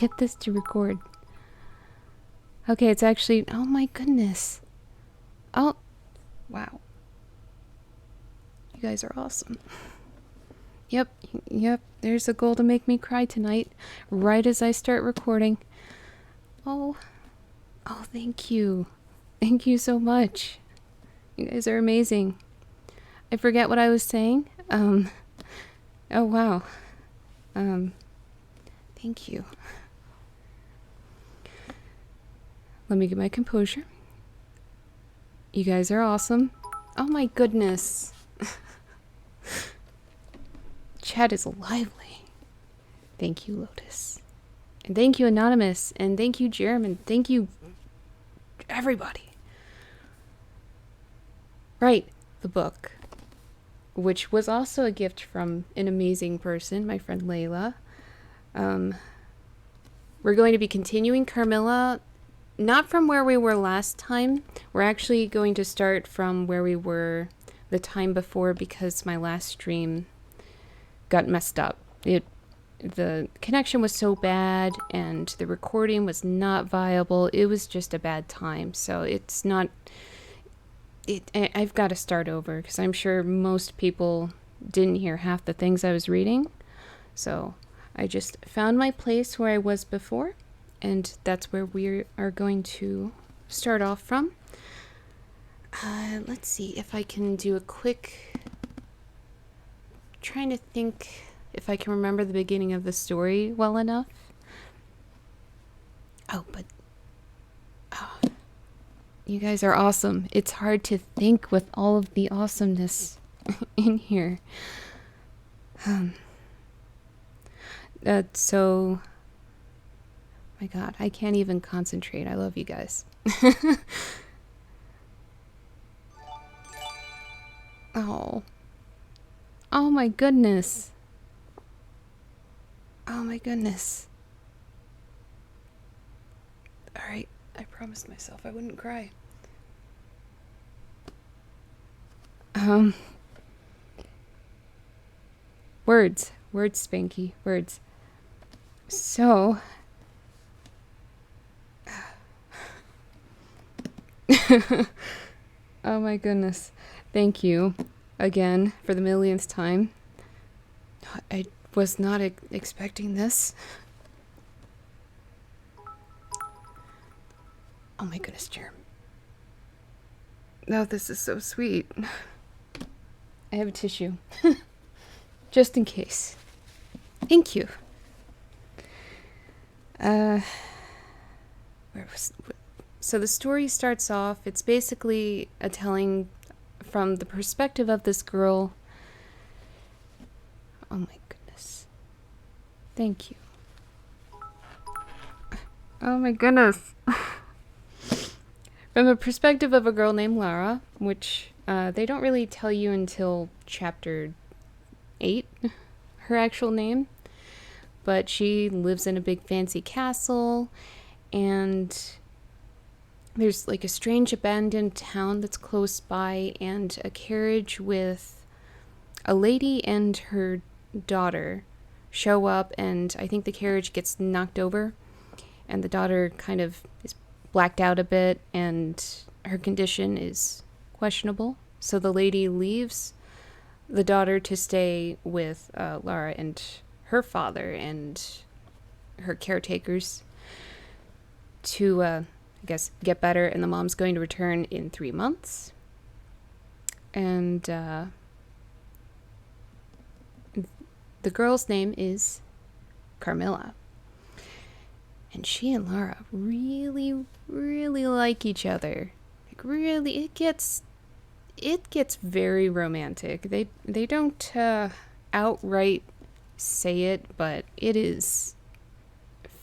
get this to record. Okay, it's actually... Oh my goodness. Oh. Wow. You guys are awesome. Yep. There's a goal to make me cry tonight. Right as I start recording. Oh. Oh, thank you. Thank you so much. You guys are amazing. I forget what I was saying. Oh, wow. Thank you. Let me get my composure. You guys are awesome. Oh my goodness. Chat is lively. Thank you, Lotus. And thank you, Anonymous. And thank you, Jerem. And thank you, everybody. Right, the book. Which was also a gift from an amazing person, my friend Layla. We're going to be continuing Carmilla, not from where we were last time. We're actually going to start from where we were the time before because my last stream got messed up. The connection was so bad and the recording was not viable. It was just a bad time. So it's not... I've got to start over because I'm sure most people didn't hear half the things I was reading. So I just found my place where I was before, and that's where we are going to start off from. Let's see if I can do a quick... Trying to think if I can remember the beginning of the story well enough. Oh, but... Oh, you guys are awesome. It's hard to think with all of the awesomeness in here. So... My God, I can't even concentrate. I love you guys. Oh. Oh my goodness. Oh my goodness. Alright, I promised myself I wouldn't cry. Words. Words, Spanky. Words. So... Oh my goodness. Thank you again for the millionth time. I was not expecting this. Oh my goodness, Jerem. Oh, this is so sweet. I have a tissue. Just in case. Thank you. So the story starts off, it's basically a telling from the perspective of this girl. Oh my goodness. Thank you. Oh my goodness. From the perspective of a girl named Lara, which they don't really tell you until chapter 8, her actual name. But she lives in a big fancy castle, and there's like a strange abandoned town that's close by, and a carriage with a lady and her daughter show up, and I think the carriage gets knocked over, and the daughter kind of is blacked out a bit, and her condition is questionable. So the lady leaves the daughter to stay with Lara and her father and her caretakers to, I guess, get better, and the mom's going to return in 3 months. And the girl's name is Carmilla. And she and Lara really, really like each other. Like, really, it gets very romantic. They don't outright say it, but it is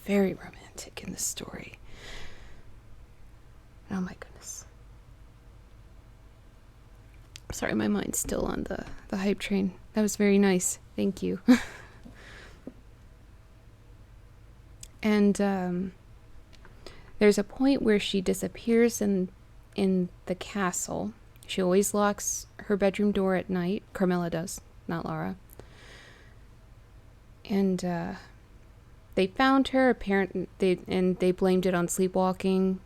very romantic in the story. Oh my goodness. Sorry, my mind's still on the hype train. That was very nice. Thank you. And there's a point where she disappears in the castle. She always locks her bedroom door at night. Carmilla does, not Lara. And they found her, and they blamed it on sleepwalking.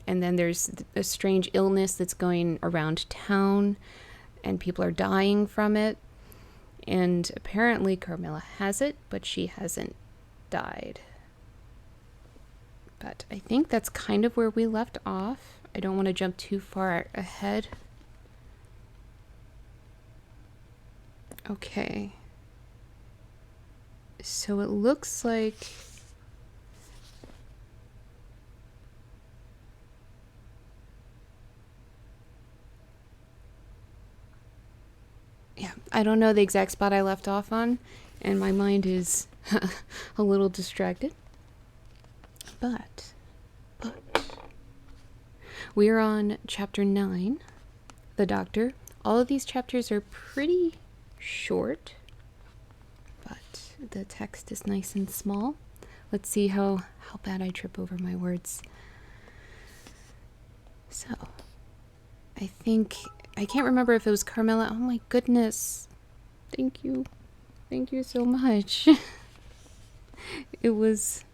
And then there's a strange illness that's going around town, and people are dying from it. And apparently Carmilla has it, but she hasn't died. But I think that's kind of where we left off. I don't want to jump too far ahead. Okay. So it looks like... yeah, I don't know the exact spot I left off on, and my mind is a little distracted. But we are on chapter 9, The Doctor. All of these chapters are pretty short, but the text is nice and small. Let's see how bad I trip over my words. So, I think... I can't remember if it was Carmilla. Oh my goodness. Thank you. Thank you so much. It was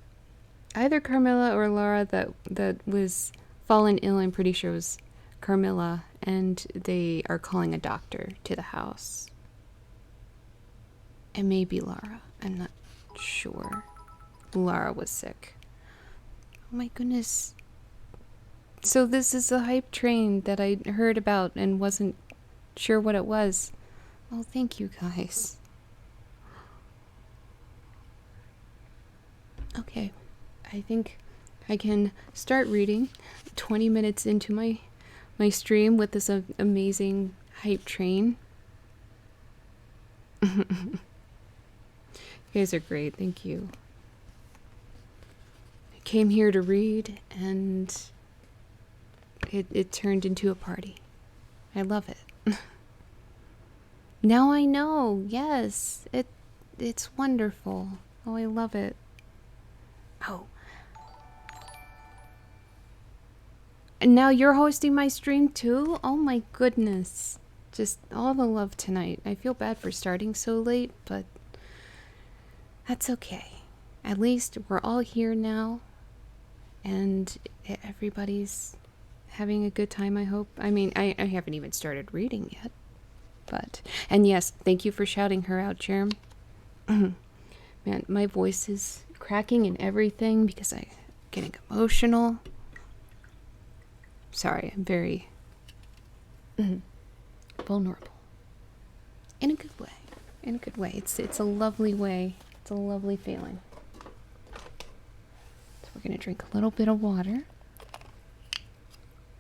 either Carmilla or Laura that was fallen ill. I'm pretty sure it was Carmilla. And they are calling a doctor to the house. It may be Laura. I'm not sure. Laura was sick. Oh my goodness. So this is the hype train that I heard about and wasn't sure what it was. Oh, thank you guys. Okay, I think I can start reading 20 minutes into my stream with this amazing hype train. You guys are great, thank you. I came here to read and... It turned into a party. I love it. Now I know. Yes. It's wonderful. Oh, I love it. Oh. And now you're hosting my stream too? Oh my goodness. Just all the love tonight. I feel bad for starting so late, but that's okay. At least we're all here now, and everybody's having a good time, I hope. I mean, I haven't even started reading yet. But, and yes, thank you for shouting her out, Jerem. Man, my voice is cracking and everything because I'm getting emotional. Sorry, I'm very vulnerable. In a good way. In a good way. It's a lovely way. It's a lovely feeling. So we're going to drink a little bit of water.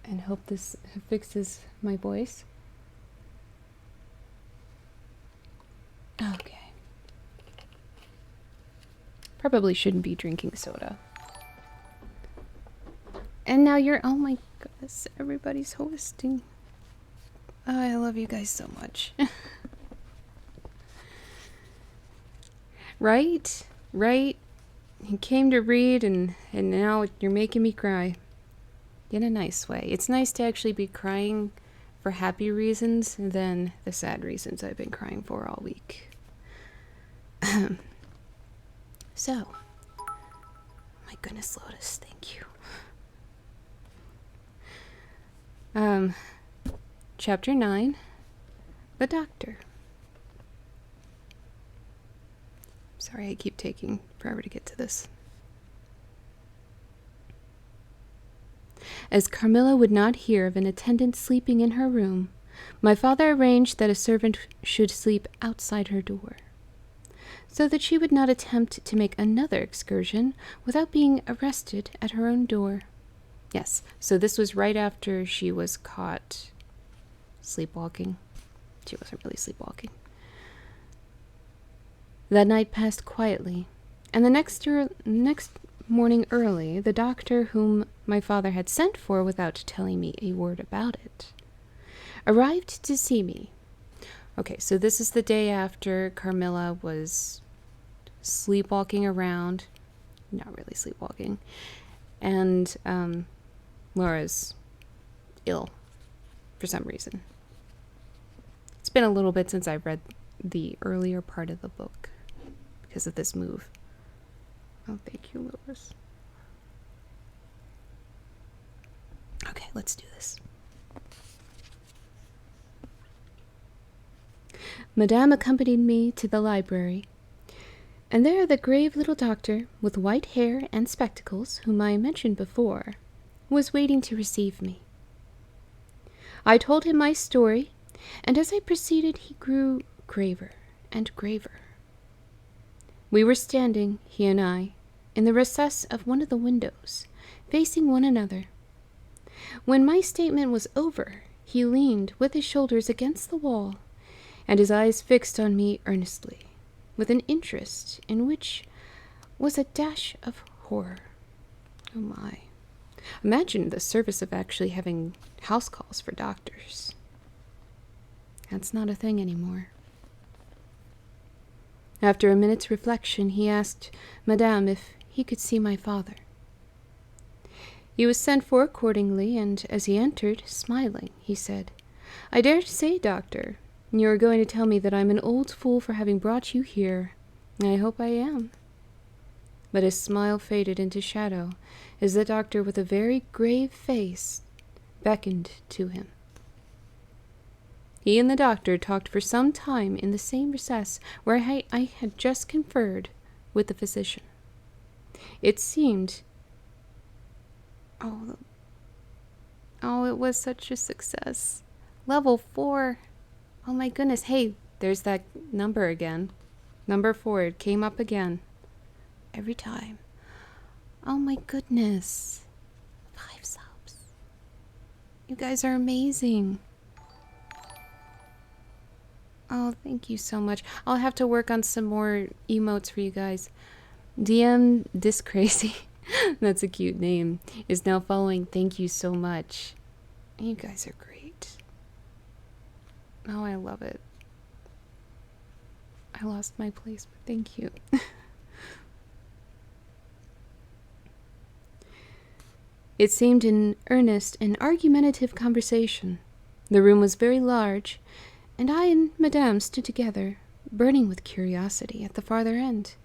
And hope this fixes my voice. Okay. Probably shouldn't be drinking soda. And now you're... oh my goodness, everybody's hosting. Oh, I love you guys so much. Right? Right? You came to read and now you're making me cry. In a nice way. It's nice to actually be crying for happy reasons than the sad reasons I've been crying for all week. So, my goodness, Lotus, thank you. Chapter 9, The Doctor. Sorry, I keep taking forever to get to this. As Carmilla would not hear of an attendant sleeping in her room, my father arranged that a servant should sleep outside her door, so that she would not attempt to make another excursion without being arrested at her own door. Yes, so this was right after she was caught sleepwalking. She wasn't really sleepwalking. That night passed quietly, and the next morning early, the doctor whom my father had sent for without telling me a word about it arrived to see me. Okay, so this is the day after Carmilla was sleepwalking around. Not really sleepwalking. And Laura's ill for some reason. It's been a little bit since I read the earlier part of the book because of this move. Oh, thank you, Lois. Okay, let's do this. Madame accompanied me to the library, and there the grave little doctor, with white hair and spectacles, whom I mentioned before, was waiting to receive me. I told him my story, and as I proceeded he grew graver and graver. We were standing, he and I, in the recess of one of the windows, facing one another. When my statement was over, he leaned with his shoulders against the wall, and his eyes fixed on me earnestly, with an interest in which was a dash of horror. Oh my. Imagine the service of actually having house calls for doctors. That's not a thing anymore. After a minute's reflection, he asked Madame if he could see my father. He was sent for accordingly, and as he entered, smiling, he said, "I dare say, doctor, you are going to tell me that I'm an old fool for having brought you here. I hope I am." But his smile faded into shadow as the doctor, with a very grave face, beckoned to him. He and the doctor talked for some time in the same recess where I had just conferred with the physician. It seemed... Oh, it was such a success. Level 4. Oh my goodness. Hey, there's that number again. Number 4. It came up again. Every time. Oh my goodness. 5 subs. You guys are amazing. Oh, thank you so much. I'll have to work on some more emotes for you guys. DM this crazy. That's a cute name. Is now following. Thank you so much. You guys are great. Oh, I love it. I lost my place, but thank you. It seemed an earnest and argumentative conversation. The room was very large, and I and Madame stood together, burning with curiosity at the farther end.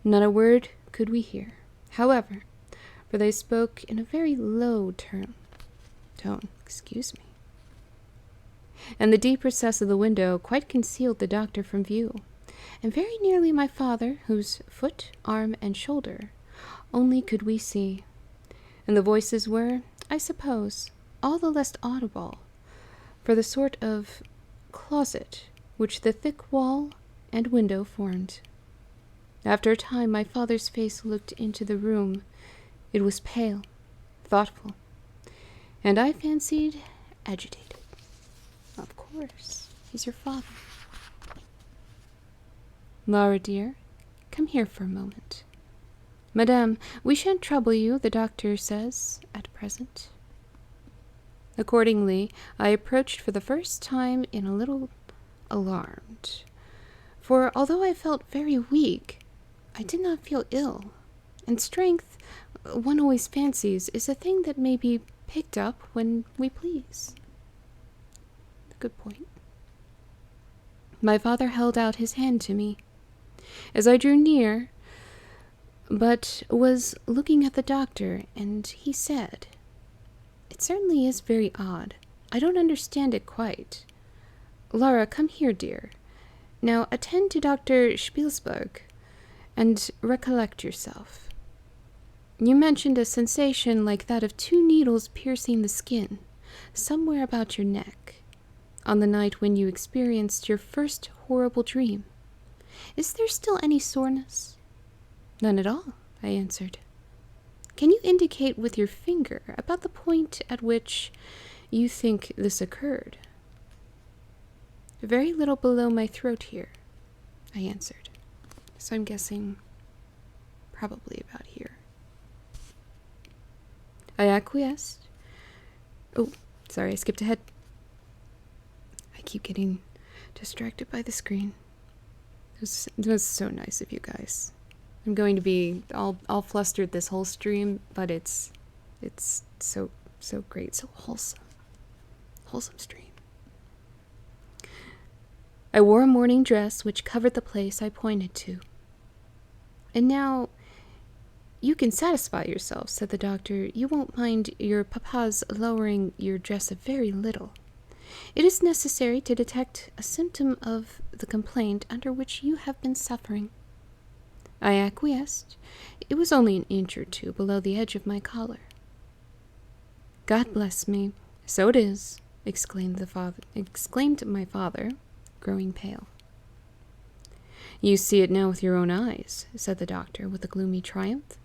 Not a word could we hear, however, for they spoke in a very low tone, and the deep recess of the window quite concealed the doctor from view, and very nearly my father, whose foot, arm, and shoulder only could we see, and the voices were, I suppose, all the less audible for the sort of closet which the thick wall and window formed. After a time my father's face looked into the room. It was pale, thoughtful, and I fancied agitated. Of course, he's your father. "Laura, dear, come here for a moment. Madame, we shan't trouble you, the doctor says, at present." Accordingly, I approached for the first time in a little alarmed, for although I felt very weak, I did not feel ill, and strength, one always fancies, is a thing that may be picked up when we please. Good point. My father held out his hand to me. As I drew near, but was looking at the doctor, and he said, "It certainly is very odd. I don't understand it quite. Laura, come here, dear. Now attend to Dr. Spielsberg, and recollect yourself. You mentioned a sensation like that of 2 needles piercing the skin, somewhere about your neck, on the night when you experienced your first horrible dream. Is there still any soreness?" "None at all," I answered. "Can you indicate with your finger about the point at which you think this occurred?" "Very little below my throat here," I answered. So I'm guessing probably about here. I acquiesced. Oh, sorry, I skipped ahead. I keep getting distracted by the screen. It was so nice of you guys. I'm going to be all flustered this whole stream, but it's so great, so wholesome stream. I wore a morning dress which covered the place I pointed to. And now, You can satisfy yourself, said the doctor. You won't mind your papa's lowering your dress a very little. It is necessary to detect a symptom of the complaint under which you have been suffering. I acquiesced. It was only an inch or two below the edge of my collar. God bless me, so it is, exclaimed my father, growing pale. You see it now with your own eyes, said the doctor with a gloomy triumph.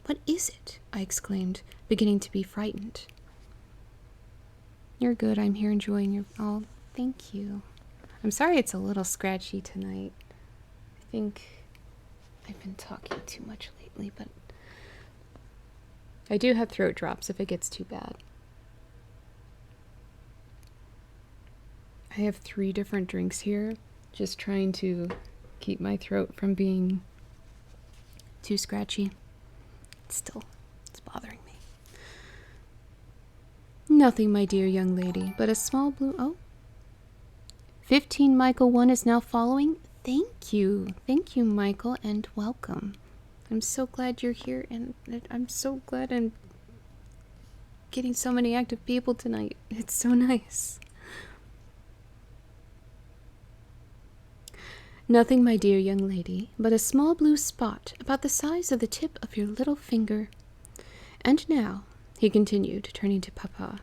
What is it? I exclaimed, beginning to be frightened. You're good. I'm here enjoying your... Oh, thank you. I'm sorry it's a little scratchy tonight. I think I've been talking too much lately, but I do have throat drops if it gets too bad. I have 3 different drinks here, just trying to keep my throat from being too scratchy. It's bothering me. Nothing, my dear young lady, but a small blue... Oh. 15 Michael 1 is now following. Thank you, Michael, and welcome. I'm so glad you're here, and I'm so glad I'm getting so many active people tonight. It's so nice. Nothing, my dear young lady, but a small blue spot about the size of the tip of your little finger. And now, he continued, turning to Papa,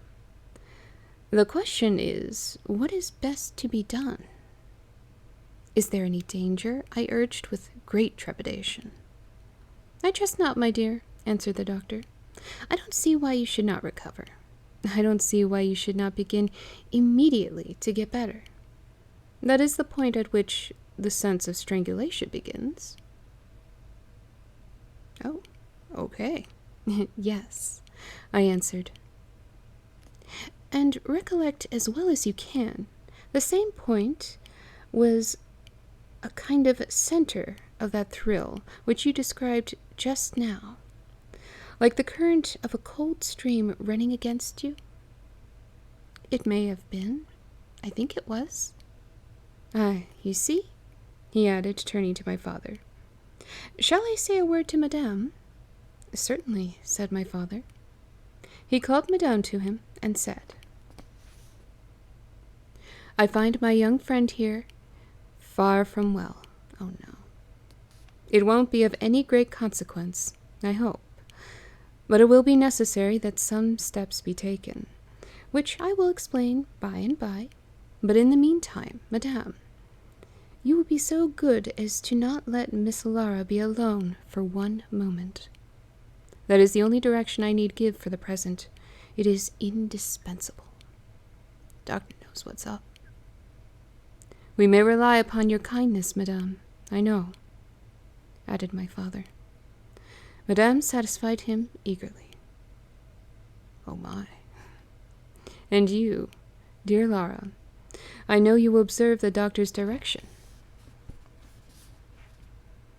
the question is, what is best to be done? Is there any danger? I urged with great trepidation. I trust not, my dear, answered the doctor. I don't see why you should not recover. I don't see why you should not begin immediately to get better. That is the point at which the sense of strangulation begins. Oh, okay. Yes, I answered. And recollect as well as you can, the same point was a kind of center of that thrill which you described just now, like the current of a cold stream running against you. It may have been. I think it was. Ah, you see, he added, turning to my father. Shall I say a word to Madame? Certainly, said my father. He called Madame to him and said, I find my young friend here far from well. Oh no. It won't be of any great consequence, I hope, but it will be necessary that some steps be taken, which I will explain by and by. But in the meantime, Madame, you will be so good as to not let Miss Lara be alone for one moment. That is the only direction I need give for the present. It is indispensable. Doctor knows what's up. We may rely upon your kindness, Madame. I know, added my father. Madame satisfied him eagerly. Oh my. And you, dear Lara, I know you will observe the doctor's direction.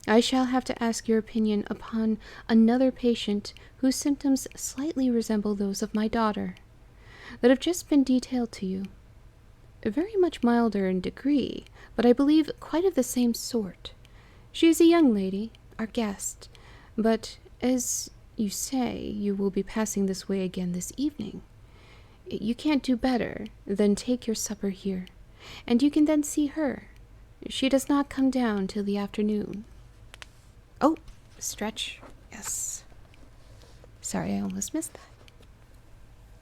I shall have to ask your opinion upon another patient whose symptoms slightly resemble those of my daughter, that have just been detailed to you. Very much milder in degree, but I believe quite of the same sort. She is a young lady, our guest, but as you say you will be passing this way again this evening, you can't do better than take your supper here, and you can then see her. She does not come down till the afternoon. Oh, stretch. Yes. Sorry, I almost missed that.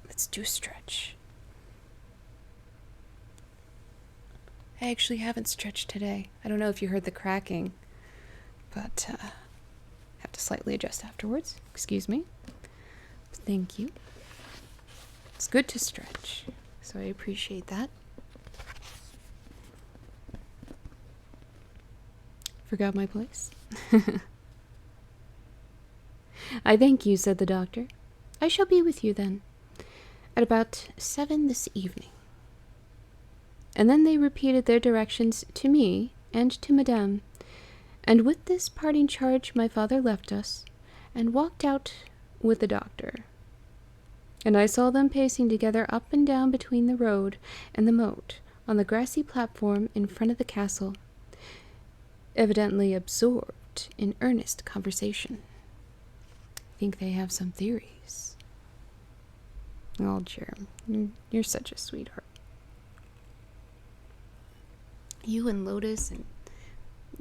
Let's do a stretch. I actually haven't stretched today. I don't know if you heard the cracking, but have to slightly adjust afterwards. Excuse me. Thank you. It's good to stretch, so I appreciate that. Forgot my place? I thank you, said the doctor. I shall be with you then, at about 7 this evening. And then they repeated their directions to me and to Madame, and with this parting charge my father left us, and walked out with the doctor. And I saw them pacing together up and down between the road and the moat, on the grassy platform in front of the castle, evidently absorbed in earnest conversation. think they have some theories. Oh, Jerem, you're such a sweetheart. You and Lotus and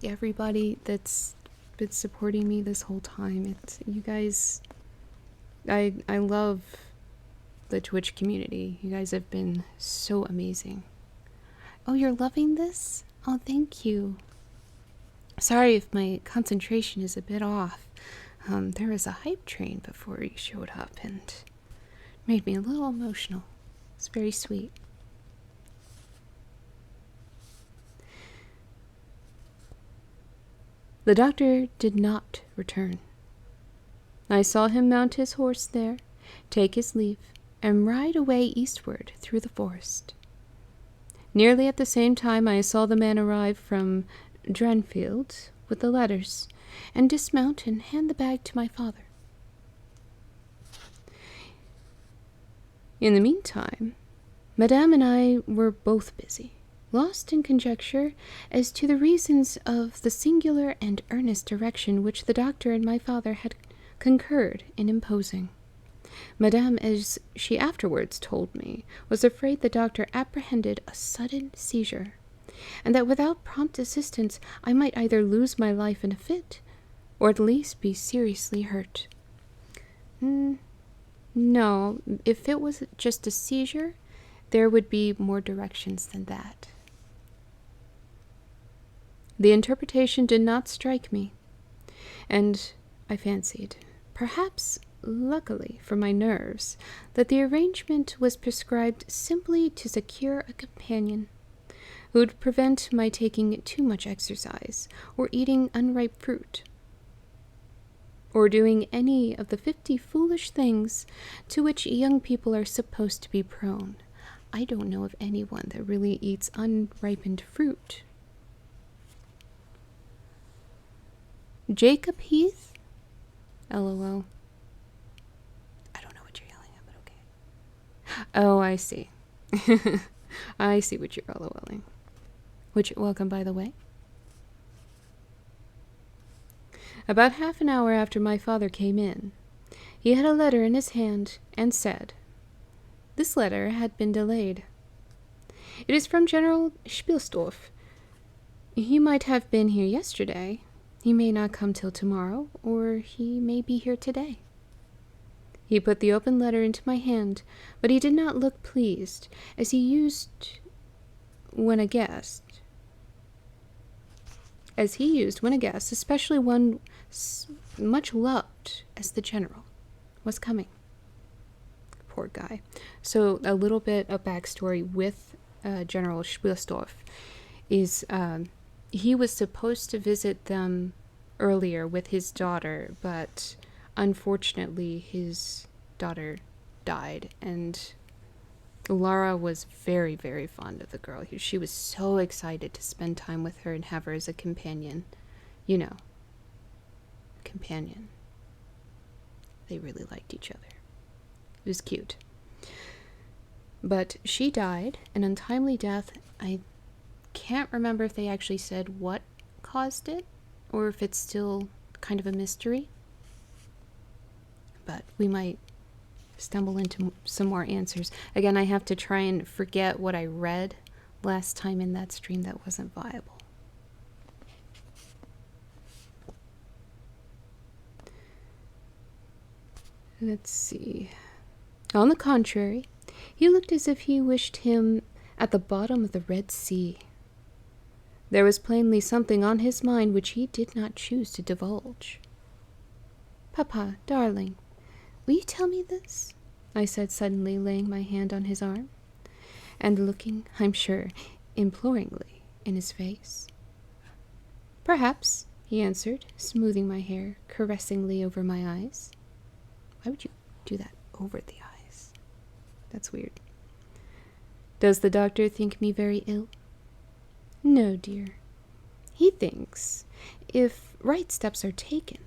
everybody that's been supporting me this whole time. You guys, I love the Twitch community. You guys have been so amazing. Oh, you're loving this? Oh, thank you. Sorry if my concentration is a bit off. There was a hype train before you showed up and made me a little emotional. It's very sweet. The doctor did not return. I saw him mount his horse there, take his leave, and ride away eastward through the forest. Nearly at the same time I saw the man arrive from Dranfield with the letters, and dismount and hand the bag to my father. In the meantime, Madame and I were both busy, lost in conjecture as to the reasons of the singular and earnest direction which the doctor and my father had concurred in imposing. Madame, as she afterwards told me, was afraid the doctor apprehended a sudden seizure, and that without prompt assistance I might either lose my life in a fit, or at least be seriously hurt. No, if it was just a seizure, there would be more directions than that. The interpretation did not strike me, and I fancied, perhaps luckily for my nerves, that the arrangement was prescribed simply to secure a companion who would prevent my taking too much exercise, or eating unripe fruit, or doing any of the 50 foolish things to which young people are supposed to be prone. I don't know of anyone that really eats unripened fruit. Jacob Heath? LOL. I don't know what you're yelling at, but okay. Oh, I see. I see what you're LOLing. Which, welcome, by the way. About half an hour after my father came in, he had a letter in his hand and said, this letter had been delayed. It is from General Spielsdorf. He might have been here yesterday. He may not come till tomorrow, or he may be here today. He put the open letter into my hand, but he did not look pleased, as he used when a guest, especially one much loved as the general, was coming. Poor guy. So a little bit of backstory with General Spielsdorf is he was supposed to visit them earlier with his daughter, but unfortunately his daughter died, and Lara was very, very fond of the girl. She was so excited to spend time with her and have her as a companion. You know, companion. They really liked each other. It was cute. But she died, an untimely death. I can't remember if they actually said what caused it, or if it's still kind of a mystery. But we might stumble into some more answers. Again, I have to try and forget what I read last time in that stream that wasn't viable. Let's see. On the contrary, he looked as if he wished him at the bottom of the Red Sea. There was plainly something on his mind which he did not choose to divulge. Papa, darling, will you tell me this? I said suddenly, laying my hand on his arm, and looking, I'm sure, imploringly in his face. Perhaps, he answered, smoothing my hair caressingly over my eyes. Why would you do that over the eyes? That's weird. Does the doctor think me very ill? No, dear. He thinks, if right steps are taken,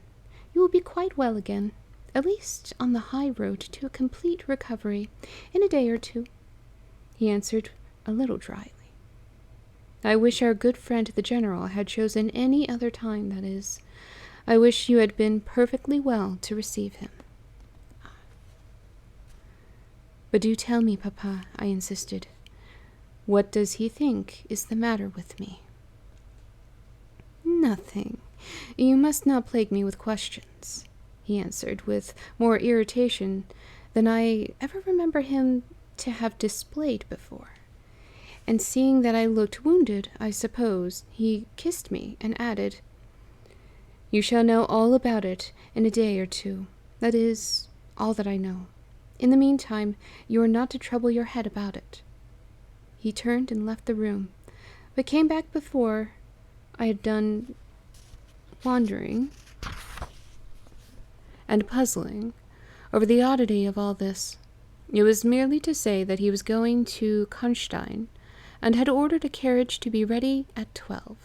you will be quite well again, at least on the high road to a complete recovery in a day or two, he answered a little dryly. I wish our good friend the General had chosen any other time, that is. I wish you had been perfectly well to receive him. But do tell me, Papa, I insisted. What does he think is the matter with me? Nothing. You must not plague me with questions, he answered, with more irritation than I ever remember him to have displayed before. And seeing that I looked wounded, I suppose, he kissed me and added, You shall know all about it in a day or two. That is, all that I know. In the meantime, you are not to trouble your head about it. He turned and left the room, but came back before I had done wondering and puzzling over the oddity of all this. It was merely to say that he was going to Konstein, and had ordered a carriage to be ready at 12,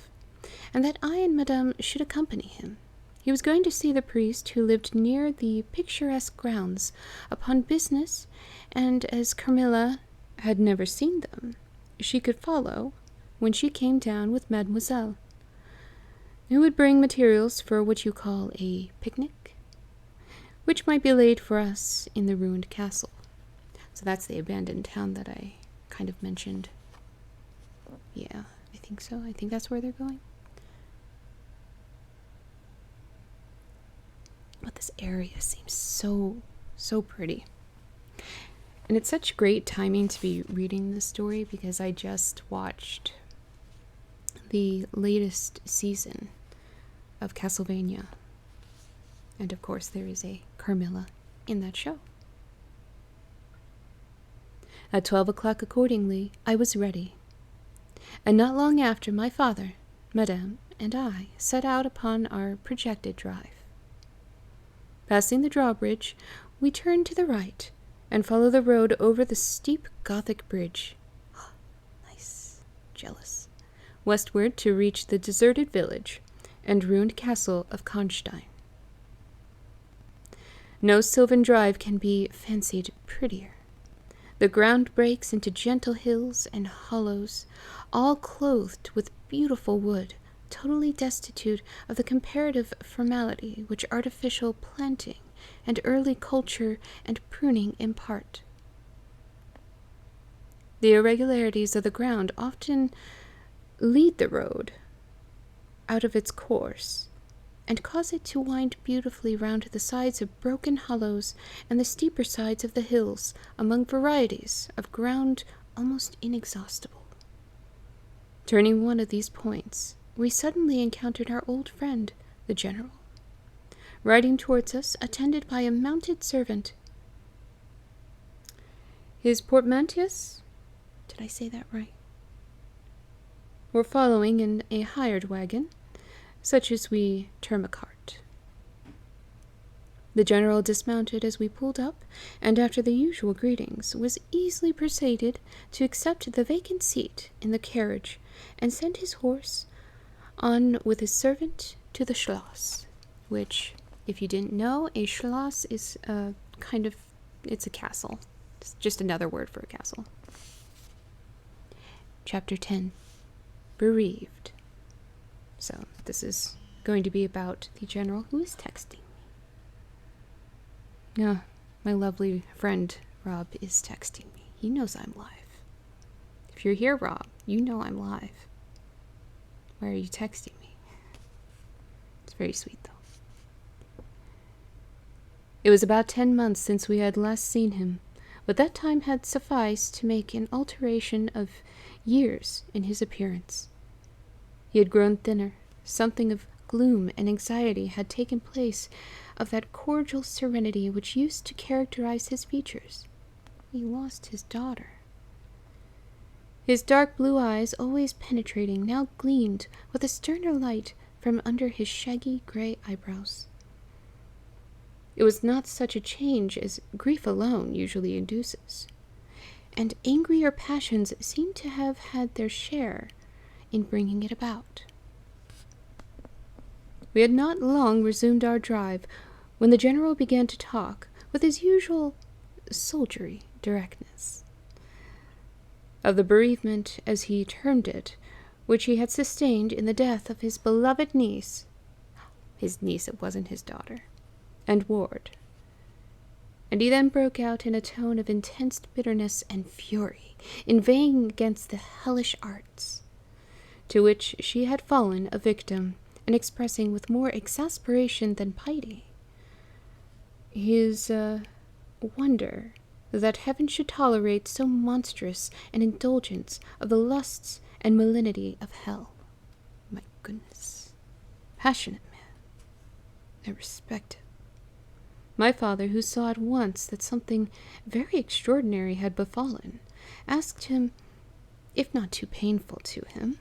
and that I and Madame should accompany him. He was going to see the priest who lived near the picturesque grounds upon business, and as Carmilla had never seen them, she could follow when she came down with Mademoiselle, who would bring materials for what you call a picnic, which might be laid for us in the ruined castle. So that's the abandoned town that I kind of mentioned. Yeah, I think so. I think that's where they're going. But this area seems so pretty. And it's such great timing to be reading this story because I just watched the latest season of Castlevania. And of course there is a Carmilla in that show. At 12 o'clock accordingly, I was ready. And not long after, my father, Madame, and I set out upon our projected drive. Passing the drawbridge, we turned to the right and followed the road over the steep Gothic bridge. Nice. Jealous. Westward to reach the deserted village and ruined castle of Konstein. No sylvan drive can be fancied prettier. The ground breaks into gentle hills and hollows, all clothed with beautiful wood, totally destitute of the comparative formality which artificial planting and early culture and pruning impart. The irregularities of the ground often lead the road out of its course, and cause it to wind beautifully round the sides of broken hollows and the steeper sides of the hills, among varieties of ground almost inexhaustible. Turning one of these points, we suddenly encountered our old friend, the general, riding towards us, attended by a mounted servant. His portmanteaus, did I say that right, were following in a hired wagon, such as we term a cart. The general dismounted as we pulled up, and after the usual greetings, was easily persuaded to accept the vacant seat in the carriage, and send his horse on with his servant to the Schloss, which, if you didn't know, a Schloss is it's a castle. It's just another word for a castle. Chapter 10. Bereaved. So, this is going to be about the general who is texting me. My lovely friend Rob is texting me. He knows I'm live. If you're here, Rob, you know I'm live. Why are you texting me? It's very sweet, though. It was about 10 months since we had last seen him, but that time had sufficed to make an alteration of years in his appearance. He had grown thinner. Something of gloom and anxiety had taken place of that cordial serenity which used to characterize his features. He lost his daughter. His dark blue eyes, always penetrating, now gleamed with a sterner light from under his shaggy gray eyebrows. It was not such a change as grief alone usually induces, and angrier passions seemed to have had their share in bringing it about. We had not long resumed our drive when the general began to talk, with his usual soldiery directness, of the bereavement, as he termed it, which he had sustained in the death of his beloved niece. His niece, it wasn't his daughter, and ward, And he then broke out in a tone of intense bitterness and fury, inveighing against the hellish arts to which she had fallen a victim, and expressing with more exasperation than piety his wonder that heaven should tolerate so monstrous an indulgence of the lusts and malignity of hell. My goodness. Passionate man. I respect him. My father, who saw at once that something very extraordinary had befallen, asked him, if not too painful to him,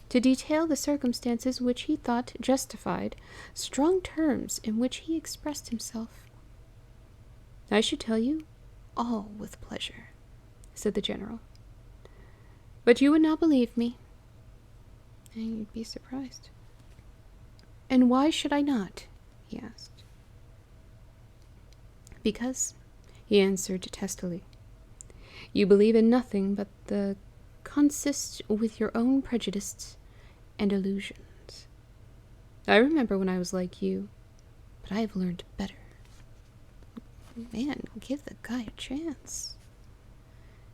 to detail the circumstances which he thought justified strong terms in which he expressed himself. I should tell you all with pleasure, said the general. But you would not believe me, and you'd be surprised. And why should I not? He asked. Because, he answered testily, you believe in nothing but the consist with your own prejudices and illusions. I remember when I was like you, but I have learned better. Man, give the guy a chance.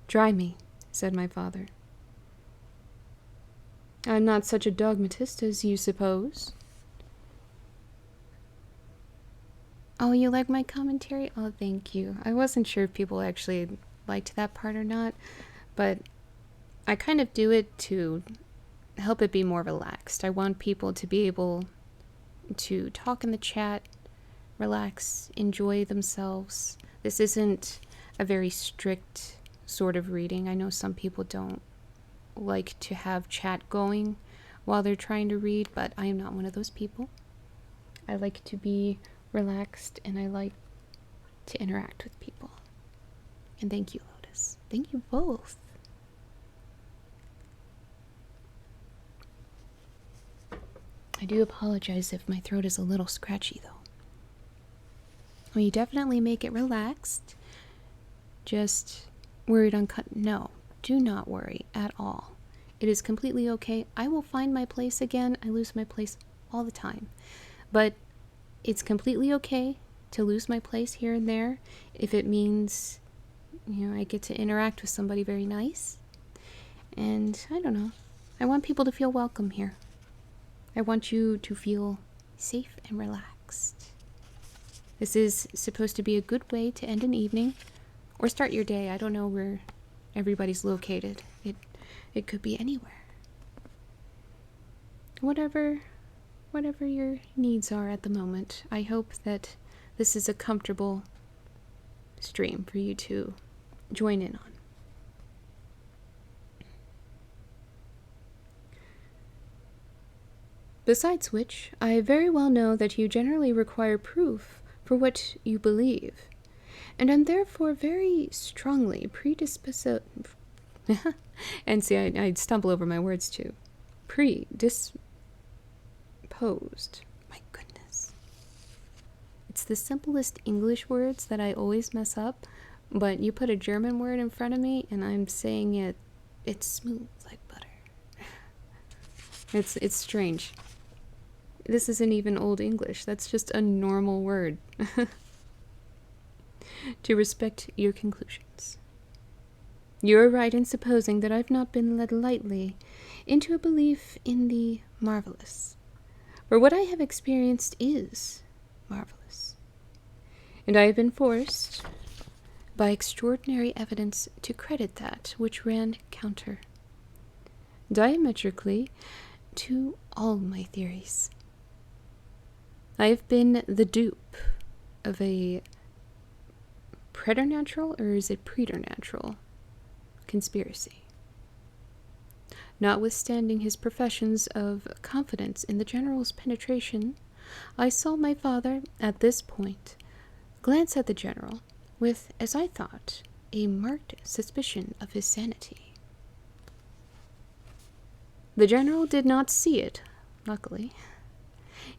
Try me, said my father. I'm not such a dogmatist as you suppose. Oh, you like my commentary? Oh, thank you. I wasn't sure if people actually liked that part or not, but I kind of do it to help it be more relaxed. I want people to be able to talk in the chat, relax, enjoy themselves. This isn't a very strict sort of reading. I know some people don't like to have chat going while they're trying to read, but I am not one of those people. I like to be relaxed, and I like to interact with people. And thank you, Lotus. Thank you both. I do apologize if my throat is a little scratchy, though. Well, you definitely make it relaxed. Just worried on cut. No, do not worry at all. It is completely okay. I will find my place again. I lose my place all the time. But it's completely okay to lose my place here and there if it means, I get to interact with somebody very nice. And I don't know. I want people to feel welcome here. I want you to feel safe and relaxed. This is supposed to be a good way to end an evening or start your day. I don't know where everybody's located. It could be anywhere. Whatever your needs are at the moment, I hope that this is a comfortable stream for you to join in on. Besides which, I very well know that you generally require proof for what you believe, and am therefore very strongly predisposed. And see, I stumble over my words too. Predisposed. My goodness. It's the simplest English words that I always mess up, but you put a German word in front of me, and I'm saying it's smooth like butter. It's strange. This isn't even Old English. That's just a normal word. To respect your conclusions. You are right in supposing that I've not been led lightly into a belief in the marvelous. For what I have experienced is marvelous. And I have been forced, by extraordinary evidence, to credit that which ran counter, diametrically, to all my theories. I have been the dupe of a preternatural, or is it preternatural, conspiracy. Notwithstanding his professions of confidence in the general's penetration, I saw my father, at this point, glance at the general with, as I thought, a marked suspicion of his sanity. The general did not see it, luckily.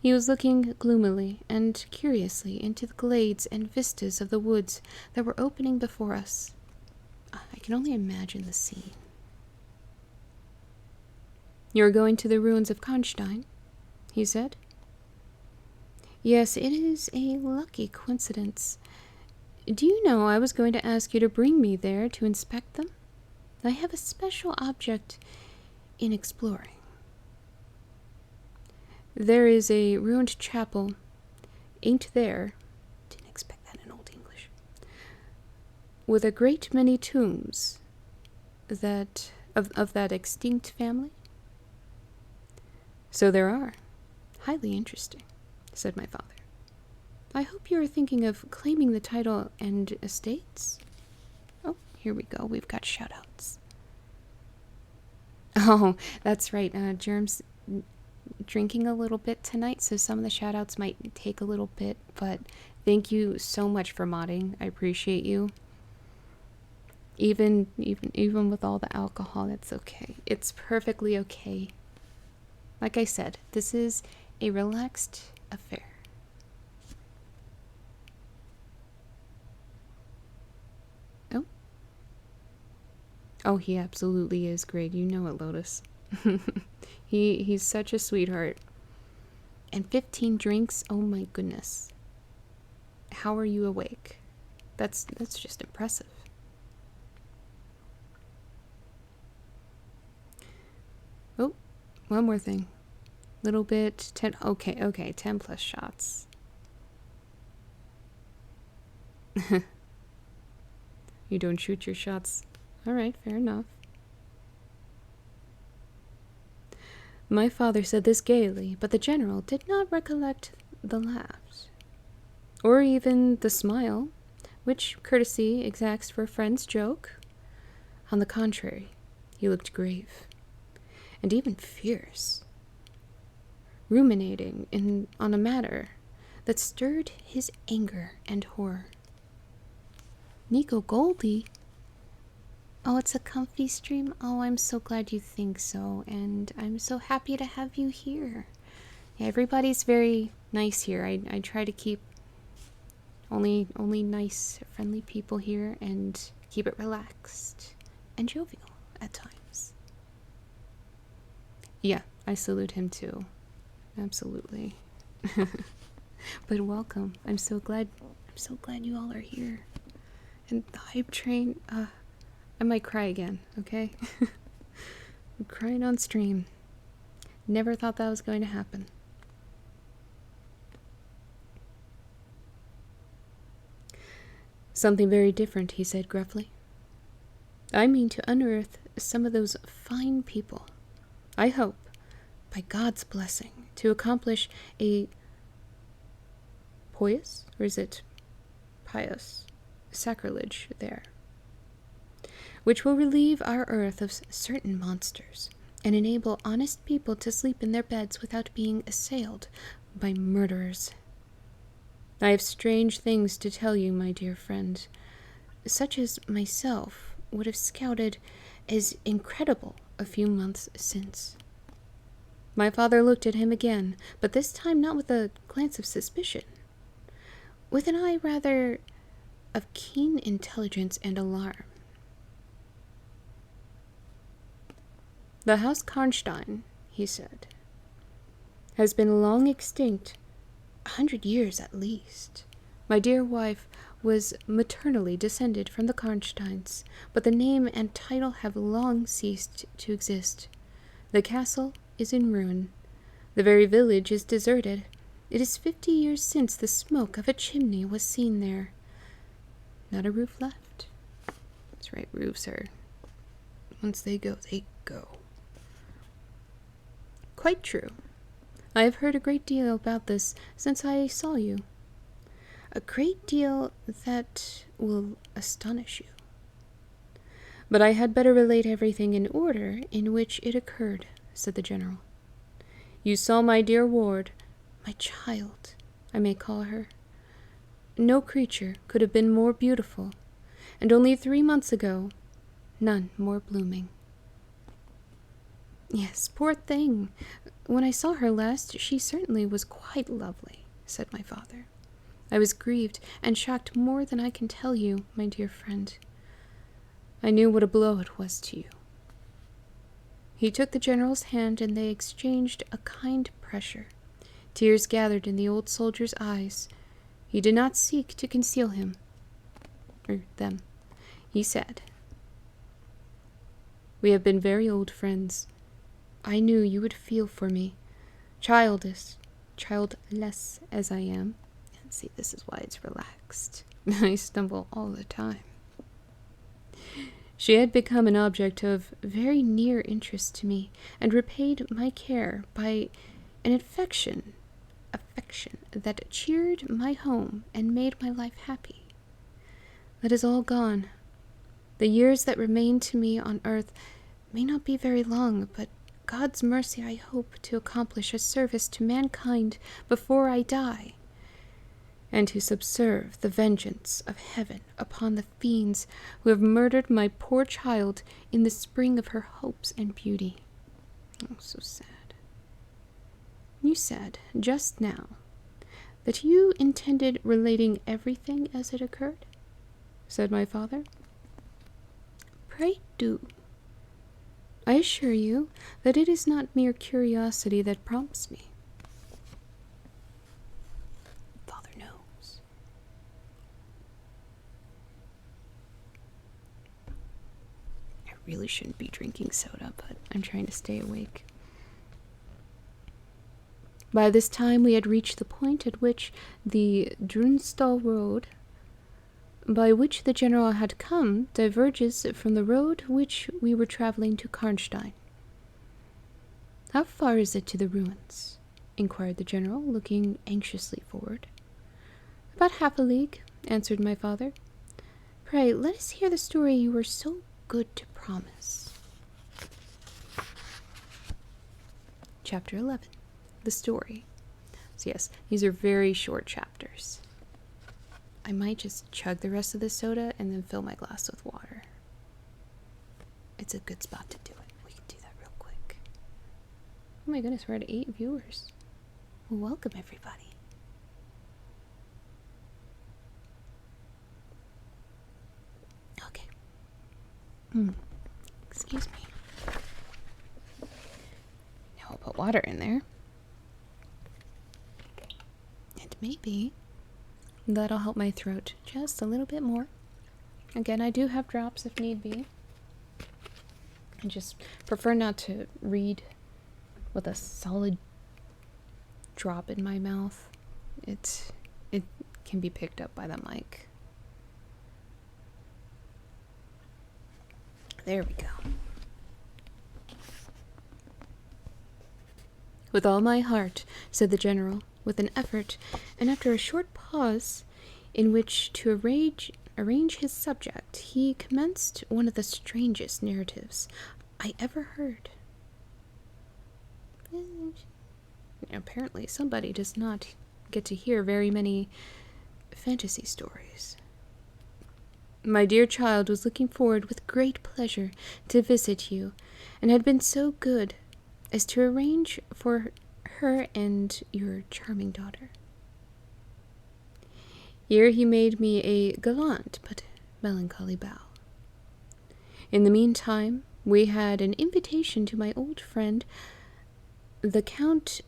He was looking gloomily and curiously into the glades and vistas of the woods that were opening before us. I can only imagine the scene. You are going to the ruins of Karnstein, he said. Yes, it is a lucky coincidence. Do you know I was going to ask you to bring me there to inspect them? I have a special object in exploring. There is a ruined chapel. Ain't there? Didn't expect that in Old English. With a great many tombs that of that extinct family? So there are. Highly interesting, said my father. I hope you are thinking of claiming the title and estates? Oh, here we go. We've got shout-outs. Oh, that's right. Germ's drinking a little bit tonight, so some of the shout-outs might take a little bit, but thank you so much for modding. I appreciate you. Even with all the alcohol, that's okay. It's perfectly okay. Like I said, this is a relaxed affair. Oh. Oh, he absolutely is great. You know it, Lotus. He's such a sweetheart. And 15 drinks? Oh my goodness. How are you awake? That's just impressive. Oh, one more thing. Little bit. 10. Okay. 10 plus shots. You don't shoot your shots. Alright, fair enough. My father said this gaily, but the general did not recollect the laughs, or even the smile, which courtesy exacts for a friend's joke. On the contrary, he looked grave, and even fierce, ruminating on a matter that stirred his anger and horror. Nico Goldie? Oh, it's a comfy stream? Oh, I'm so glad you think so, and I'm so happy to have you here. Yeah, everybody's very nice here. I try to keep only nice, friendly people here and keep it relaxed and jovial at times. Yeah, I salute him too. Absolutely. But welcome. I'm so glad you all are here. And the hype train, I might cry again, okay? I'm crying on stream. Never thought that was going to happen. Something very different, he said gruffly. I mean to unearth some of those fine people. I hope, by God's blessing, to accomplish a pious, or is it pious, sacrilege there, which will relieve our earth of certain monsters, and enable honest people to sleep in their beds without being assailed by murderers. I have strange things to tell you, my dear friend, such as myself would have scouted as incredible a few months since. My father looked at him again, but this time not with a glance of suspicion, with an eye rather of keen intelligence and alarm. The House Karnstein, he said, has been long extinct, 100 years at least. My dear wife was maternally descended from the Karnsteins, but the name and title have long ceased to exist. The castle is in ruin. The very village is deserted. It is 50 years since the smoke of a chimney was seen there. Not a roof left. That's right, roofs are... once they go, they go. Quite true. I have heard a great deal about this since I saw you. A great deal that will astonish you. But I had better relate everything in order in which it occurred, said the general. You saw my dear ward, my child, I may call her. No creature could have been more beautiful, and only 3 months ago, none more blooming. Yes, poor thing. When I saw her last, she certainly was quite lovely, said my father. I was grieved and shocked more than I can tell you, my dear friend. I knew what a blow it was to you. He took the general's hand, and they exchanged a kind pressure. Tears gathered in the old soldier's eyes. He did not seek to conceal him. them. He said, "We have been very old friends. I knew you would feel for me, childless as I am." And see, this is why it's relaxed. I stumble all the time. She had become an object of very near interest to me, and repaid my care by an affection that cheered my home and made my life happy. That is all gone. The years that remain to me on earth may not be very long, but God's mercy I hope to accomplish a service to mankind before I die, and to subserve the vengeance of heaven upon the fiends who have murdered my poor child in the spring of her hopes and beauty. Oh, so sad. You said just now that you intended relating everything as it occurred, said my father. Pray do. I assure you that it is not mere curiosity that prompts me. Father knows. I really shouldn't be drinking soda, but I'm trying to stay awake. By this time we had reached the point at which the Drunstall road, by which the general had come, diverges from the road which we were traveling to Karnstein. How far is it to the ruins? Inquired the general, looking anxiously forward. About half a league, answered my father. Pray, let us hear the story you were so good to promise. Chapter 11. The story. So yes, these are very short chapters. I might just chug the rest of the soda and then fill my glass with water. It's a good spot to do it. We can do that real quick. Oh my goodness, we're at 8 viewers. Well, welcome everybody. Okay. Excuse me. Now I'll put water in there. And maybe that'll help my throat just a little bit more. Again, I do have drops if need be. I just prefer not to read with a solid drop in my mouth. It can be picked up by the mic. There we go. With all my heart, said the general, with an effort, and after a short pause in which to arrange his subject, he commenced one of the strangest narratives I ever heard. Apparently somebody does not get to hear very many fantasy stories. My dear child was looking forward with great pleasure to visit you, and had been so good as to arrange for her and your charming daughter. Here he made me a gallant but melancholy bow. In the meantime, we had an invitation to my old friend, the Count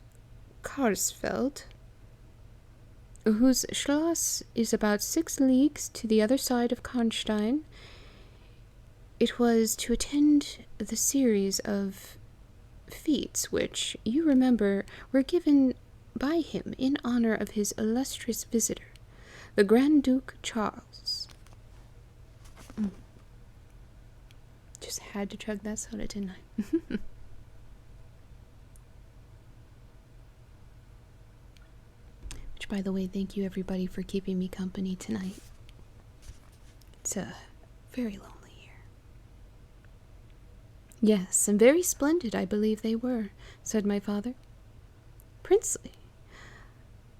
Karsfeld, whose schloss is about 6 leagues to the other side of Karnstein. It was to attend the series of feats which, you remember, were given by him in honor of his illustrious visitor, the Grand Duke Charles. Just had to chug that soda, didn't I? Which, by the way, thank you everybody for keeping me company tonight. It's a very lonely year. Yes, and very splendid, I believe they were, said my father. Princely.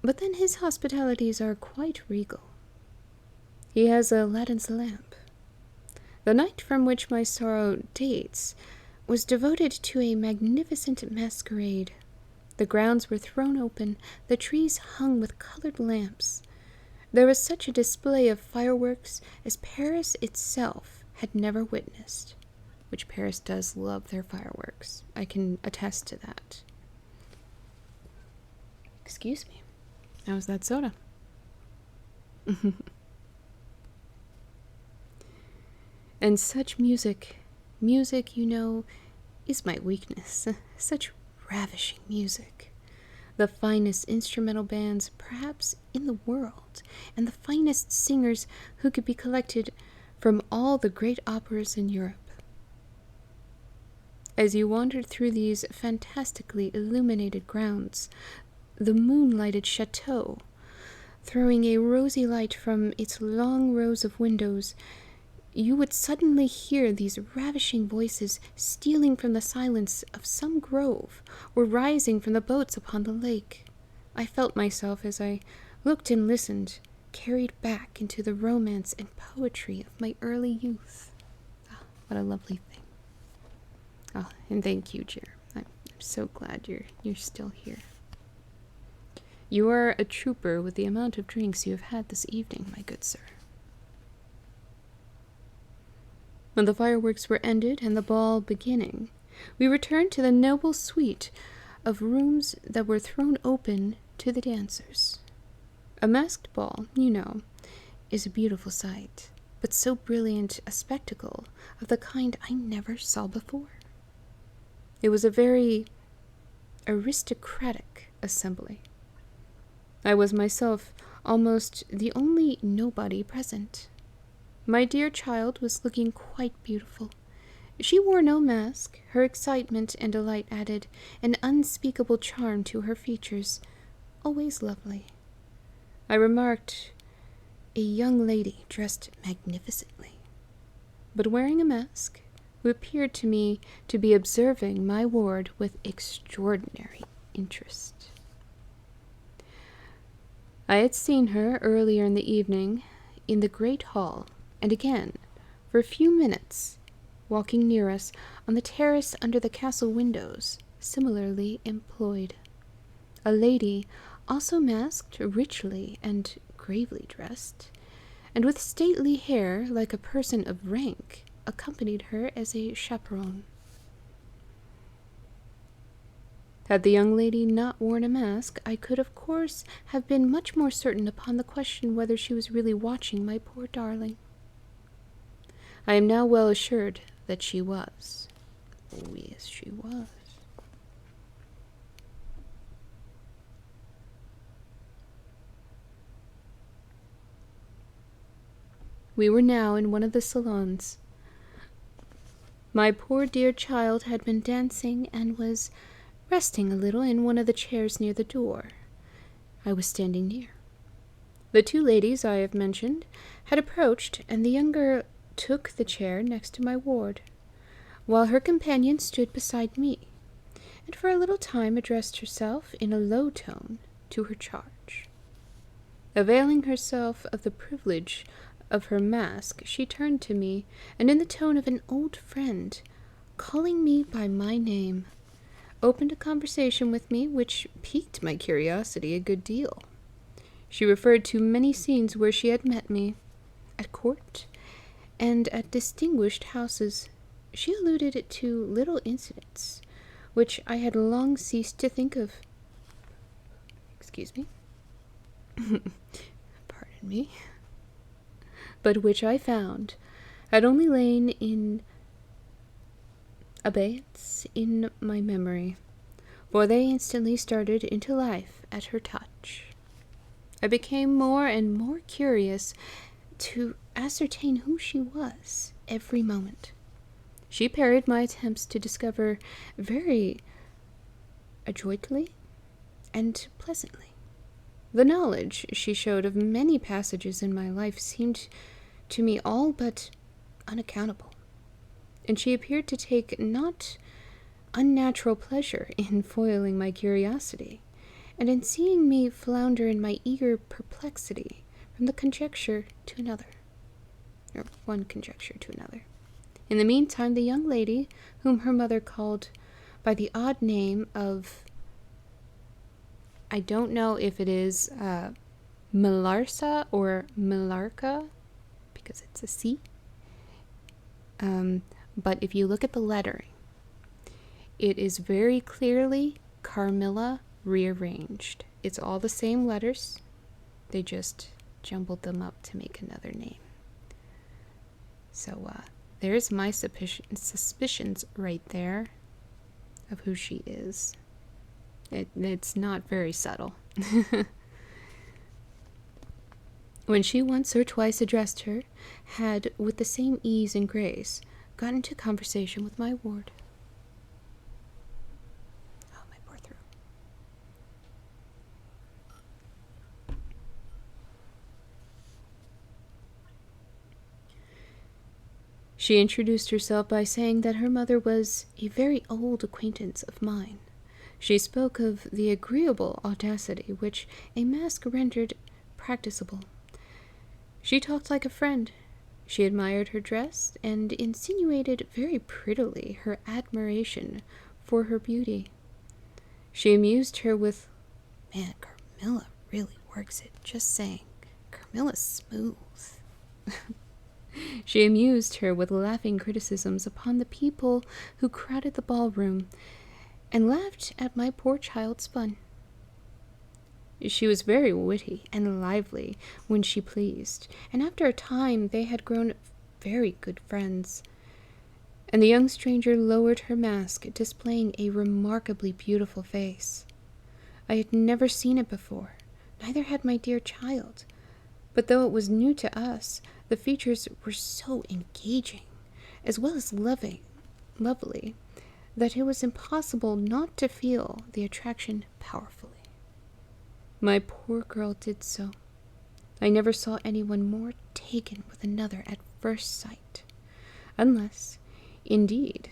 But then his hospitalities are quite regal. He has Aladdin's lamp. The night from which my sorrow dates was devoted to a magnificent masquerade. The grounds were thrown open, the trees hung with colored lamps. There was such a display of fireworks as Paris itself had never witnessed, which Paris does love their fireworks. I can attest to that. Excuse me. How was that soda? And such music, is my weakness. Such ravishing music. The finest instrumental bands, perhaps, in the world, and the finest singers who could be collected from all the great operas in Europe. As you wandered through these fantastically illuminated grounds, the moonlighted chateau, throwing a rosy light from its long rows of windows, you would suddenly hear these ravishing voices stealing from the silence of some grove, or rising from the boats upon the lake. I felt myself, as I looked and listened, carried back into the romance and poetry of my early youth. Ah, what a lovely thing. Oh, and thank you, Jer. I'm so glad you're still here. You are a trooper with the amount of drinks you have had this evening, my good sir. When the fireworks were ended and the ball beginning, we returned to the noble suite of rooms that were thrown open to the dancers. A masked ball, is a beautiful sight, but so brilliant a spectacle of the kind I never saw before. It was a very aristocratic assembly. I was myself almost the only nobody present. My dear child was looking quite beautiful. She wore no mask. Her excitement and delight added an unspeakable charm to her features, always lovely. I remarked a young lady dressed magnificently, but wearing a mask, who appeared to me to be observing my ward with extraordinary interest. I had seen her earlier in the evening in the great hall, and again, for a few minutes, walking near us on the terrace under the castle windows, similarly employed. A lady, also masked, richly and gravely dressed, and with stately hair like a person of rank, accompanied her as a chaperone. Had the young lady not worn a mask, I could, of course, have been much more certain upon the question whether she was really watching my poor darling. I am now well assured that she was. Oh, yes, she was. We were now in one of the salons. My poor dear child had been dancing and was resting a little in one of the chairs near the door. I was standing near. The two ladies I have mentioned had approached, and the younger took the chair next to my ward, while her companion stood beside me, and for a little time addressed herself in a low tone to her charge. Availing herself of the privilege of her mask, she turned to me, and in the tone of an old friend, calling me by my name, opened a conversation with me which piqued my curiosity a good deal. She referred to many scenes where she had met me, at court, and at distinguished houses. She alluded to little incidents, which I had long ceased to think of. Excuse me. Pardon me. But which I found had only lain in abeyance in my memory, for they instantly started into life at her touch. I became more and more curious to ascertain who she was every moment. She parried my attempts to discover very adroitly and pleasantly. The knowledge she showed of many passages in my life seemed to me all but unaccountable, and she appeared to take not unnatural pleasure in foiling my curiosity, and in seeing me flounder in my eager perplexity from the conjecture to another, or one conjecture to another. In the meantime, the young lady, whom her mother called by the odd name of, I don't know if it is Malarsa or Milarka, because it's a C, but if you look at the lettering, it is very clearly Carmilla rearranged. It's all the same letters. They just jumbled them up to make another name. So There's my suspicions right there of who she is. It's not very subtle. When she once or twice addressed her, had, with the same ease and grace, got into conversation with my ward. Oh, my poor throat. She introduced herself by saying that her mother was a very old acquaintance of mine. She spoke of the agreeable audacity which a mask rendered practicable. She talked like a friend. She admired her dress, and insinuated very prettily her admiration for her beauty. She amused her with, "Man, Carmilla really works it, just saying. Carmilla's smooth." She amused her with laughing criticisms upon the people who crowded the ballroom, and laughed at my poor child's fun. She was very witty and lively when she pleased, and after a time they had grown very good friends. And the young stranger lowered her mask, displaying a remarkably beautiful face. I had never seen it before, neither had my dear child, but though it was new to us, the features were so engaging, as well as lovely, that it was impossible not to feel the attraction powerfully. My poor girl did so. I never saw anyone more taken with another at first sight, unless, indeed,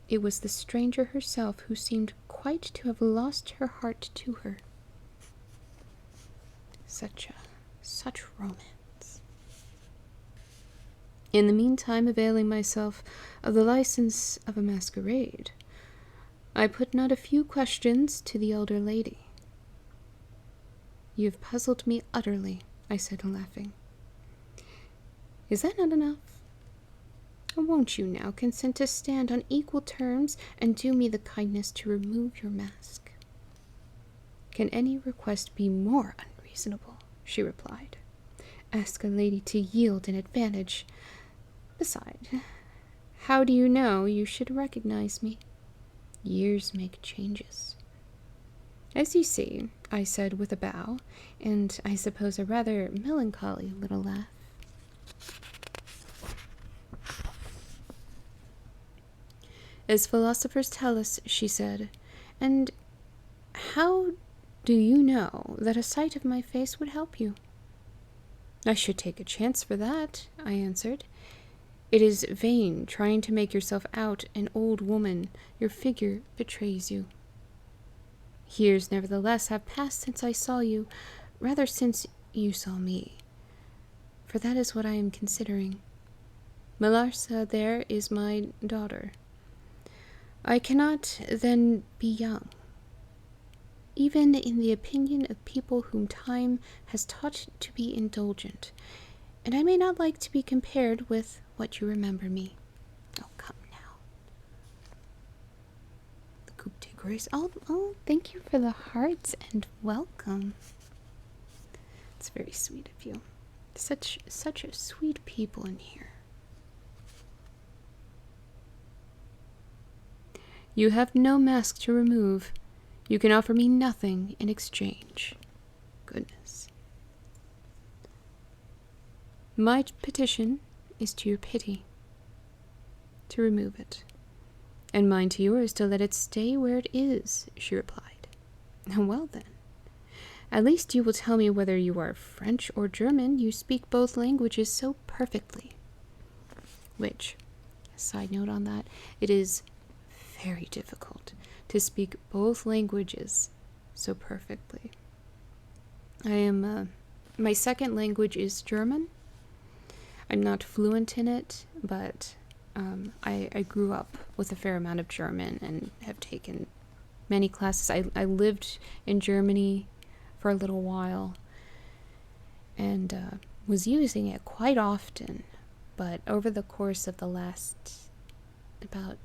it was the stranger herself who seemed quite to have lost her heart to her. Such romance. In the meantime, availing myself of the license of a masquerade, I put not a few questions to the elder lady. "You have puzzled me utterly," I said, laughing. "Is that not enough? Won't you now consent to stand on equal terms and do me the kindness to remove your mask?" "Can any request be more unreasonable?" she replied. "Ask a lady to yield an advantage. Besides, how do you know you should recognize me? Years make changes." "As you see," I said with a bow, and I suppose a rather melancholy little laugh. "As philosophers tell us," she said, "and how do you know that a sight of my face would help you?" "I should take a chance for that," I answered. "It is vain trying to make yourself out an old woman. Your figure betrays you." "Years, nevertheless, have passed since I saw you, rather since you saw me, for that is what I am considering. Malarsa there is my daughter. I cannot, then, be young, even in the opinion of people whom time has taught to be indulgent, and I may not like to be compared with what you remember me. Oh, come now." The Coupe de Grace. Oh, thank you for the hearts and welcome. It's very sweet of you. Such a sweet people in here. "You have no mask to remove. You can offer me nothing in exchange." Goodness. "My petition is to your pity, to remove it, and mine to yours to let it stay where it is," she replied. "Well then, at least you will tell me whether you are French or German. You speak both languages so perfectly." Which, side note on that, it is very difficult to speak both languages so perfectly. My second language is German. I'm not fluent in it, but I grew up with a fair amount of German and have taken many classes. I lived in Germany for a little while and was using it quite often, but over the course of the last about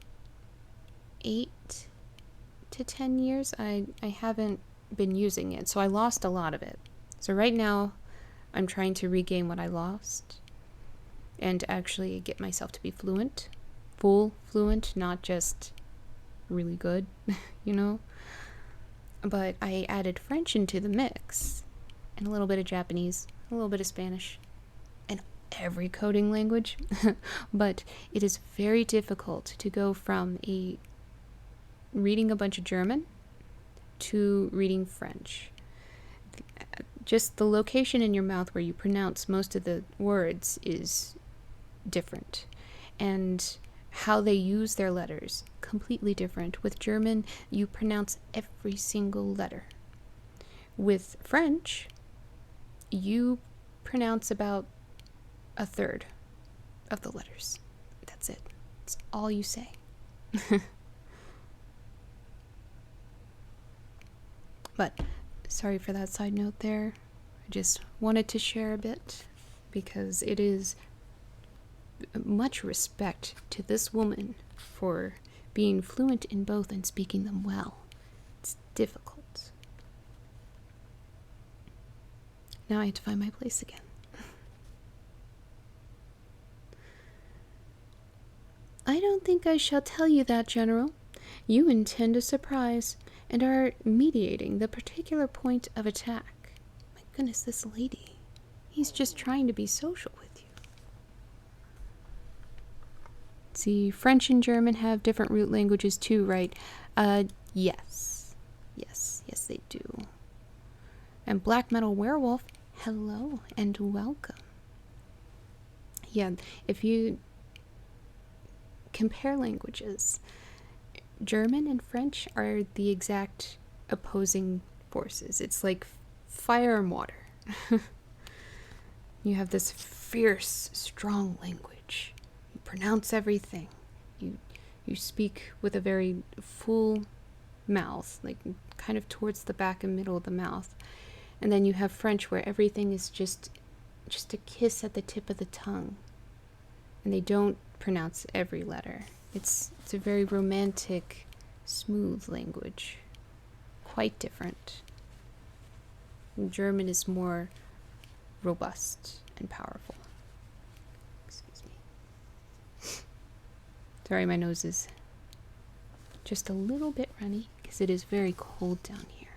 8 to 10 years, I haven't been using it, so I lost a lot of it. So right now, I'm trying to regain what I lost. and actually get myself to be fluent. Full fluent, not just really good, you know? But I added French into the mix, and a little bit of Japanese, a little bit of Spanish, and every coding language. But it is very difficult to go from reading a bunch of German to reading French. Just the location in your mouth where you pronounce most of the words is different. And how they use their letters, completely different. With German, you pronounce every single letter. With French, you pronounce about a third of the letters. That's it. That's all you say. But sorry for that side note there. I just wanted to share a bit because it is much respect to this woman for being fluent in both and speaking them well. It's difficult. Now I have to find my place again. I don't think I shall tell you that, General. You intend a surprise, and are mediating the particular point of attack. My goodness, this lady. He's just trying to be social with you. See, French and German have different root languages too, right? Yes. Yes, they do. And Black Metal Werewolf, hello and welcome. Yeah, if you compare languages, German and French are the exact opposing forces. It's like fire and water. You have this fierce, strong language. You pronounce everything. You speak with a very full mouth, like kind of towards the back and middle of the mouth. And then you have French where everything is just a kiss at the tip of the tongue. And they don't pronounce every letter. It's a very romantic, smooth language. Quite different. German is more robust and powerful. Excuse me. Sorry, my nose is just a little bit runny because it is very cold down here.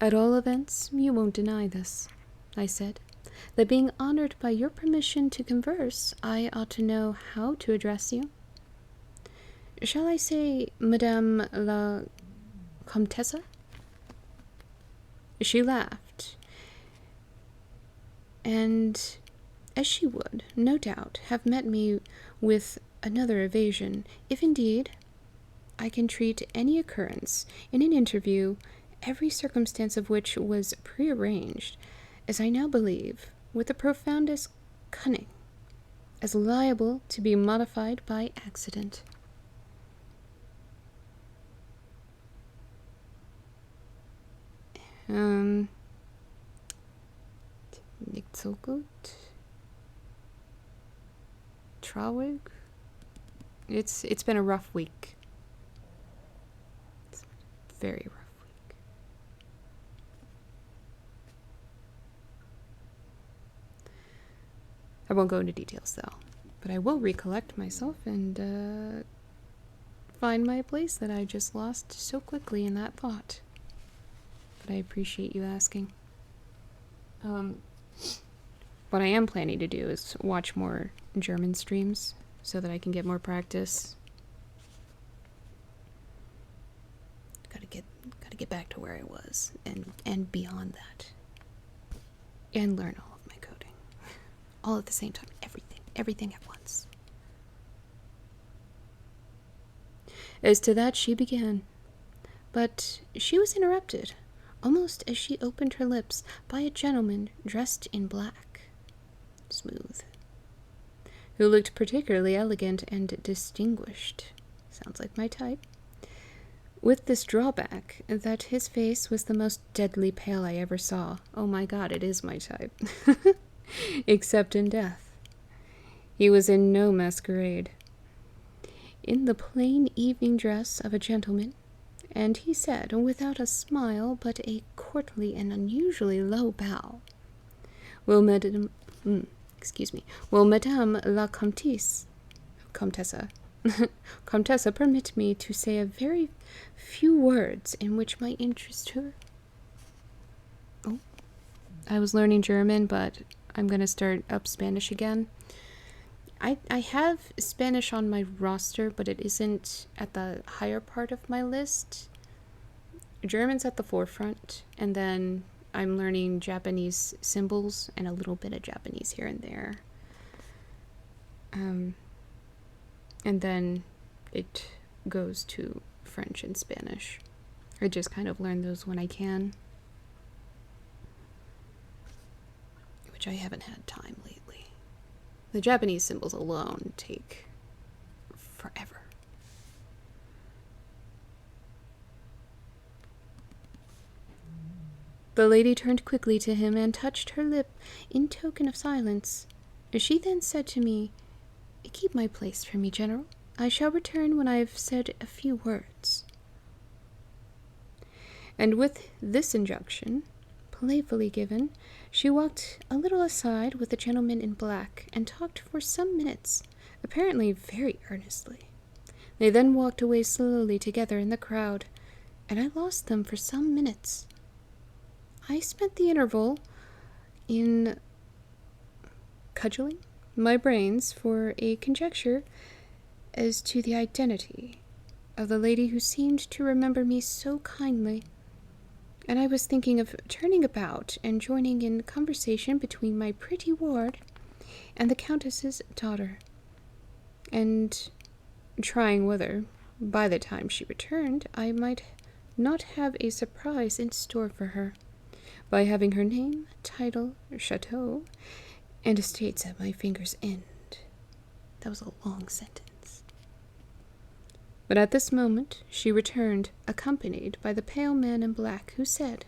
At all events, you won't deny this, I said, that being honored by your permission to converse, I ought to know how to address you. Shall I say Madame la Comtesse? She laughed, and, as she would, no doubt, have met me with another evasion, if indeed I can treat any occurrence in an interview, every circumstance of which was prearranged, as I now believe, with the profoundest cunning, as liable to be modified by accident. Nicht so gut. Traurig. It's been a rough week. It's very rough. I won't go into details, though, but I will recollect myself and find my place that I just lost so quickly in that thought. But I appreciate you asking. What I am planning to do is watch more German streams so that I can get more practice. Gotta get back to where I was and beyond that. And learn all of my coding. All at the same time. Everything at once. As to that, she began. But she was interrupted, almost as she opened her lips, by a gentleman dressed in black. Smooth. Who looked particularly elegant and distinguished. Sounds like my type. With this drawback, that his face was the most deadly pale I ever saw. Oh my god, it is my type. Except in death. He was in no masquerade. In the plain evening dress of a gentleman, and he said, without a smile, but a courtly and unusually low bow, Will Madame, will Madame la Comtesse, Comtesse, permit me to say a very few words in which my interest her? Oh, I was learning German, but I'm going to start up Spanish again. I have Spanish on my roster, but it isn't at the higher part of my list. German's at the forefront, and then I'm learning Japanese symbols and a little bit of Japanese here and there. And then it goes to French and Spanish. I just kind of learn those when I can, which I haven't had time lately. The Japanese symbols alone take forever. The lady turned quickly to him and touched her lip in token of silence. She then said to me, Keep my place for me, General. I shall return when I have said a few words. And with this injunction, playfully given, she walked a little aside with the gentleman in black and talked for some minutes, apparently very earnestly. They then walked away slowly together in the crowd, and I lost them for some minutes. I spent the interval in cudgeling my brains for a conjecture as to the identity of the lady who seemed to remember me so kindly, and I was thinking of turning about and joining in conversation between my pretty ward and the Countess's daughter, and trying whether, by the time she returned, I might not have a surprise in store for her, by having her name, title, chateau, and estates at my fingers' end. That was a long sentence. But at this moment she returned, accompanied by the pale man in black, who said,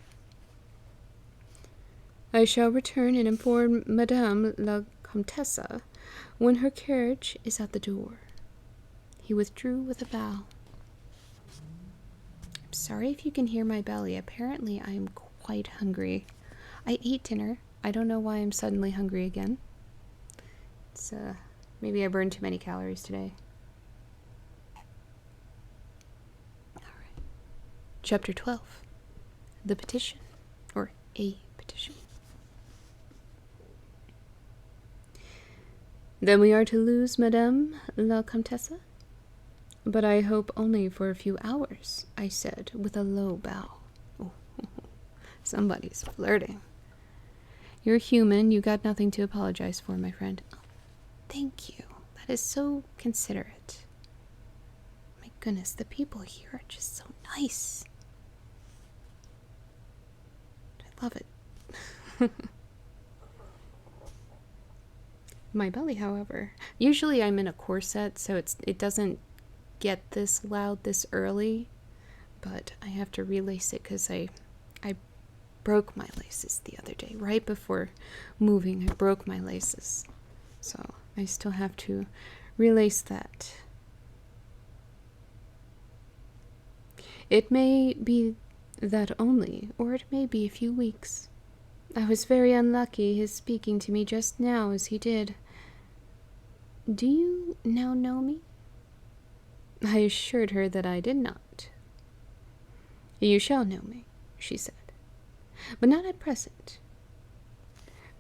I shall return and inform Madame la Comtesse when her carriage is at the door. He withdrew with a bow. I'm sorry if you can hear my belly. Apparently I am quite hungry. I ate dinner. I don't know why I'm suddenly hungry again. It's, maybe I burned too many calories today. Alright. Chapter 12. The Petition, or a petition. Then we are to lose Madame la Comtesse? But I hope only for a few hours, I said, with a low bow. Oh, somebody's flirting. You're human. You got nothing to apologize for, my friend. Oh, thank you. That is so considerate. My goodness, the people here are just so nice. I love it. My belly, however, usually I'm in a corset, so it doesn't get this loud this early, but I have to relace it because I broke my laces the other day. Right before moving, I broke my laces, so I still have to relace that. It may be that only, or it may be a few weeks. I was very unlucky his speaking to me just now as he did. Do you now know me? I assured her that I did not. You shall know me, she said, but not at present.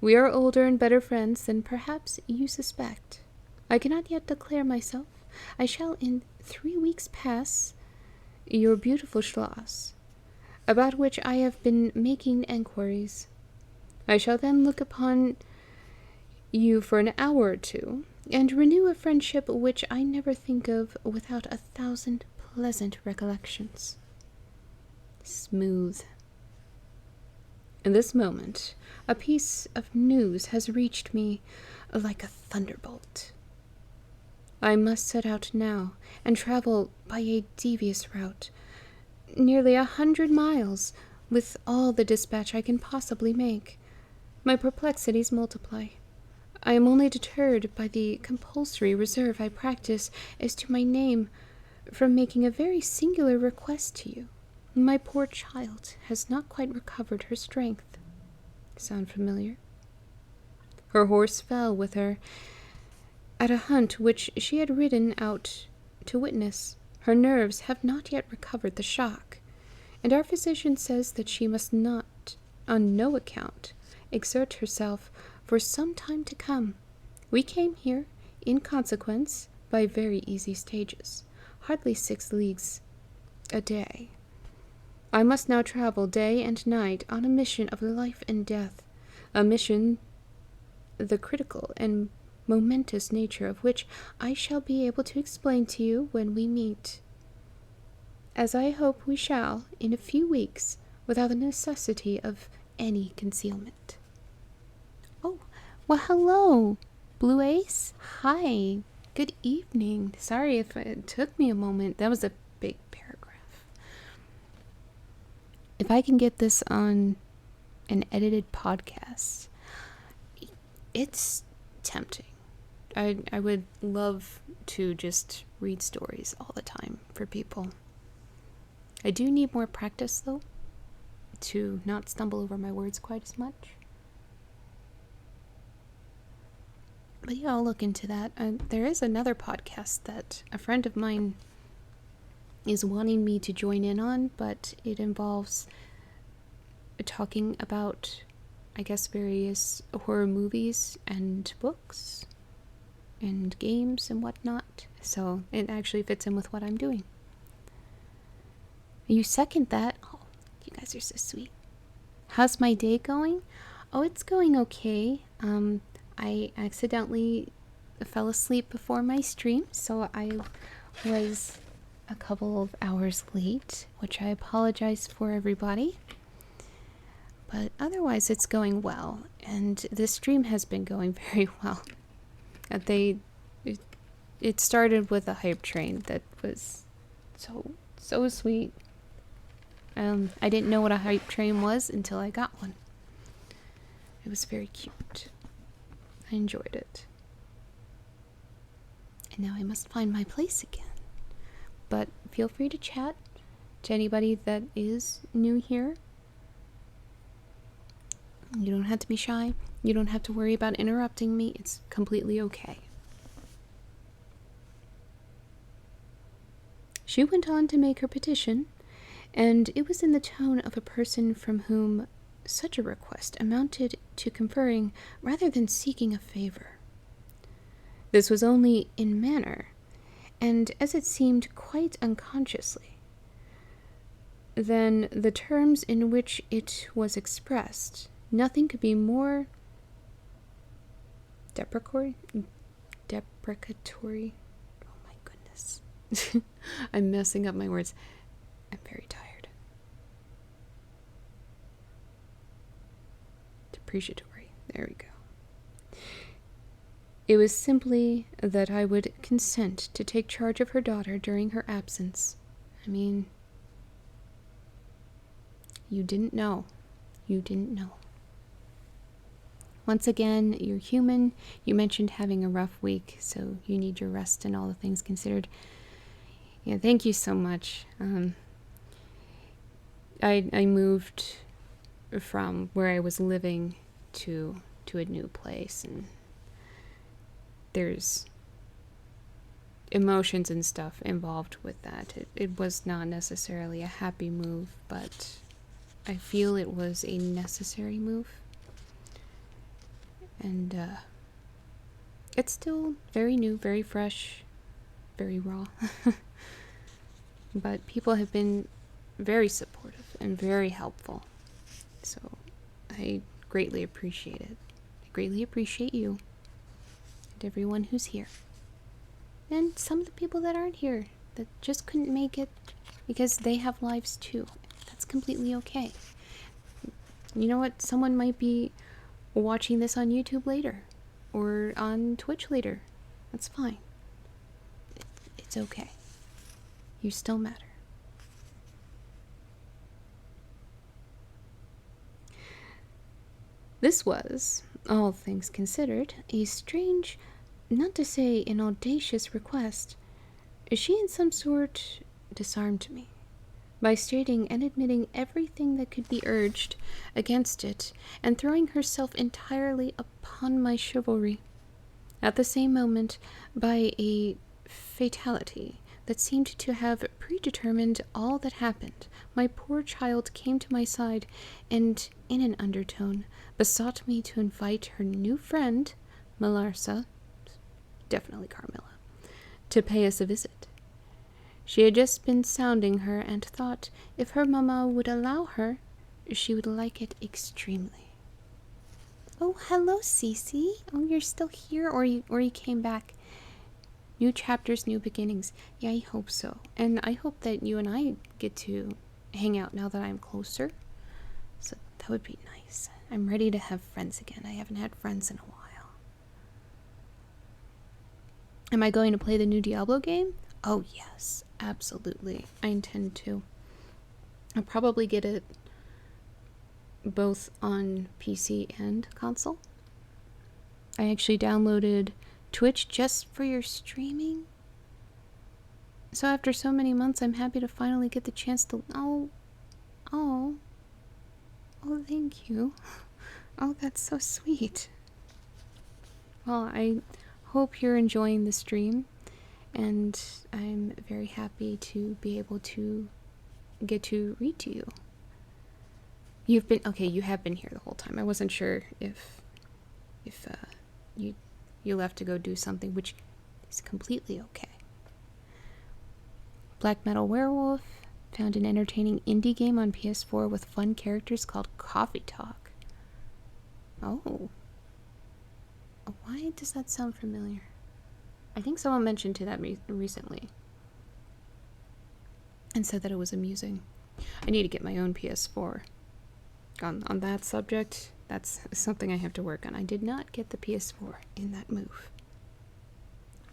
We are older and better friends than perhaps you suspect. I cannot yet declare myself. I shall in 3 weeks pass your beautiful Schloss, about which I have been making enquiries. I shall then look upon you for an hour or two, and renew a friendship which I never think of without 1,000 pleasant recollections. Smooth. In this moment, a piece of news has reached me like a thunderbolt. I must set out now, and travel by a devious route, nearly 100 miles, with all the dispatch I can possibly make. My perplexities multiply. I am only deterred by the compulsory reserve I practice as to my name from making a very singular request to you. My poor child has not quite recovered her strength. Sound familiar? Her horse fell with her at a hunt which she had ridden out to witness. Her nerves have not yet recovered the shock, and our physician says that she must not, on no account, exert herself for some time to come. We came here, in consequence, by very easy stages, hardly 6 leagues a day. I must now travel day and night on a mission of life and death, a mission the critical and momentous nature of which I shall be able to explain to you when we meet, as I hope we shall in a few weeks, without the necessity of any concealment. Oh, well, hello, Blue Ace. Hi, good evening. Sorry if it took me a moment. That was a big paragraph. If I can get this on an edited podcast, it's tempting. I would love to just read stories all the time for people. I do need more practice, though, to not stumble over my words quite as much. But yeah, I'll look into that. There is another podcast that a friend of mine is wanting me to join in on, but it involves talking about, I guess, various horror movies and books and games and whatnot. So it actually fits in with what I'm doing. You second that? Oh, you guys are so sweet. How's my day going? Oh, it's going okay. I accidentally fell asleep before my stream, so I was a couple of hours late, which I apologize for, everybody. But otherwise, it's going well, and this stream has been going very well. It started with a hype train that was so sweet. I didn't know what a hype train was until I got one. It was very cute. I enjoyed it. And now I must find my place again. But feel free to chat to anybody that is new here. You don't have to be shy. You don't have to worry about interrupting me. It's completely okay. She went on to make her petition, and it was in the tone of a person from whom such a request amounted to conferring rather than seeking a favor. This was only in manner, and as it seemed quite unconsciously. Then the terms in which it was expressed, nothing could be more deprecatory. Oh my goodness. I'm messing up my words. I'm very tired. Depreciatory. There we go. It was simply that I would consent to take charge of her daughter during her absence. I mean, you didn't know. You didn't know. Once again, you're human. You mentioned having a rough week, so you need your rest and all the things considered. Yeah, thank you so much. I moved from where I was living to a new place, and there's emotions and stuff involved with that. It was not necessarily a happy move, but I feel it was a necessary move. And it's still very new, very fresh, very raw. But people have been very supportive and very helpful. So I greatly appreciate it. I greatly appreciate you and everyone who's here. And some of the people that aren't here, that just couldn't make it because they have lives too. That's completely okay. You know what? Someone might be watching this on YouTube later or on Twitch later. That's fine. It's okay. You still matter. This was, all things considered, a strange, not to say an audacious request. She in some sort disarmed me. by stating and admitting everything that could be urged against it, and throwing herself entirely upon my chivalry. At the same moment, by a fatality that seemed to have predetermined all that happened, my poor child came to my side and, in an undertone, besought me to invite her new friend, Malarsa, definitely Carmilla, to pay us a visit. She had just been sounding her and thought if her mamma would allow her, she would like it extremely. Oh, hello, Cece. Oh, you're still here, or you came back? New chapters, new beginnings. Yeah, I hope so. And I hope that you and I get to hang out now that I'm closer. So that would be nice. I'm ready to have friends again. I haven't had friends in a while. Am I going to play the new Diablo game? Oh, yes. Absolutely. I intend to. I'll probably get it both on PC and console. I actually downloaded Twitch just for your streaming. So after so many months, I'm happy to finally get the chance to... Oh, thank you. Oh, that's so sweet. Well, I hope you're enjoying the stream, and I'm very happy to be able to get to read to you. You have been here the whole time. I wasn't sure if you left to go do something, which is completely okay. Black Metal Werewolf found an entertaining indie game on PS4 with fun characters called Coffee Talk. Oh. Why does that sound familiar? I think someone mentioned to that recently and said that it was amusing. I need to get my own PS4. On that subject, that's something I have to work on. I did not get the PS4 in that move.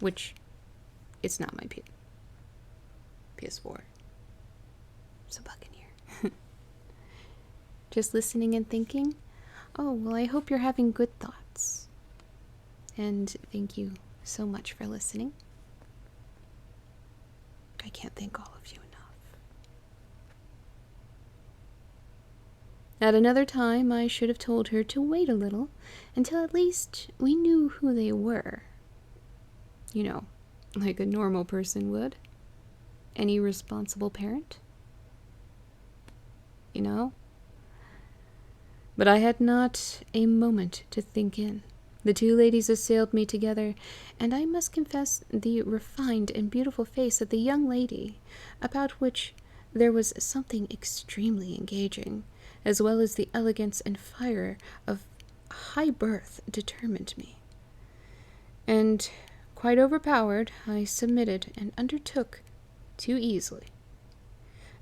Which, it's not my PS4. It's a Buccaneer. Just listening and thinking, oh, well, I hope you're having good thoughts. And thank you so much for listening. I can't thank all of you enough. At another time, I should have told her to wait a little until at least we knew who they were. You know, like a normal person would. Any responsible parent. You know? But I had not a moment to think in. The two ladies assailed me together, and I must confess the refined and beautiful face of the young lady, about which there was something extremely engaging, as well as the elegance and fire of high birth, determined me. And, quite overpowered, I submitted and undertook, too easily,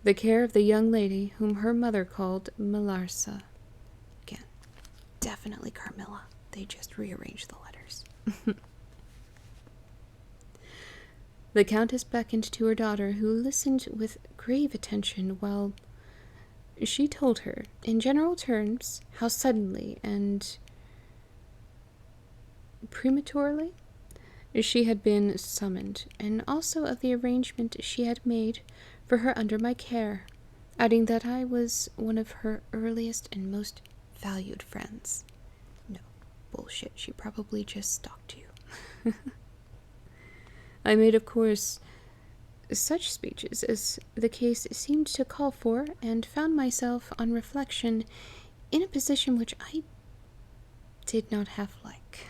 the care of the young lady whom her mother called Malarsa. Again, definitely Carmilla. They just rearranged the letters. The Countess beckoned to her daughter, who listened with grave attention while she told her, in general terms, how suddenly and prematurely she had been summoned, and also of the arrangement she had made for her under my care, adding that I was one of her earliest and most valued friends. No, bullshit, she probably just stalked you. I made, of course, such speeches as the case seemed to call for, and found myself, on reflection, in a position which I did not half like.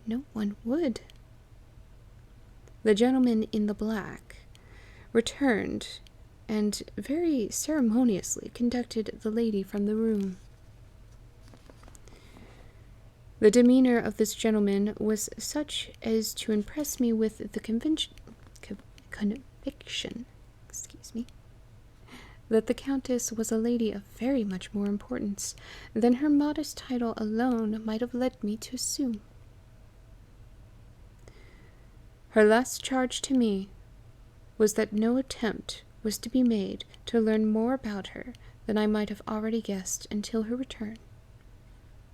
No one would. The gentleman in the black returned, and very ceremoniously conducted the lady from the room. The demeanor of this gentleman was such as to impress me with the conviction that the Countess was a lady of very much more importance than her modest title alone might have led me to assume. Her last charge to me was that no attempt was to be made to learn more about her than I might have already guessed until her return,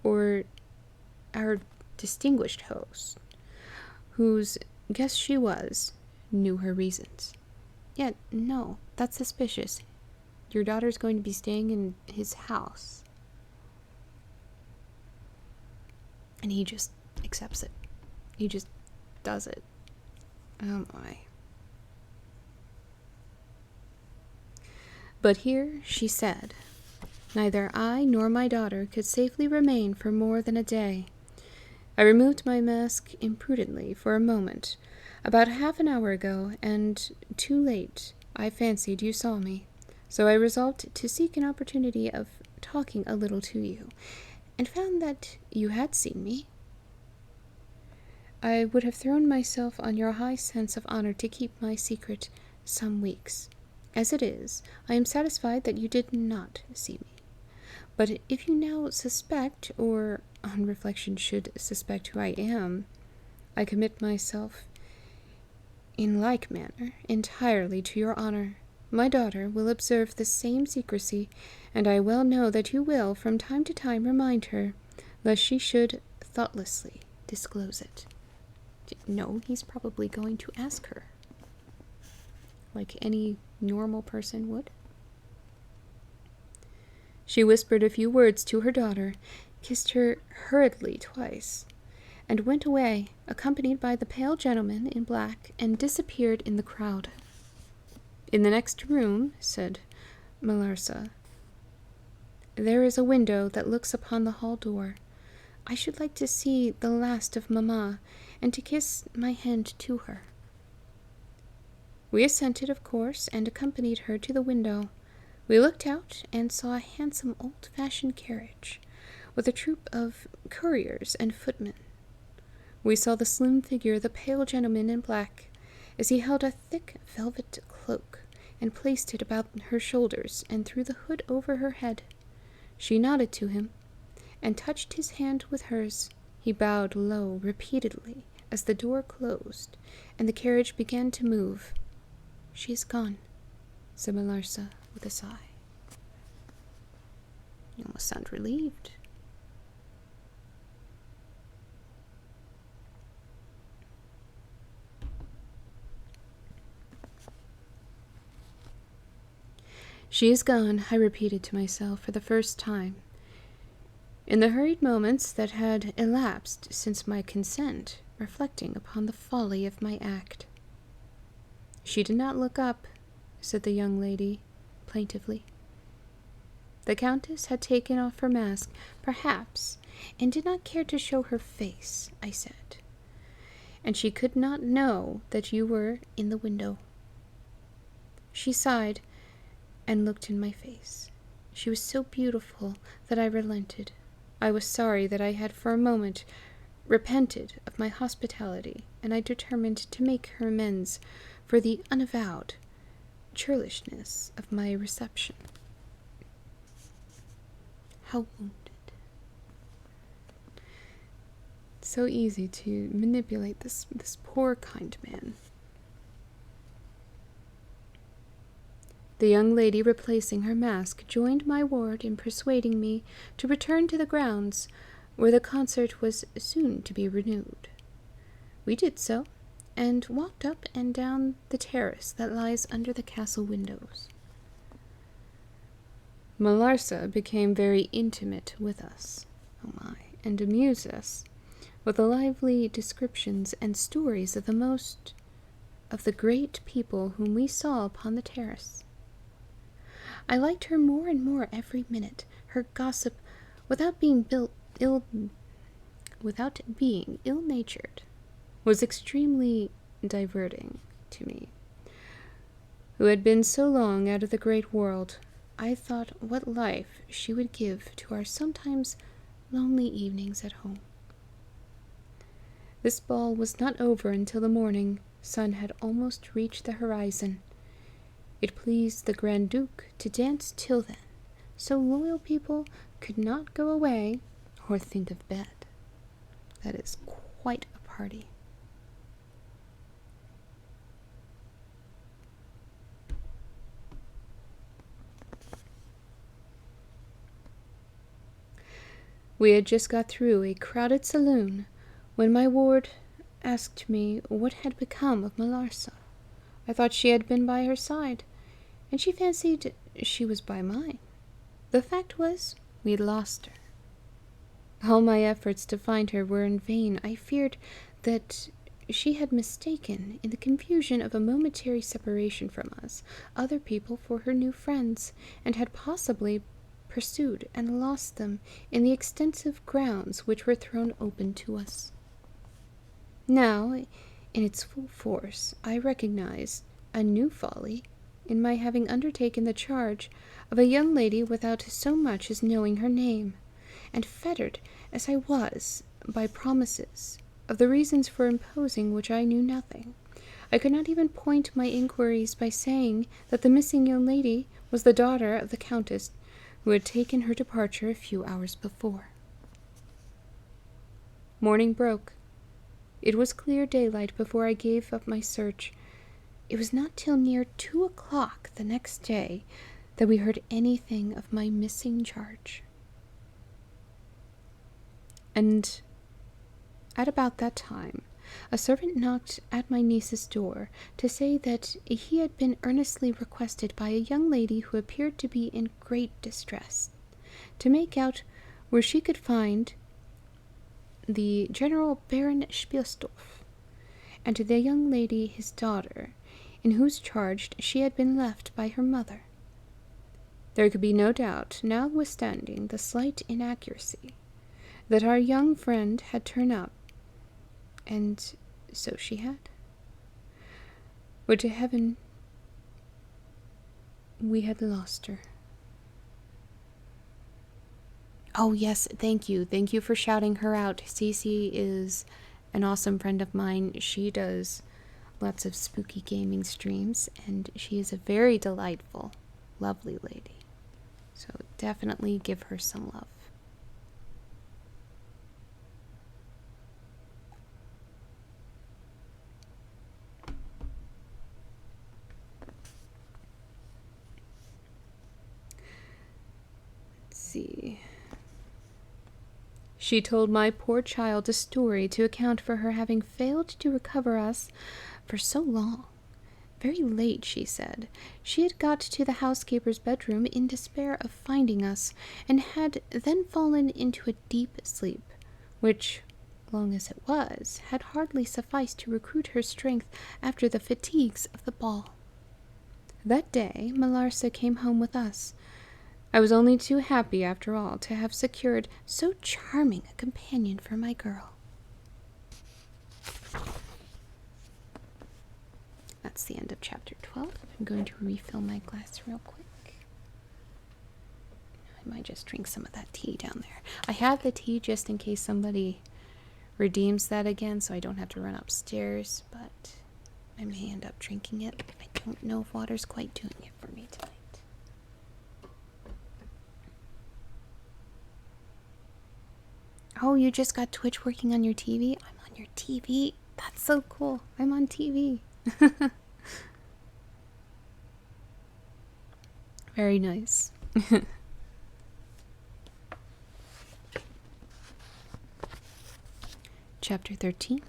or our distinguished host, whose guest she was, knew her reasons. Yet, no, That's suspicious. Your daughter's going to be staying in his house. And he just accepts it. He just does it. Oh my. But here she said, neither I nor my daughter could safely remain for more than a day. I removed my mask imprudently for a moment, about half an hour ago, and too late I fancied you saw me, so I resolved to seek an opportunity of talking a little to you, and found that you had seen me. I would have thrown myself on your high sense of honor to keep my secret some weeks. As it is, I am satisfied that you did not see me. But if you now suspect, or on reflection should suspect who I am, I commit myself in like manner entirely to your honor. My daughter will observe the same secrecy, and I well know that you will from time to time remind her, lest she should thoughtlessly disclose it. No, he's probably going to ask her, like any normal person would. She whispered a few words to her daughter, kissed her hurriedly twice, and went away, accompanied by the pale gentleman in black, and disappeared in the crowd. In the next room, said Malarsa, there is a window that looks upon the hall door. I should like to see the last of Mamma, and to kiss my hand to her. We assented, of course, and accompanied her to the window. We looked out and saw a handsome old-fashioned carriage, with a troop of couriers and footmen. We saw the slim figure of the pale gentleman in black, as he held a thick velvet cloak, and placed it about her shoulders and threw the hood over her head. She nodded to him, and touched his hand with hers. He bowed low repeatedly as the door closed, and the carriage began to move. She is gone, said Malarsa with a sigh. You almost sound relieved. She is gone, I repeated to myself for the first time. In the hurried moments that had elapsed since my consent, reflecting upon the folly of my act. She did not look up, said the young lady, plaintively. The Countess had taken off her mask, perhaps, and did not care to show her face, I said. And she could not know that you were in the window. She sighed, and looked in my face. She was so beautiful that I relented. I was sorry that I had for a moment repented of my hospitality, and I determined to make her amends for the unavowed churlishness of my reception. How wounded. So easy to manipulate this poor kind man. The young lady, replacing her mask, joined my ward in persuading me to return to the grounds, where the concert was soon to be renewed. We did so, and walked up and down the terrace that lies under the castle windows. Malarsa became very intimate with us, and amused us with the lively descriptions and stories of the great people whom we saw upon the terrace. I liked her more and more every minute. Her gossip, without being ill-natured, was extremely diverting to me, who had been so long out of the great world. I thought what life she would give to our sometimes lonely evenings at home. This ball was not over until the morning sun had almost reached the horizon. It pleased the Grand Duke to dance till then, so loyal people could not go away or think of bed. That is quite a party. We had just got through a crowded saloon when my ward asked me what had become of Malarsa. I thought she had been by her side, and she fancied she was by mine. The fact was, we'd lost her. All my efforts to find her were in vain. I feared that she had mistaken, in the confusion of a momentary separation from us, other people for her new friends, and had possibly pursued and lost them in the extensive grounds which were thrown open to us. Now, in its full force, I recognized a new folly in my having undertaken the charge of a young lady without so much as knowing her name, and fettered as I was by promises of the reasons for imposing which I knew nothing. I could not even point my inquiries by saying that the missing young lady was the daughter of the Countess who had taken her departure a few hours before. Morning broke. It was clear daylight before I gave up my search. It was not till near 2 o'clock the next day that we heard anything of my missing charge. And at about that time, a servant knocked at my niece's door to say that he had been earnestly requested by a young lady who appeared to be in great distress, to make out where she could find the General Baron Spielsdorf, and the young lady his daughter, in whose charge she had been left by her mother. There could be no doubt, notwithstanding the slight inaccuracy, that our young friend had turned up, and so she had. Would to heaven we had lost her. Oh yes, thank you. Thank you for shouting her out. Cece is an awesome friend of mine. She does lots of spooky gaming streams, and she is a very delightful, lovely lady. So definitely give her some love. Let's see. She told my poor child a story to account for her having failed to recover us for so long. Very late, she said. She had got to the housekeeper's bedroom in despair of finding us, and had then fallen into a deep sleep, which, long as it was, had hardly sufficed to recruit her strength after the fatigues of the ball. That day Malarsa came home with us. I was only too happy, after all, to have secured so charming a companion for my girl. That's the end of chapter 12. I'm going to refill my glass real quick. I might just drink some of that tea down there. I have the tea just in case somebody redeems that again, so I don't have to run upstairs, but I may end up drinking it. I don't know if water's quite doing it for me tonight. Oh, you just got Twitch working on your TV? I'm on your TV. That's so cool. I'm on TV. Very nice. Chapter 13.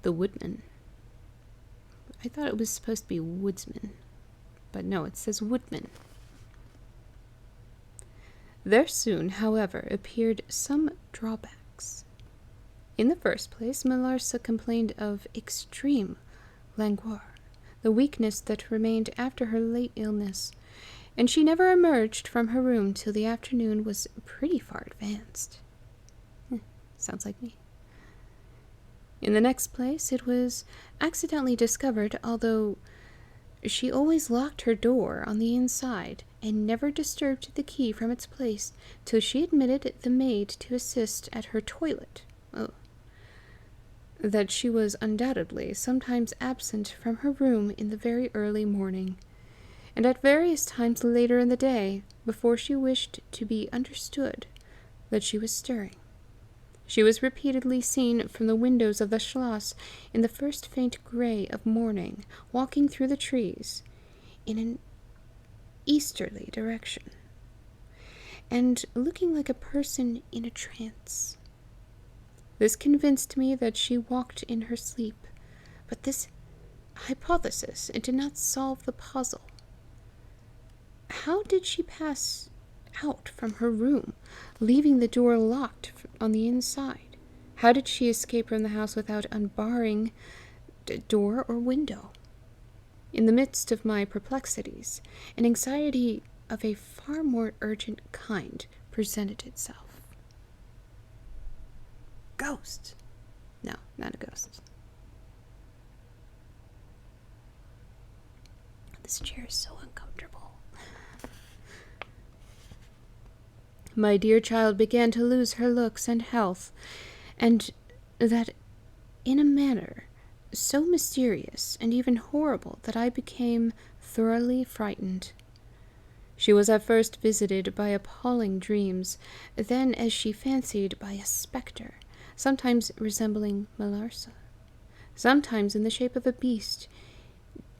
The Woodman. I thought it was supposed to be woodsman, but no, it says woodman. There soon, however, appeared some drawbacks. In the first place, Malarsa complained of extreme languor, the weakness that remained after her late illness, and she never emerged from her room till the afternoon was pretty far advanced. Sounds like me. In the next place, it was accidentally discovered, although she always locked her door on the inside and never disturbed the key from its place till she admitted the maid to assist at her toilet. That she was undoubtedly sometimes absent from her room in the very early morning, and at various times later in the day, before she wished to be understood that she was stirring. She was repeatedly seen from the windows of the Schloss in the first faint grey of morning, walking through the trees in an easterly direction, and looking like a person in a trance. This convinced me that she walked in her sleep, but this hypothesis did not solve the puzzle How did she pass out from her room, leaving the door locked on the inside? How did she escape from the house without unbarring door or window? In the midst of my perplexities, an anxiety of a far more urgent kind presented itself. Ghost! No, not a ghost. This chair is so uncomfortable. My dear child began to lose her looks and health, and that in a manner so mysterious and even horrible that I became thoroughly frightened. She was at first visited by appalling dreams, then, as she fancied, by a spectre, sometimes resembling Malarsa, sometimes in the shape of a beast,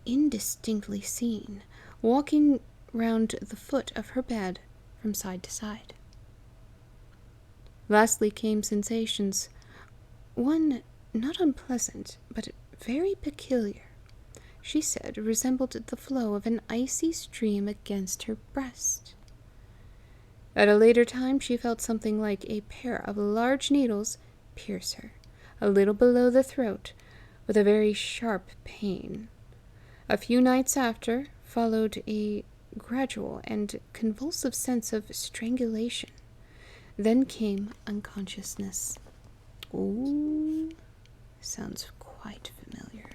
indistinctly seen, walking round the foot of her bed from side to side. Lastly came sensations, one not unpleasant, but very peculiar. She said resembled the flow of an icy stream against her breast. At a later time she felt something like a pair of large needles pierce her, a little below the throat, with a very sharp pain. A few nights after followed a gradual and convulsive sense of strangulation. Then came unconsciousness. Ooh, sounds quite familiar.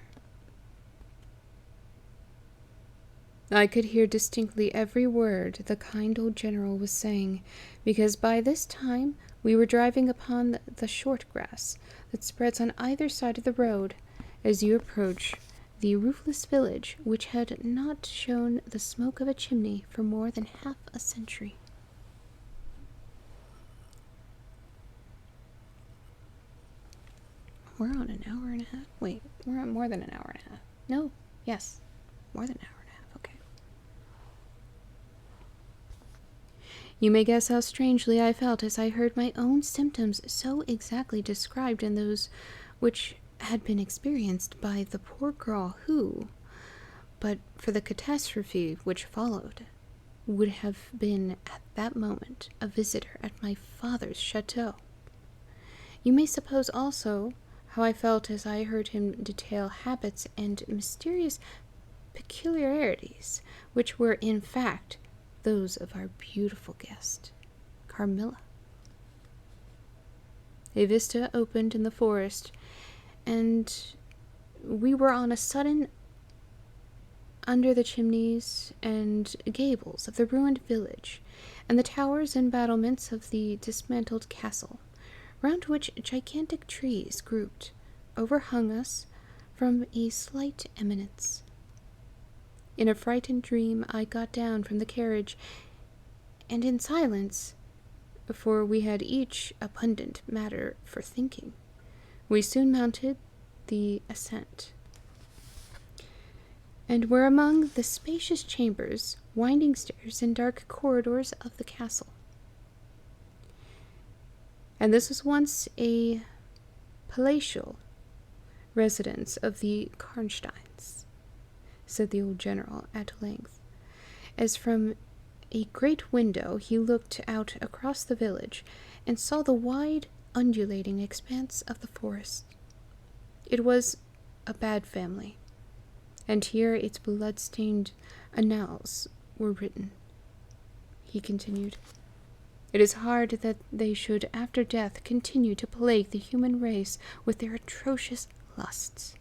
I could hear distinctly every word the kind old general was saying, because by this time we were driving upon the short grass that spreads on either side of the road as you approach the roofless village which had not shown the smoke of a chimney for more than half a century. We're on an hour and a half. Wait, we're on more than an hour and a half. No, yes, more than an hour and a half. Okay. You may guess how strangely I felt as I heard my own symptoms so exactly described in those which had been experienced by the poor girl who, but for the catastrophe which followed, would have been at that moment a visitor at my father's chateau. You may suppose also how I felt as I heard him detail habits and mysterious peculiarities which were in fact those of our beautiful guest, Carmilla. A vista opened in the forest, and we were on a sudden under the chimneys and gables of the ruined village, and the towers and battlements of the dismantled castle, round which gigantic trees grouped overhung us from a slight eminence. In a frightened dream I got down from the carriage, and in silence, for we had each abundant matter for thinking, we soon mounted the ascent, and were among the spacious chambers, winding stairs, and dark corridors of the castle. And this was once a palatial residence of the Karnsteins, said the old general at length, as from a great window he looked out across the village and saw the wide, undulating expanse of the forest. It was a bad family, and here its blood-stained annals were written. He continued, "It is hard that they should after death continue to plague the human race with their atrocious lusts.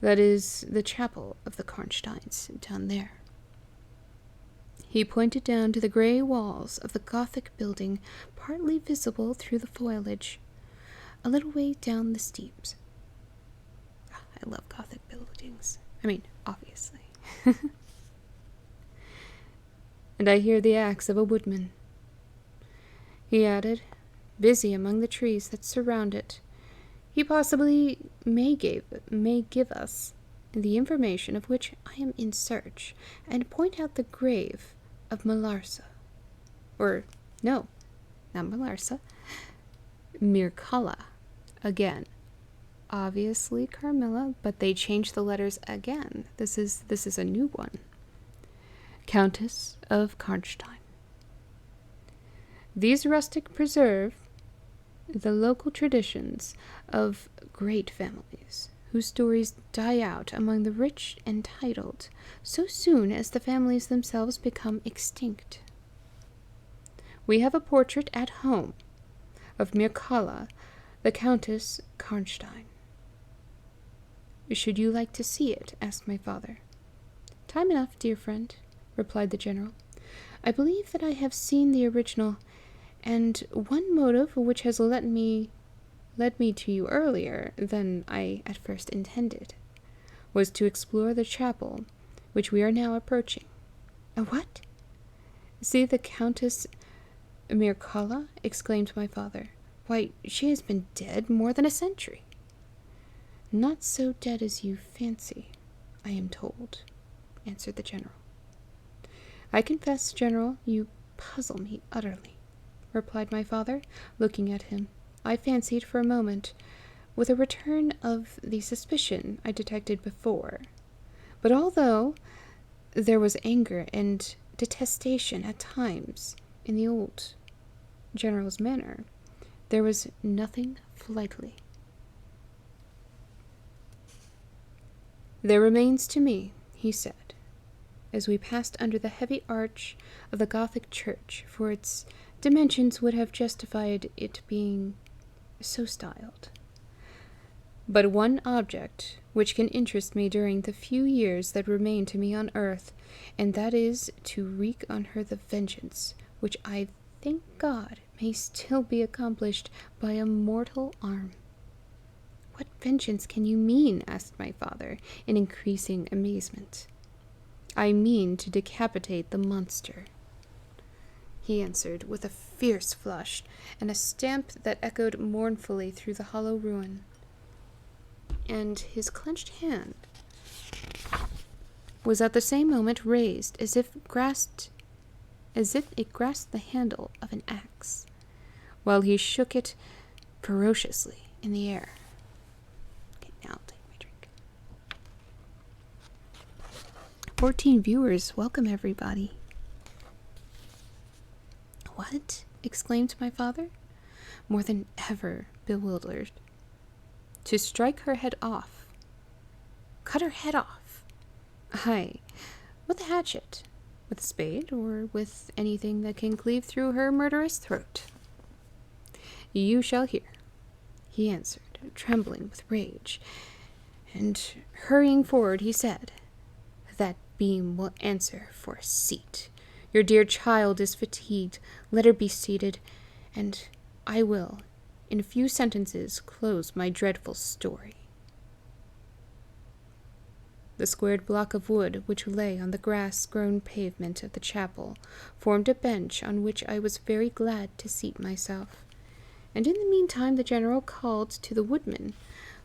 That is the chapel of the Karnsteins down there." He pointed down to the grey walls of the Gothic building, partly visible through the foliage, a little way down the steeps. I love Gothic buildings. I mean, obviously. "And I hear the axe of a woodman," he added, busy among the trees that surround it. "He possibly may give us the information of which I am in search, and point out the grave of Malarsa. Or, no, not Malarsa. Mircalla. Again. Obviously Carmilla, but they changed the letters again. This is a new one. Countess of Karnstein. These rustic preserve the local traditions of great families, whose stories die out among the rich and titled so soon as the families themselves become extinct. We have a portrait at home of Mircalla, the Countess Karnstein. Should you like to see it? Asked my father. Time enough, dear friend, replied the general. I believe that I have seen the original, and one motive which has led me to you earlier than I at first intended was to explore the chapel which we are now approaching. A what? See the Countess Mircalla, exclaimed my father. Why, she has been dead more than a century. Not so dead as you fancy, I am told, answered the general. I confess, General, you puzzle me utterly, replied my father, looking at him. I fancied for a moment, with a return of the suspicion I detected before. But although there was anger and detestation at times in the old general's manner, there was nothing flighty. There remains to me, he said, as we passed under the heavy arch of the Gothic church, for its dimensions would have justified it being so styled, but one object which can interest me during the few years that remain to me on earth, and that is to wreak on her the vengeance which I thank God may still be accomplished by a mortal arm. What vengeance can you mean? Asked my father, in increasing amazement. I mean to decapitate the monster, he answered, with a fierce flush, and a stamp that echoed mournfully through the hollow ruin. And his clenched hand was at the same moment raised, as if it grasped the handle of an axe, while he shook it ferociously in the air. Okay, now I'll take my drink. 14 viewers, welcome everybody. What? Exclaimed my father, more than ever bewildered. To strike her head off. Cut her head off. Aye, with a hatchet, with a spade, or with anything that can cleave through her murderous throat. You shall hear, he answered, trembling with rage, and hurrying forward he said, That beam will answer for a seat. Your dear child is fatigued. Let her be seated, and I will, in a few sentences, close my dreadful story. The squared block of wood which lay on the grass-grown pavement of the chapel formed a bench on which I was very glad to seat myself, and in the meantime the general called to the woodman,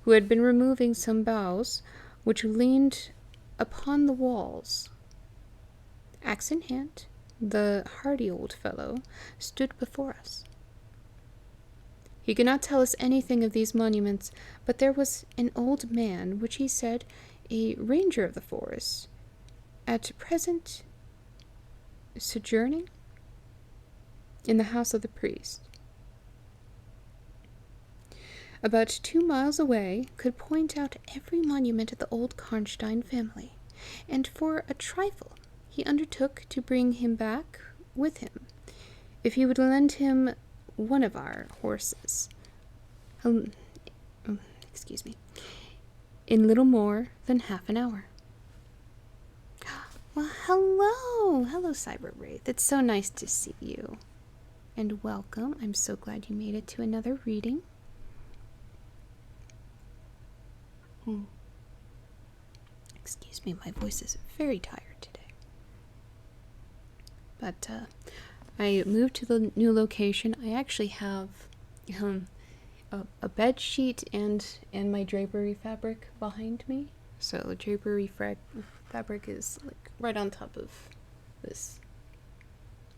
who had been removing some boughs which leaned upon the walls. Axe in hand, the hardy old fellow stood before us. He could not tell us anything of these monuments, but there was an old man, which he said a ranger of the forest, at present sojourning in the house of the priest. About 2 miles away, could point out every monument of the old Karnstein family, and for a trifle he undertook to bring him back with him, if he would lend him one of our horses. Excuse me. In little more than half an hour. Well, hello, Cyber Wraith. It's so nice to see you, and welcome. I'm so glad you made it to another reading. Excuse me, my voice is very tired today. But I moved to the new location. I actually have a bed sheet and my drapery fabric behind me. So the drapery fabric is like right on top of this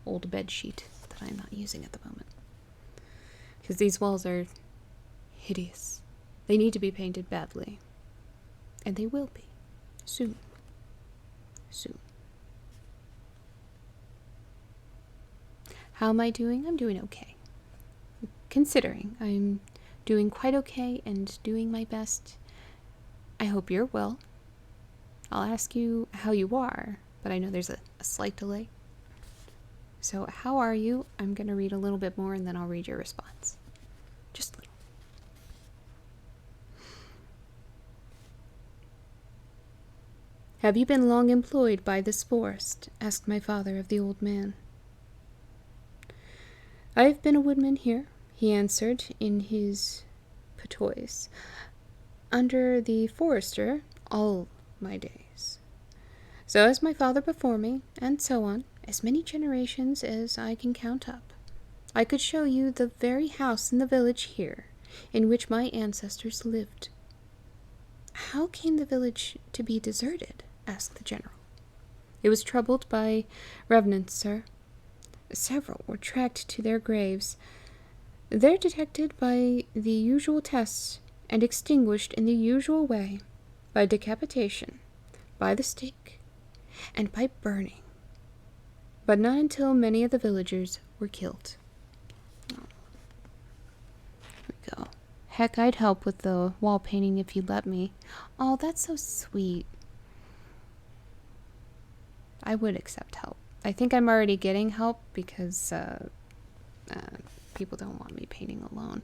old bed sheet that I'm not using at the moment. Because these walls are hideous. They need to be painted badly. And they will be. Soon. How am I doing? I'm doing okay. Considering I'm doing quite okay and doing my best. I hope you're well. I'll ask you how you are, but I know there's a slight delay. So, how are you? I'm going to read a little bit more and then I'll read your response. Just a little. Have you been long employed by this forest? Asked my father of the old man. I have been a woodman here, he answered in his patois, under the forester all my days. So as my father before me, and so on, as many generations as I can count up. I could show you the very house in the village here, in which my ancestors lived. How came the village to be deserted? Asked the general. It was troubled by revenants, sir. Several were tracked to their graves. They're detected by the usual tests and extinguished in the usual way, by decapitation, by the stake, and by burning. But not until many of the villagers were killed. Oh. Here we go. Heck, I'd help with the wall painting if you'd let me. Oh, that's so sweet. I would accept help. I think I'm already getting help because people don't want me painting alone.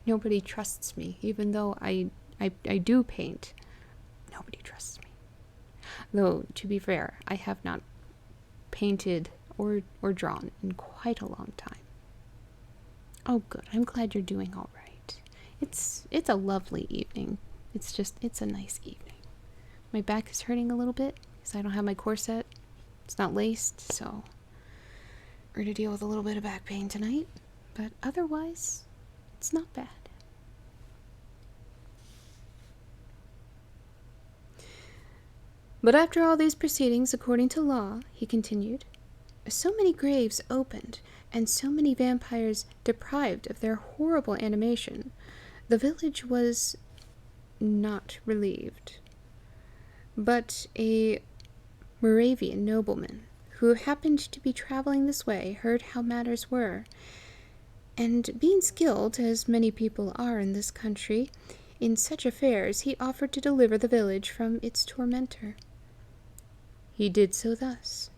Nobody trusts me, even though I do paint. Nobody trusts me. Though, to be fair, I have not painted or drawn in quite a long time. Oh, good. I'm glad you're doing all right. It's a lovely evening. It's a nice evening. My back is hurting a little bit because I don't have my corset. It's not laced, so we're going to deal with a little bit of back pain tonight. But otherwise, it's not bad. But after all these proceedings according to law, he continued, so many graves opened, and so many vampires deprived of their horrible animation, the village was not relieved. But a Moravian nobleman, who happened to be traveling this way, heard how matters were, and being skilled, as many people are in this country, in such affairs, he offered to deliver the village from its tormentor. He did so thus.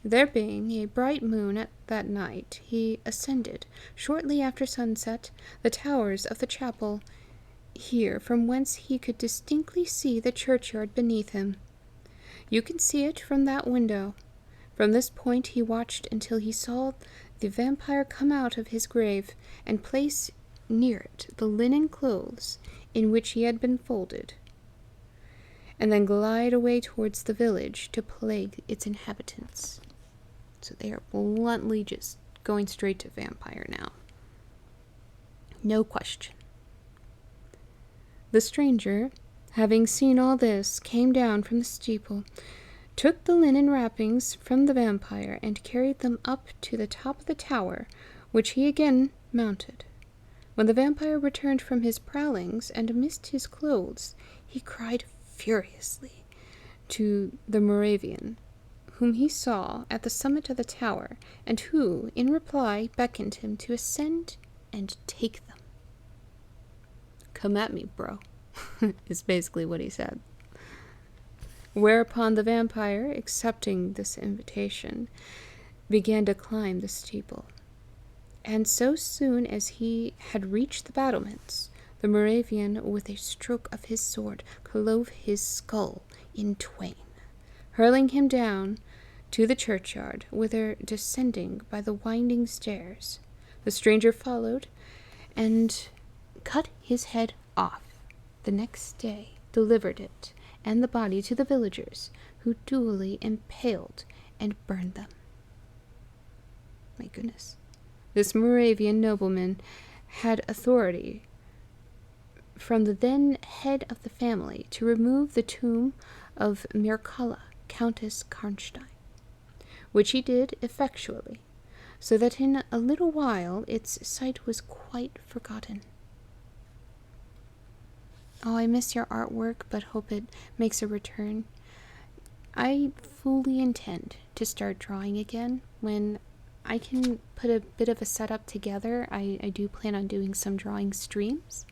There being a bright moon at that night, he ascended, shortly after sunset, the towers of the chapel here, from whence he could distinctly see the churchyard beneath him. You can see it from that window. From this point he watched until he saw the vampire come out of his grave and place near it the linen clothes in which he had been folded, and then glide away towards the village to plague its inhabitants. So they are bluntly just going straight to vampire now. No question. The stranger, having seen all this, came down from the steeple, took the linen wrappings from the vampire, and carried them up to the top of the tower, which he again mounted. When the vampire returned from his prowlings and missed his clothes, he cried furiously to the Moravian, whom he saw at the summit of the tower, and who, in reply, beckoned him to ascend and take them. "Come at me, bro," is basically what he said. Whereupon the vampire, accepting this invitation, began to climb the steeple. And so soon as he had reached the battlements, the Moravian, with a stroke of his sword, clove his skull in twain, hurling him down to the churchyard, whither, descending by the winding stairs, the stranger followed, and cut his head off. The next day delivered it and the body to the villagers, who duly impaled and burned them. My goodness. This Moravian nobleman had authority from the then head of the family to remove the tomb of Mircalla, Countess Karnstein, which he did effectually, so that in a little while its site was quite forgotten. Oh, I miss your artwork, but hope it makes a return. I fully intend to start drawing again when I can put a bit of a setup together. I do plan on doing some drawing streams,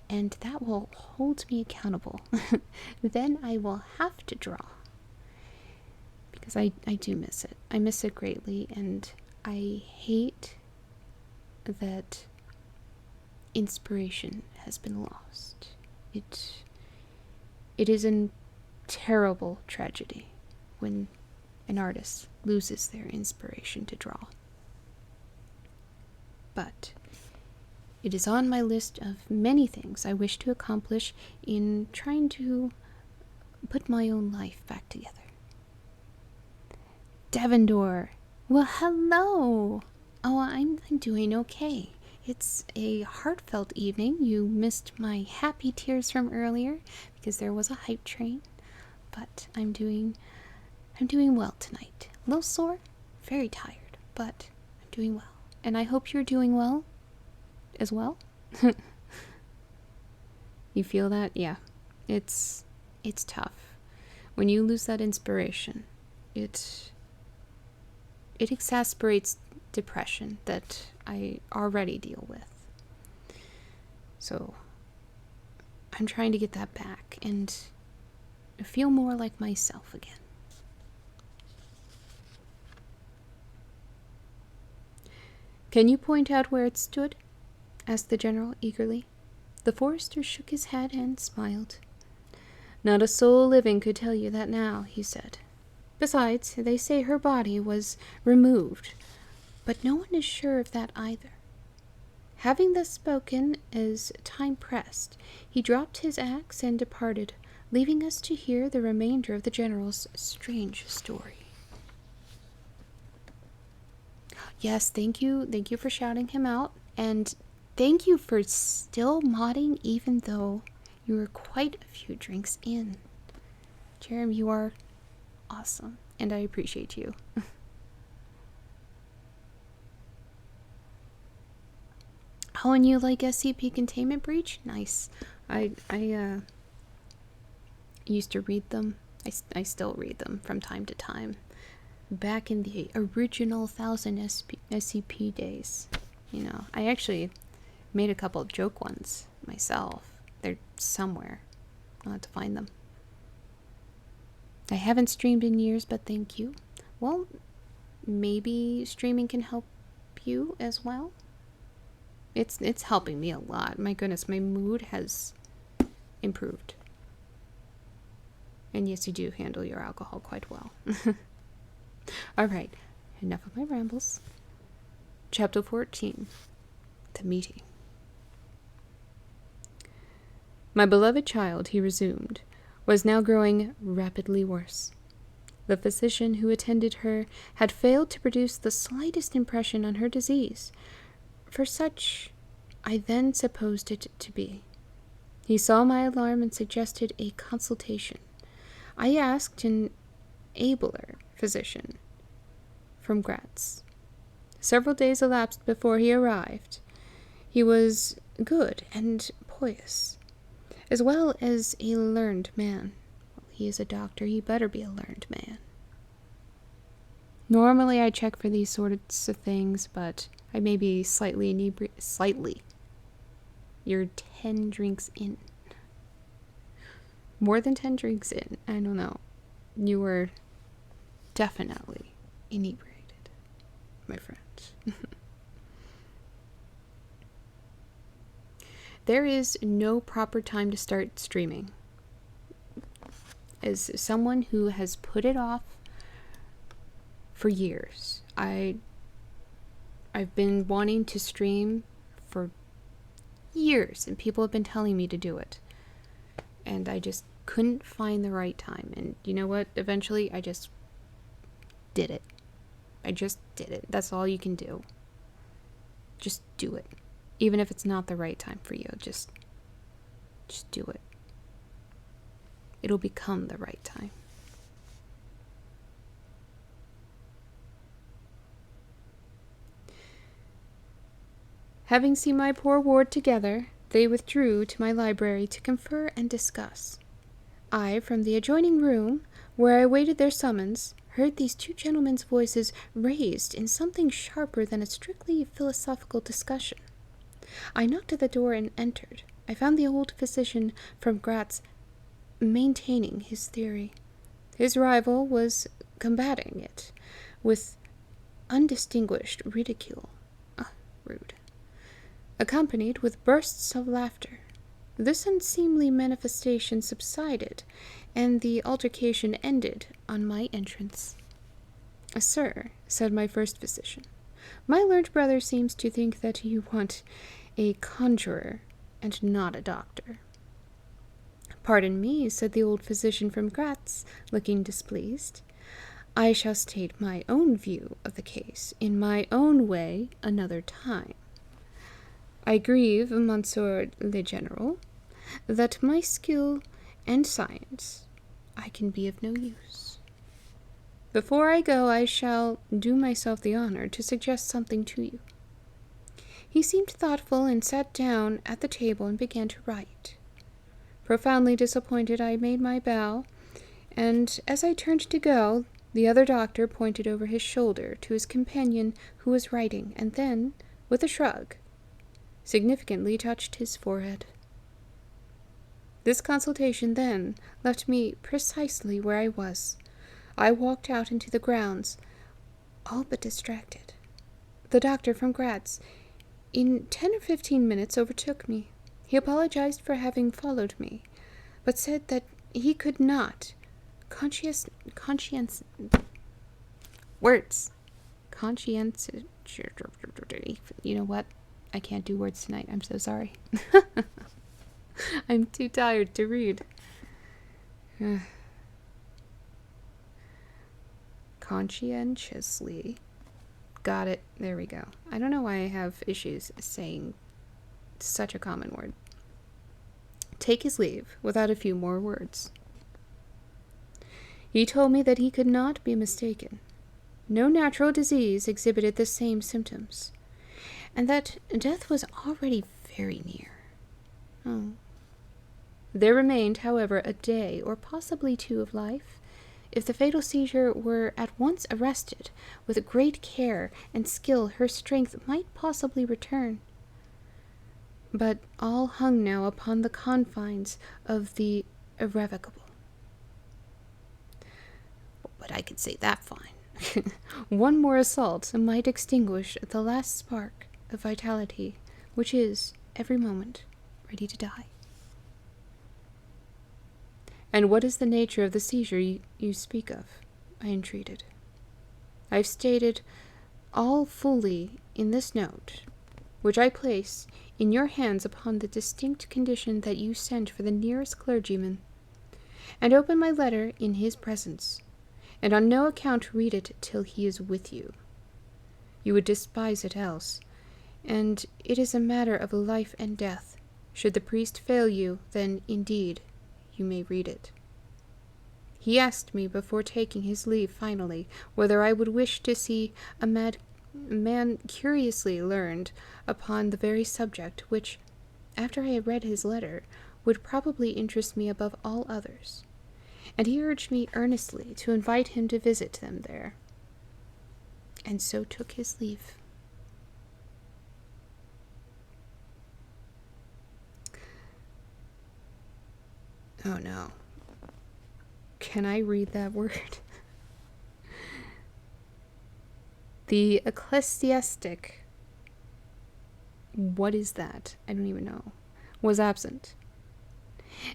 and that will hold me accountable. Then I will have to draw, because I do miss it. I miss it greatly, and I hate that inspiration has been lost. It is a terrible tragedy when an artist loses their inspiration to draw. But it is on my list of many things I wish to accomplish in trying to put my own life back together. Devendor, well, hello. Oh, I'm doing okay. It's a heartfelt evening. You missed my happy tears from earlier because there was a hype train, but I'm doing well tonight. A little sore, very tired, but I'm doing well. And I hope you're doing well as well. You feel that? Yeah. It's tough. When you lose that inspiration, it exacerbates depression that I already deal with. So I'm trying to get that back and feel more like myself again. Can you point out where it stood? Asked the general eagerly. The forester shook his head and smiled. Not a soul living could tell you that now, he said. Besides, they say her body was removed, but no one is sure of that either. Having thus spoken, as time pressed, he dropped his axe and departed, leaving us to hear the remainder of the general's strange story. Yes, thank you for shouting him out, and thank you for still modding even though you were quite a few drinks in. Jerem, you are awesome, and I appreciate you. Oh, and you like SCP Containment Breach? Nice. I used to read them. I still read them from time to time. Back in the original 1000 SCP days. You know, I actually made a couple of joke ones myself. They're somewhere. I'll have to find them. I haven't streamed in years, but thank you. Well, maybe streaming can help you as well. It's helping me a lot. My goodness, my mood has improved. And yes, you do handle your alcohol quite well. Alright, enough of my rambles. Chapter 14. The Meeting. My beloved child, he resumed, was now growing rapidly worse. The physician who attended her had failed to produce the slightest impression on her disease, for such I then supposed it to be. He saw my alarm and suggested a consultation. I asked an abler physician from Graz. Several days elapsed before he arrived. He was good and pious, as well as a learned man. Well, he is a doctor, he better be a learned man. Normally I check for these sorts of things, but I may be slightly inebriated. Slightly. You're 10 drinks in. More than 10 drinks in. I don't know. You were definitely inebriated, my friend. There is no proper time to start streaming. As someone who has put it off for years, I've been wanting to stream for years, and people have been telling me to do it. And I just couldn't find the right time. And you know what? Eventually, I just did it. I just did it. That's all you can do. Just do it. Even if it's not the right time for you, just do it. It'll become the right time. Having seen my poor ward together, they withdrew to my library to confer and discuss. I, from the adjoining room, where I awaited their summons, heard these two gentlemen's voices raised in something sharper than a strictly philosophical discussion. I knocked at the door and entered. I found the old physician from Gratz maintaining his theory. His rival was combating it with undistinguished ridicule. Rude. Accompanied with bursts of laughter. This unseemly manifestation subsided, and the altercation ended on my entrance. Sir, said my first physician, my learned brother seems to think that you want a conjurer and not a doctor. Pardon me, said the old physician from Gratz, looking displeased. I shall state my own view of the case in my own way another time. I grieve, Monsieur le General, that my skill and science I can be of no use. Before I go, I shall do myself the honor to suggest something to you. He seemed thoughtful and sat down at the table and began to write. Profoundly disappointed, I made my bow, and as I turned to go, the other doctor pointed over his shoulder to his companion who was writing, and then, with a shrug, significantly touched his forehead. This consultation, then, left me precisely where I was. I walked out into the grounds, all but distracted. The doctor from Gratz, in 10 or 15 minutes, overtook me. He apologized for having followed me, but said that he could not you know what? I can't do words tonight. I'm so sorry. I'm too tired to read. Conscientiously. Got it. There we go. I don't know why I have issues saying such a common word. Take his leave without a few more words. He told me that he could not be mistaken. No natural disease exhibited the same symptoms, and that death was already very near. Oh. There remained, however, a day or possibly 2 of life. If the fatal seizure were at once arrested, with great care and skill her strength might possibly return. But all hung now upon the confines of the irrevocable. But I could say that fine. One more assault might extinguish the last spark of vitality, which is, every moment, ready to die. And what is the nature of the seizure you speak of? I entreated. I've stated all fully in this note, which I place in your hands upon the distinct condition that you send for the nearest clergyman, and open my letter in his presence, and on no account read it till he is with you. You would despise it else, and it is a matter of life and death. Should the priest fail you, then, indeed, you may read it. He asked me before taking his leave finally whether I would wish to see a man curiously learned upon the very subject which, after I had read his letter, would probably interest me above all others, and he urged me earnestly to invite him to visit them there, and so took his leave. Oh no. Can I read that word? The ecclesiastic, what is that? I don't even know, was absent.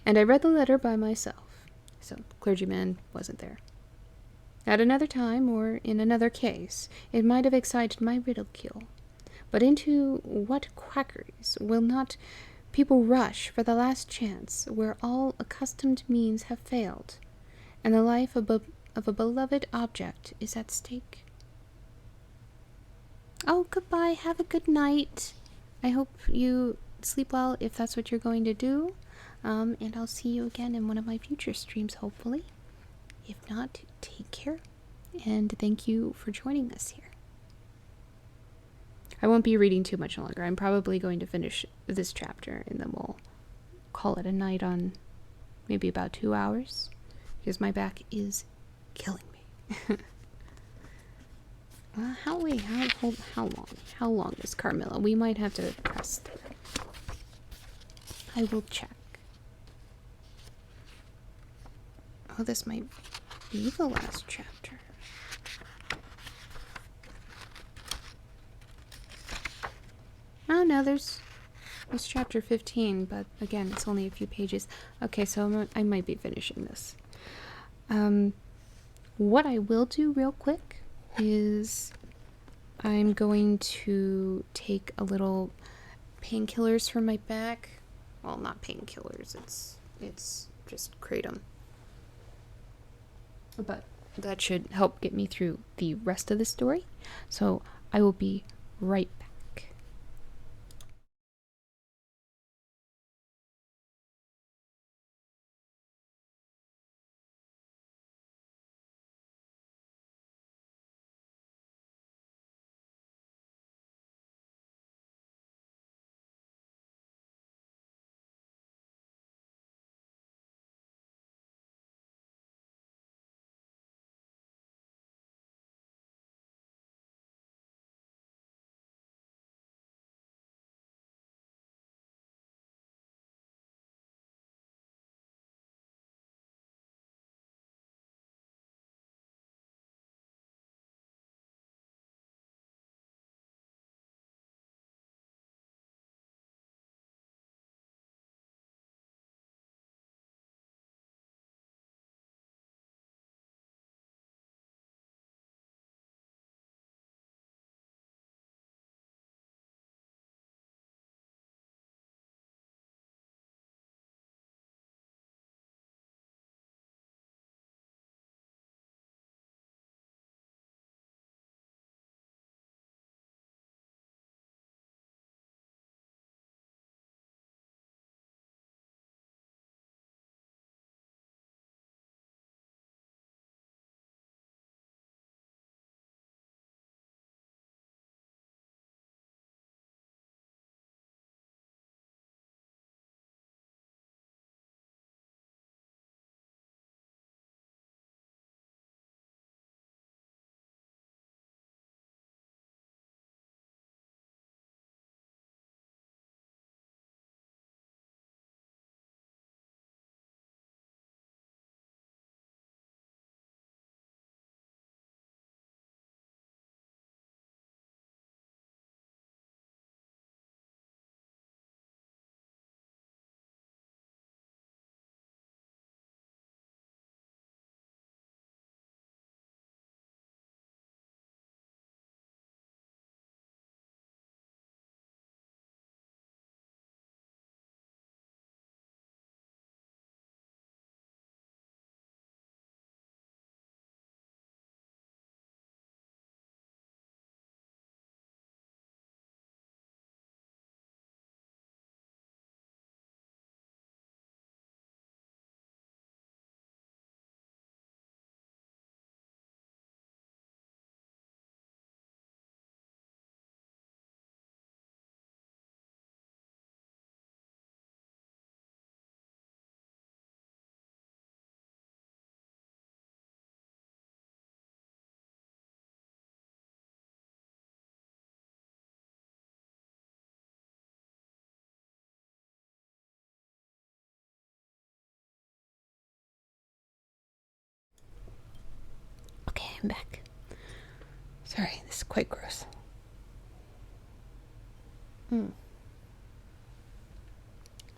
And I read the letter by myself, so the clergyman wasn't there. At another time, or in another case, it might have excited my ridicule. But into what quackeries will not people rush for the last chance, where all accustomed means have failed, and the life of a beloved object is at stake? Oh, goodbye. Have a good night. I hope you sleep well if that's what you're going to do. And I'll see you again in one of my future streams, hopefully. If not, take care. And thank you for joining us here. I won't be reading too much longer. I'm probably going to finish this chapter, and then we'll call it a night on maybe about 2 hours, because my back is killing me. How long? How long is Carmilla? We might have to press through. I will check. Oh, this might be the last chapter. Oh, no, there's chapter 15, but again, it's only a few pages. Okay, so I might be finishing this. What I will do real quick is I'm going to take a little painkillers from my back. Well, not painkillers, it's just kratom. But that should help get me through the rest of the story. So I will be right back. Okay, I'm back. Sorry, this is quite gross.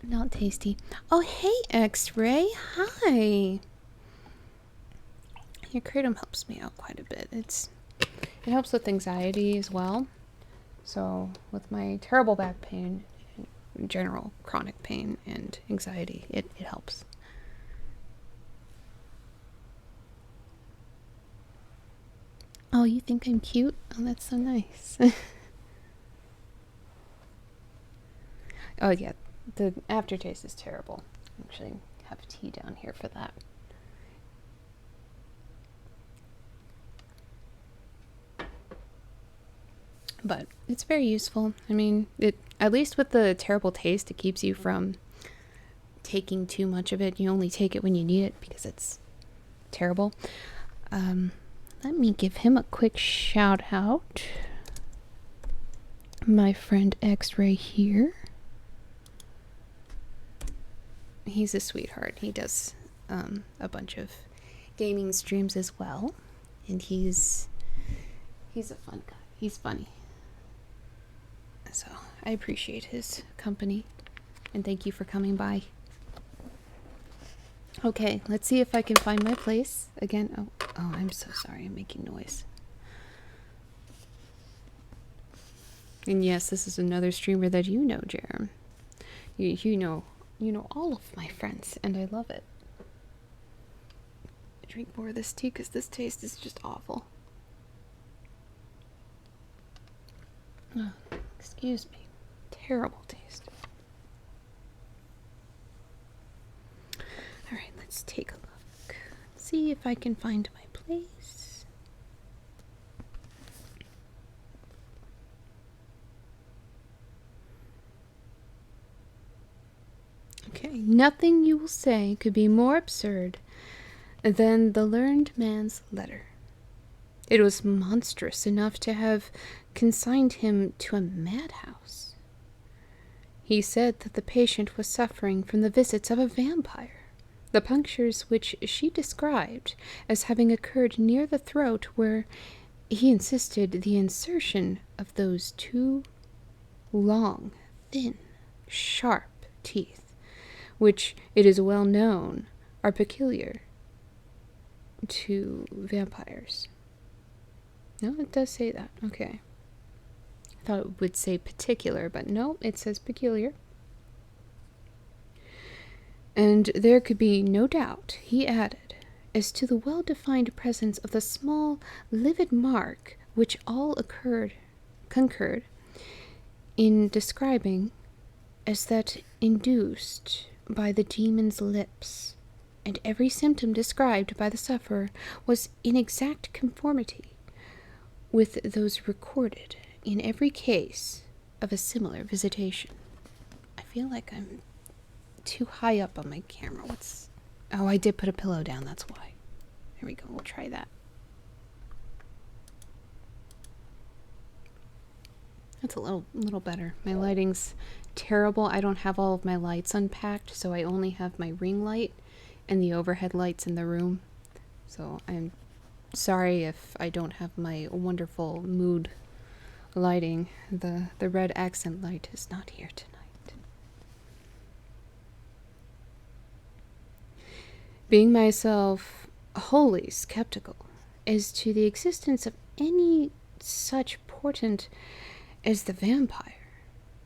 Not tasty. Oh, hey, X-Ray. Hi. Your kratom helps me out quite a bit. It helps with anxiety as well. So with my terrible back pain, general chronic pain and anxiety, it helps. Oh, you think I'm cute? Oh, that's so nice. Oh yeah, the aftertaste is terrible. Actually, have tea down here for that. But it's very useful. I mean, it at least with the terrible taste, it keeps you from taking too much of it. You only take it when you need it because it's terrible. let me give him a quick shout out. My friend X-Ray here. He's a sweetheart. He does a bunch of gaming streams as well. And he's a fun guy. He's funny. So I appreciate his company. And thank you for coming by. Okay, let's see if I can find my place again. Oh, I'm so sorry. I'm making noise. And yes, this is another streamer that you know, Jerem. You know all of my friends, and I love it. Drink more of this tea because this taste is just awful. Oh, excuse me. Terrible taste. Alright, let's take a look. See if I can find my place. Okay, nothing you will say could be more absurd than the learned man's letter. It was monstrous enough to have consigned him to a madhouse. He said that the patient was suffering from the visits of a vampire. The punctures which she described as having occurred near the throat were, he insisted, the insertion of those two long, thin, sharp teeth, which, it is well known, are peculiar to vampires. No, it does say that. Okay. I thought it would say particular, but no, it says peculiar. And there could be no doubt, he added, as to the well-defined presence of the small, livid mark which all concurred in describing as that induced by the demon's lips, and every symptom described by the sufferer was in exact conformity with those recorded in every case of a similar visitation. I feel like I'm too high up on my camera. Oh, I did put a pillow down, that's why. Here we go, we'll try that. That's a little better. My lighting's terrible. I don't have all of my lights unpacked, so I only have my ring light and the overhead lights in the room. So I'm sorry if I don't have my wonderful mood lighting. The red accent light is not here tonight. Being myself wholly skeptical as to the existence of any such portent as the vampire,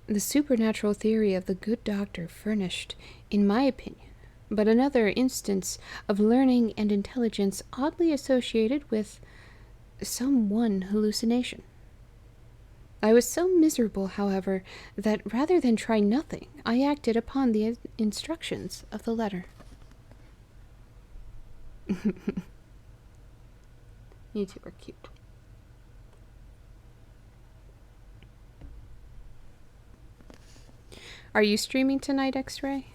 the supernatural theory of the good doctor furnished, in my opinion, but another instance of learning and intelligence oddly associated with some one hallucination. I was so miserable, however, that rather than try nothing, I acted upon the instructions of the letter. You two are cute. Are you streaming tonight, X-Ray?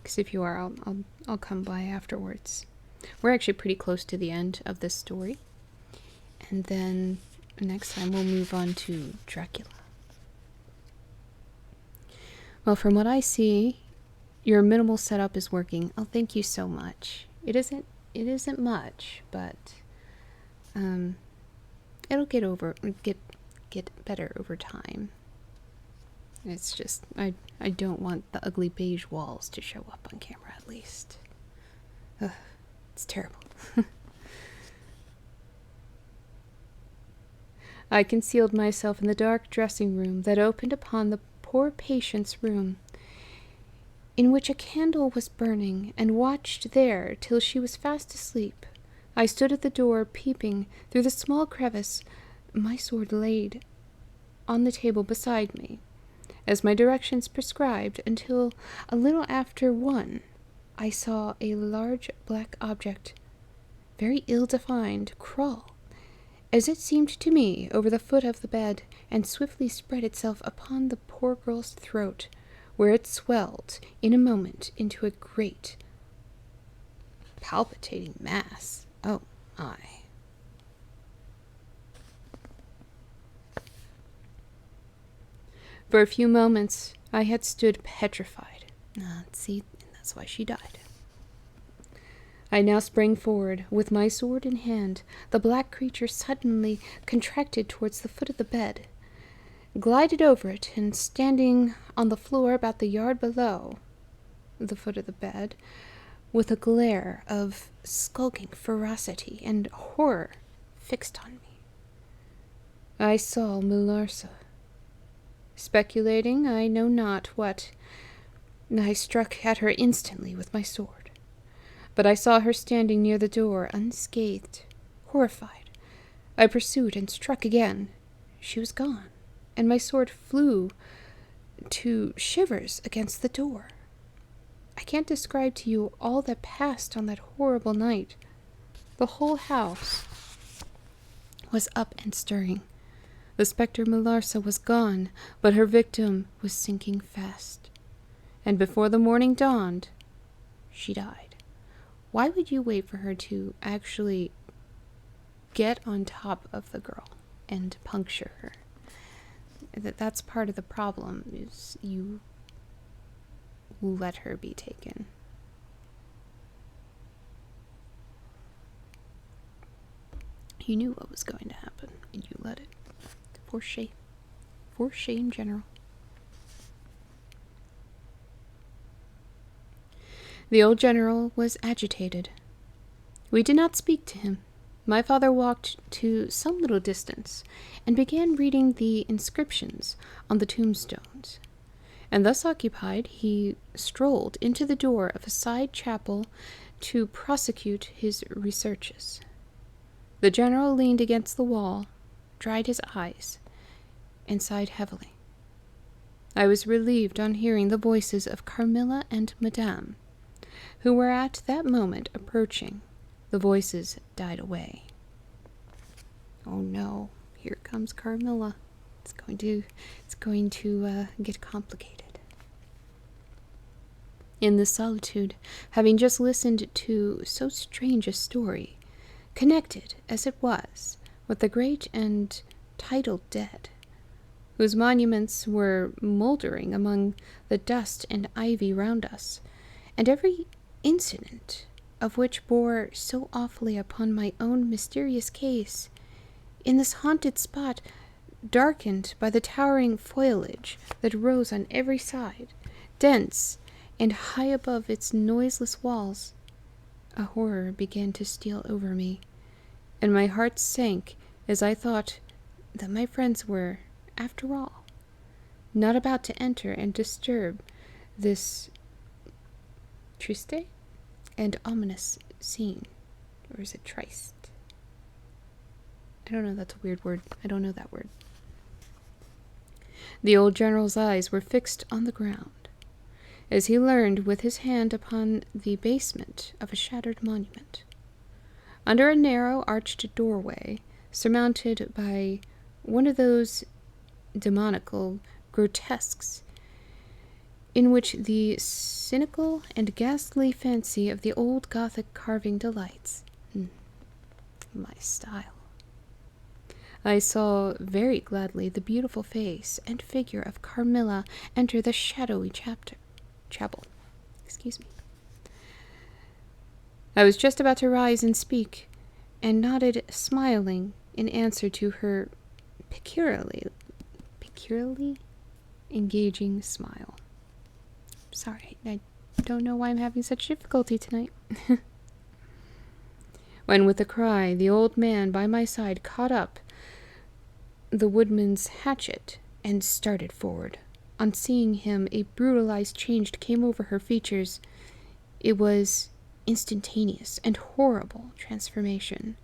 Because if you are, I'll come by afterwards. We're actually pretty close to the end of this story, and then next time we'll move on to Dracula. Well, from what I see, your minimal setup is working. Oh, thank you so much. It isn't much, but it'll get better over time. It's just I don't want the ugly beige walls to show up on camera, at least. Ugh, it's terrible. I concealed myself in the dark dressing room that opened upon the poor patient's room, in which a candle was burning, and watched there till she was fast asleep. I stood at the door, peeping through the small crevice, my sword laid on the table beside me, as my directions prescribed, until a little after 1, I saw a large black object, very ill-defined, crawl, as it seemed to me, over the foot of the bed, and swiftly spread itself upon the poor girl's throat, where it swelled in a moment into a great palpitating mass. Oh, I. For a few moments, I had stood petrified. See, that's why she died. I now sprang forward, with my sword in hand. The black creature suddenly contracted towards the foot of the bed, glided over it, and standing on the floor about the yard below the foot of the bed, with a glare of skulking ferocity and horror fixed on me, I saw Mularsa. Speculating I know not what, I struck at her instantly with my sword. But I saw her standing near the door, unscathed, horrified. I pursued and struck again. She was gone, and my sword flew to shivers against the door. I can't describe to you all that passed on that horrible night. The whole house was up and stirring. The spectre Mularsa was gone, but her victim was sinking fast. And before the morning dawned, she died. Why would you wait for her to actually get on top of the girl and puncture her? That's part of the problem, is you let her be taken. You knew what was going to happen, and you let it. For shame. For shame, General. The old general was agitated. We did not speak to him. My father walked to some little distance and began reading the inscriptions on the tombstones. And thus occupied, he strolled into the door of a side chapel to prosecute his researches. The general leaned against the wall, dried his eyes, and sighed heavily. I was relieved on hearing the voices of Carmilla and Madame, who were at that moment approaching. The voices died away. Oh no, here comes Carmilla. It's going to get complicated. In this solitude, having just listened to so strange a story, connected as it was with the great and titled dead, whose monuments were mouldering among the dust and ivy round us, and every incident of which bore so awfully upon my own mysterious case, in this haunted spot, darkened by the towering foliage that rose on every side, dense and high above its noiseless walls, a horror began to steal over me, and my heart sank as I thought that my friends were, after all, not about to enter and disturb this triste and ominous scene. Or is it triste? I don't know, that's a weird word. I don't know that word. The old general's eyes were fixed on the ground, as he leaned with his hand upon the basement of a shattered monument. Under a narrow arched doorway, surmounted by one of those demoniacal grotesques in which the cynical and ghastly fancy of the old Gothic carving delights. My style. I saw very gladly the beautiful face and figure of Carmilla enter the shadowy chapel. I was just about to rise and speak, and nodded, smiling, in answer to her peculiarly engaging smile. Sorry, I don't know why I'm having such difficulty tonight. When, with a cry, the old man by my side caught up the woodman's hatchet and started forward. On seeing him, a brutalized change came over her features. It was instantaneous and horrible transformation.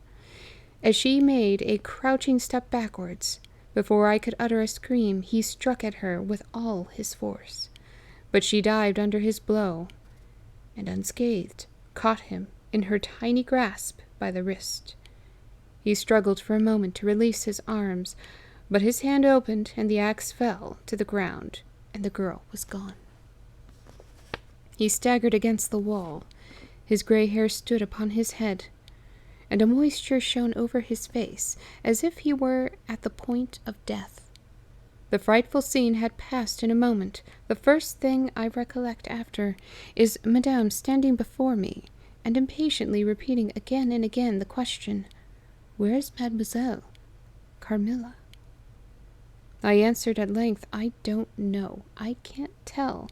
As she made a crouching step backwards, before I could utter a scream, he struck at her with all his force. But she dived under his blow, and unscathed, caught him in her tiny grasp by the wrist. He struggled for a moment to release his arms, but his hand opened, and the axe fell to the ground, and the girl was gone. He staggered against the wall. His gray hair stood upon his head, and a moisture shone over his face, as if he were at the point of death. The frightful scene had passed in a moment. The first thing I recollect after is Madame standing before me, and impatiently repeating again and again the question, "Where is Mademoiselle Carmilla?" I answered at length, "I don't know. I can't tell.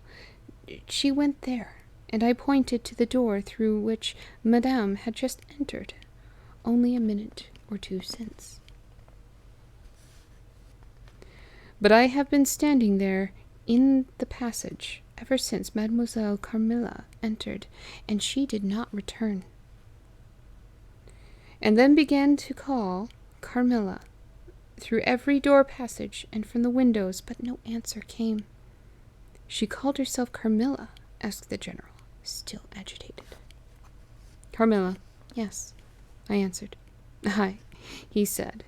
She went there," and I pointed to the door through which Madame had just entered, only a minute or two since. But I have been standing there in the passage ever since Mademoiselle Carmilla entered, and she did not return. And then began to call Carmilla through every door passage and from the windows, but no answer came. "She called herself Carmilla?" asked the general, still agitated. "Carmilla, yes," I answered. "Aye," he said,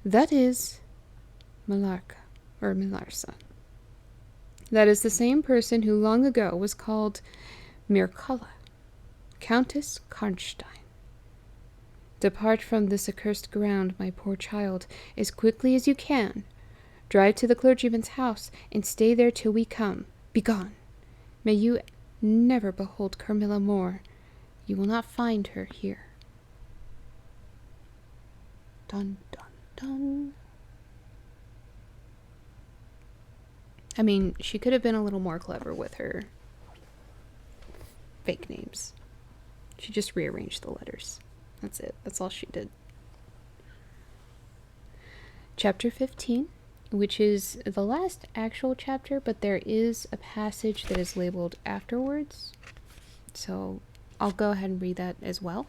"that is Millarca, or Millarca. That is the same person who long ago was called Mircalla, Countess Karnstein. Depart from this accursed ground, my poor child, as quickly as you can. Drive to the clergyman's house, and stay there till we come. Begone! May you never behold Carmilla more. You will not find her here." Dun, dun, dun. I mean, she could have been a little more clever with her fake names. She just rearranged the letters. That's it. That's all she did. Chapter 15, which is the last actual chapter, but there is a passage that is labeled afterwards. So I'll go ahead and read that as well.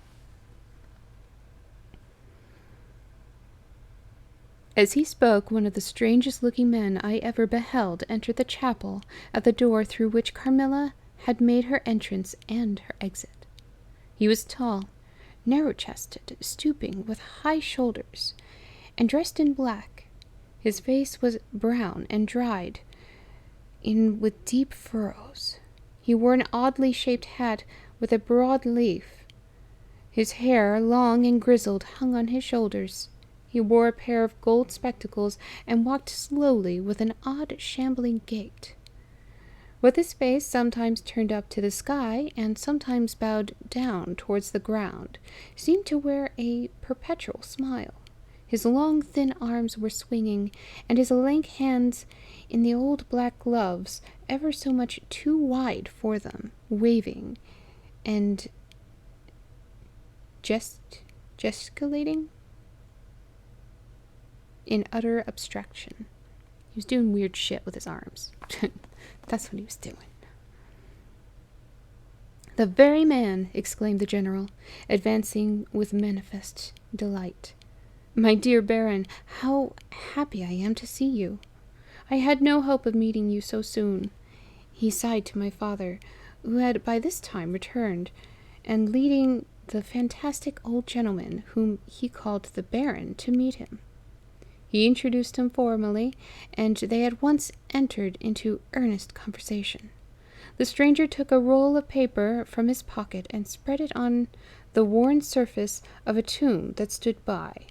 As he spoke, one of the strangest looking men I ever beheld entered the chapel at the door through which Carmilla had made her entrance and her exit. He was tall, narrow-chested, stooping, with high shoulders, and dressed in black. His face was brown and dried in with deep furrows. He wore an oddly shaped hat with a broad leaf. His hair, long and grizzled, hung on his shoulders. He wore a pair of gold spectacles and walked slowly with an odd shambling gait. With his face sometimes turned up to the sky and sometimes bowed down towards the ground, seemed to wear a perpetual smile. His long, thin arms were swinging, and his lank hands in the old black gloves, ever so much too wide for them, waving and gesticulating in utter abstraction. He was doing weird shit with his arms. That's what he was doing. "The very man!" exclaimed the general, advancing with manifest delight. "My dear Baron, how happy I am to see you. I had no hope of meeting you so soon." He sighed to my father, who had by this time returned, and leading the fantastic old gentleman, whom he called the Baron, to meet him. He introduced him formally, and they at once entered into earnest conversation. The stranger took a roll of paper from his pocket and spread it on the worn surface of a tomb that stood by.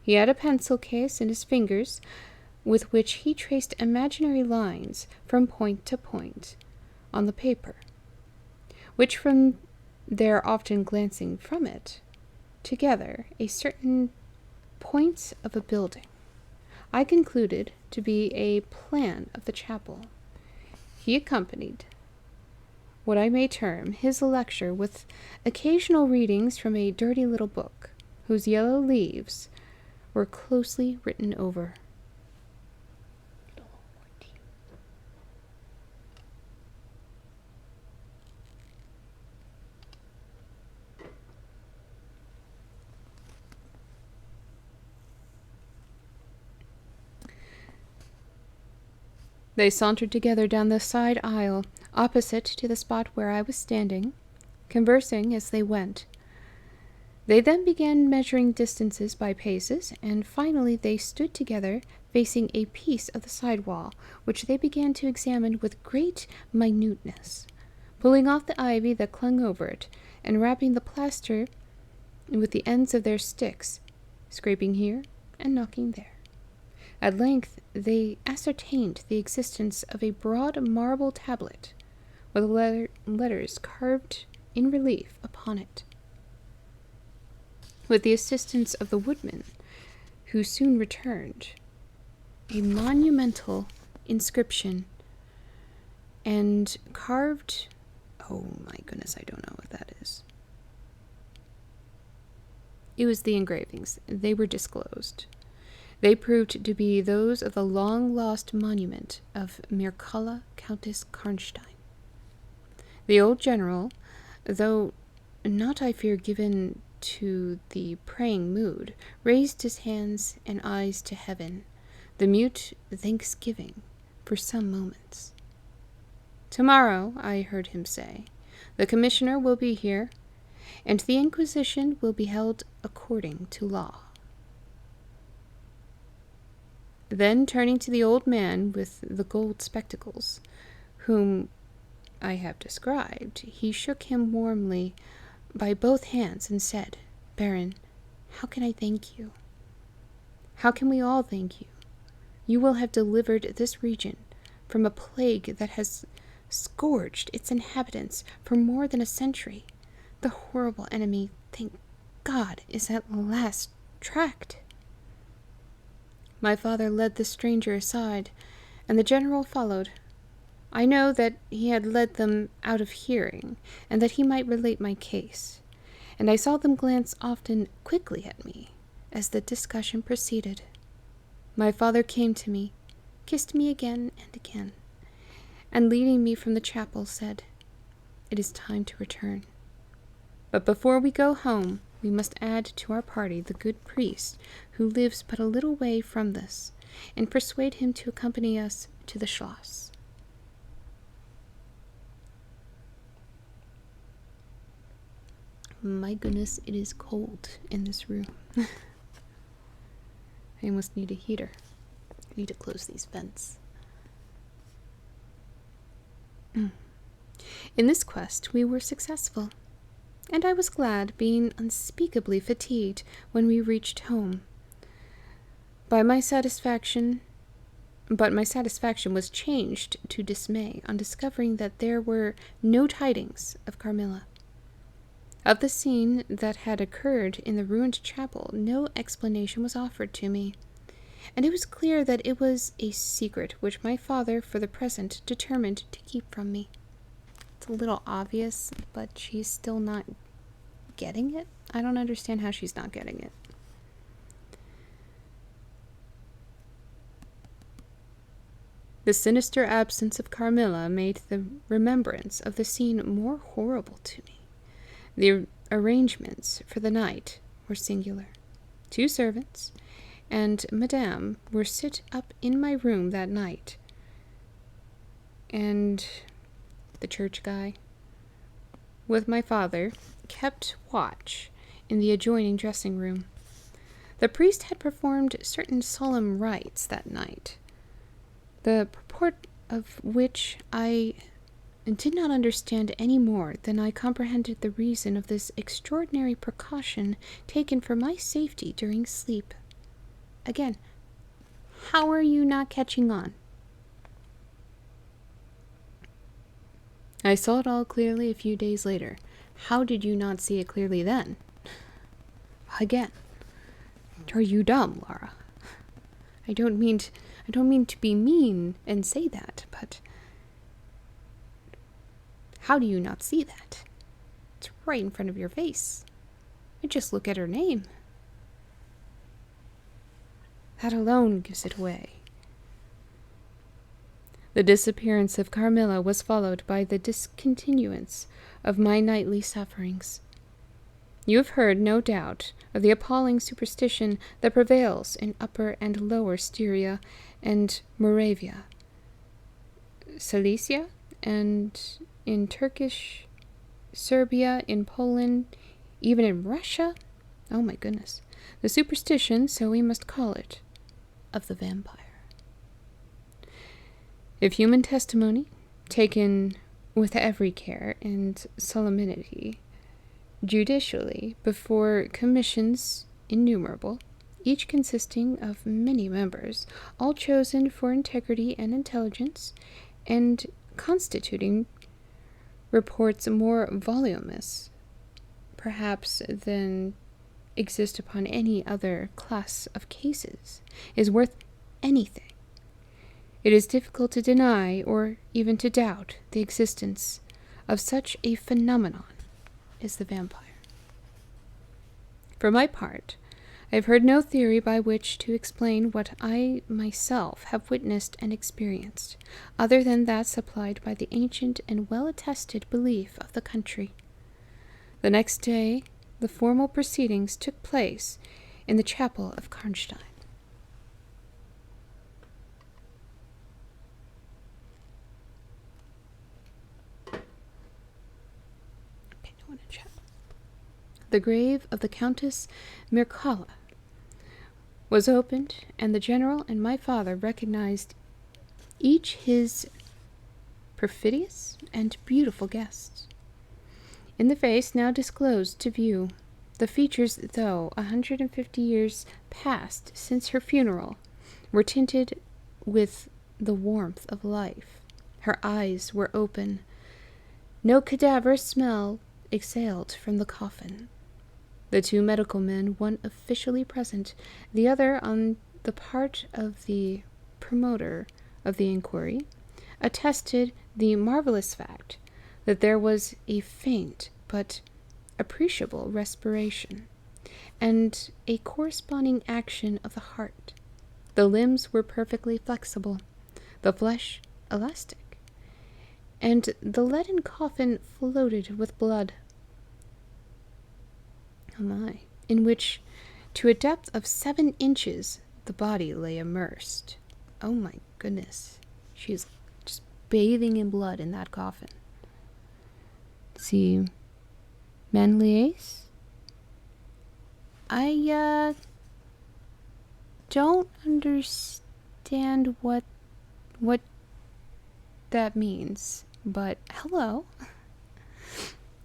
He had a pencil case in his fingers, with which he traced imaginary lines from point to point on the paper, which from their often glancing from it together a certain points of a building I concluded to be a plan of the chapel. He accompanied what I may term his lecture with occasional readings from a dirty little book, whose yellow leaves were closely written over. They sauntered together down the side aisle, opposite to the spot where I was standing, conversing as they went. They then began measuring distances by paces, and finally they stood together, facing a piece of the side wall, which they began to examine with great minuteness, pulling off the ivy that clung over it, and wrapping the plaster with the ends of their sticks, scraping here and knocking there. At length they ascertained the existence of a broad marble tablet with letters carved in relief upon it. With the assistance of the woodman, who soon returned, a monumental inscription and carved... Oh my goodness, I don't know what that is. It was the engravings. They were disclosed. They proved to be those of the long-lost monument of Mircalla Countess Karnstein. The old general, though not, I fear, given to the praying mood, raised his hands and eyes to heaven, the mute thanksgiving, for some moments. "Tomorrow," I heard him say, "the commissioner will be here, and the Inquisition will be held according to law." Then, turning to the old man with the gold spectacles, whom I have described, he shook him warmly by both hands and said, "Baron, how can I thank you? How can we all thank you? You will have delivered this region from a plague that has scourged its inhabitants for more than a century. The horrible enemy, thank God, is at last tracked." My father led the stranger aside, and the general followed. I know that he had led them out of hearing, and that he might relate my case, and I saw them glance often quickly at me as the discussion proceeded. My father came to me, kissed me again and again, and leading me from the chapel said, "It is time to return. But before we go home, we must add to our party the good priest who lives but a little way from this, and persuade him to accompany us to the Schloss." My goodness, it is cold in this room. I almost need a heater. I need to close these vents. In this quest we were successful, and I was glad, being unspeakably fatigued when we reached home. But my satisfaction was changed to dismay on discovering that there were no tidings of Carmilla. Of the scene that had occurred in the ruined chapel, no explanation was offered to me, and it was clear that it was a secret which my father, for the present, determined to keep from me. It's a little obvious, but she's still not getting it. I don't understand how she's not getting it. The sinister absence of Carmilla made the remembrance of the scene more horrible to me. The arrangements for the night were singular. 2 servants and Madame were sit up in my room that night, and the church guy, with my father, kept watch in the adjoining dressing room. The priest had performed certain solemn rites that night, the purport of which I did not understand any more than I comprehended the reason of this extraordinary precaution taken for my safety during sleep. Again, how are you not catching on? I saw it all clearly a few days later. How did you not see it clearly then? Again, are you dumb, Laura? I don't mean to be mean and say that, but how do you not see that? It's right in front of your face. I just look at her name. That alone gives it away. The disappearance of Carmilla was followed by the discontinuance of my nightly sufferings. You have heard, no doubt, of the appalling superstition that prevails in Upper and Lower Styria and Moravia, Silesia, and in Turkish Serbia, in Poland, even in Russia. Oh my goodness. The superstition, so we must call it, of the vampire. If human testimony, taken with every care and solemnity, judicially before commissions innumerable, each consisting of many members, all chosen for integrity and intelligence, and constituting reports more voluminous, perhaps, than exist upon any other class of cases, is worth anything. It is difficult to deny, or even to doubt, the existence of such a phenomenon as the vampire. For my part, I have heard no theory by which to explain what I myself have witnessed and experienced, other than that supplied by the ancient and well-attested belief of the country. The next day, the formal proceedings took place in the chapel of Karnstein. Okay, no one in chat. The grave of the Countess Mircalla was opened, and the general and my father recognized each his perfidious and beautiful guests. In the face now disclosed to view, the features, though 150 years passed since her funeral, were tinted with the warmth of life. Her eyes were open. No cadaverous smell exhaled from the coffin. The two medical men, one officially present, the other on the part of the promoter of the inquiry, attested the marvelous fact that there was a faint but appreciable respiration, and a corresponding action of the heart. The limbs were perfectly flexible, the flesh elastic, and the leaden coffin floated with blood. Oh my! In which, to a depth of 7 inches, the body lay immersed. Oh my goodness. She's just bathing in blood in that coffin. See, Manliace? I don't understand what that means, but hello.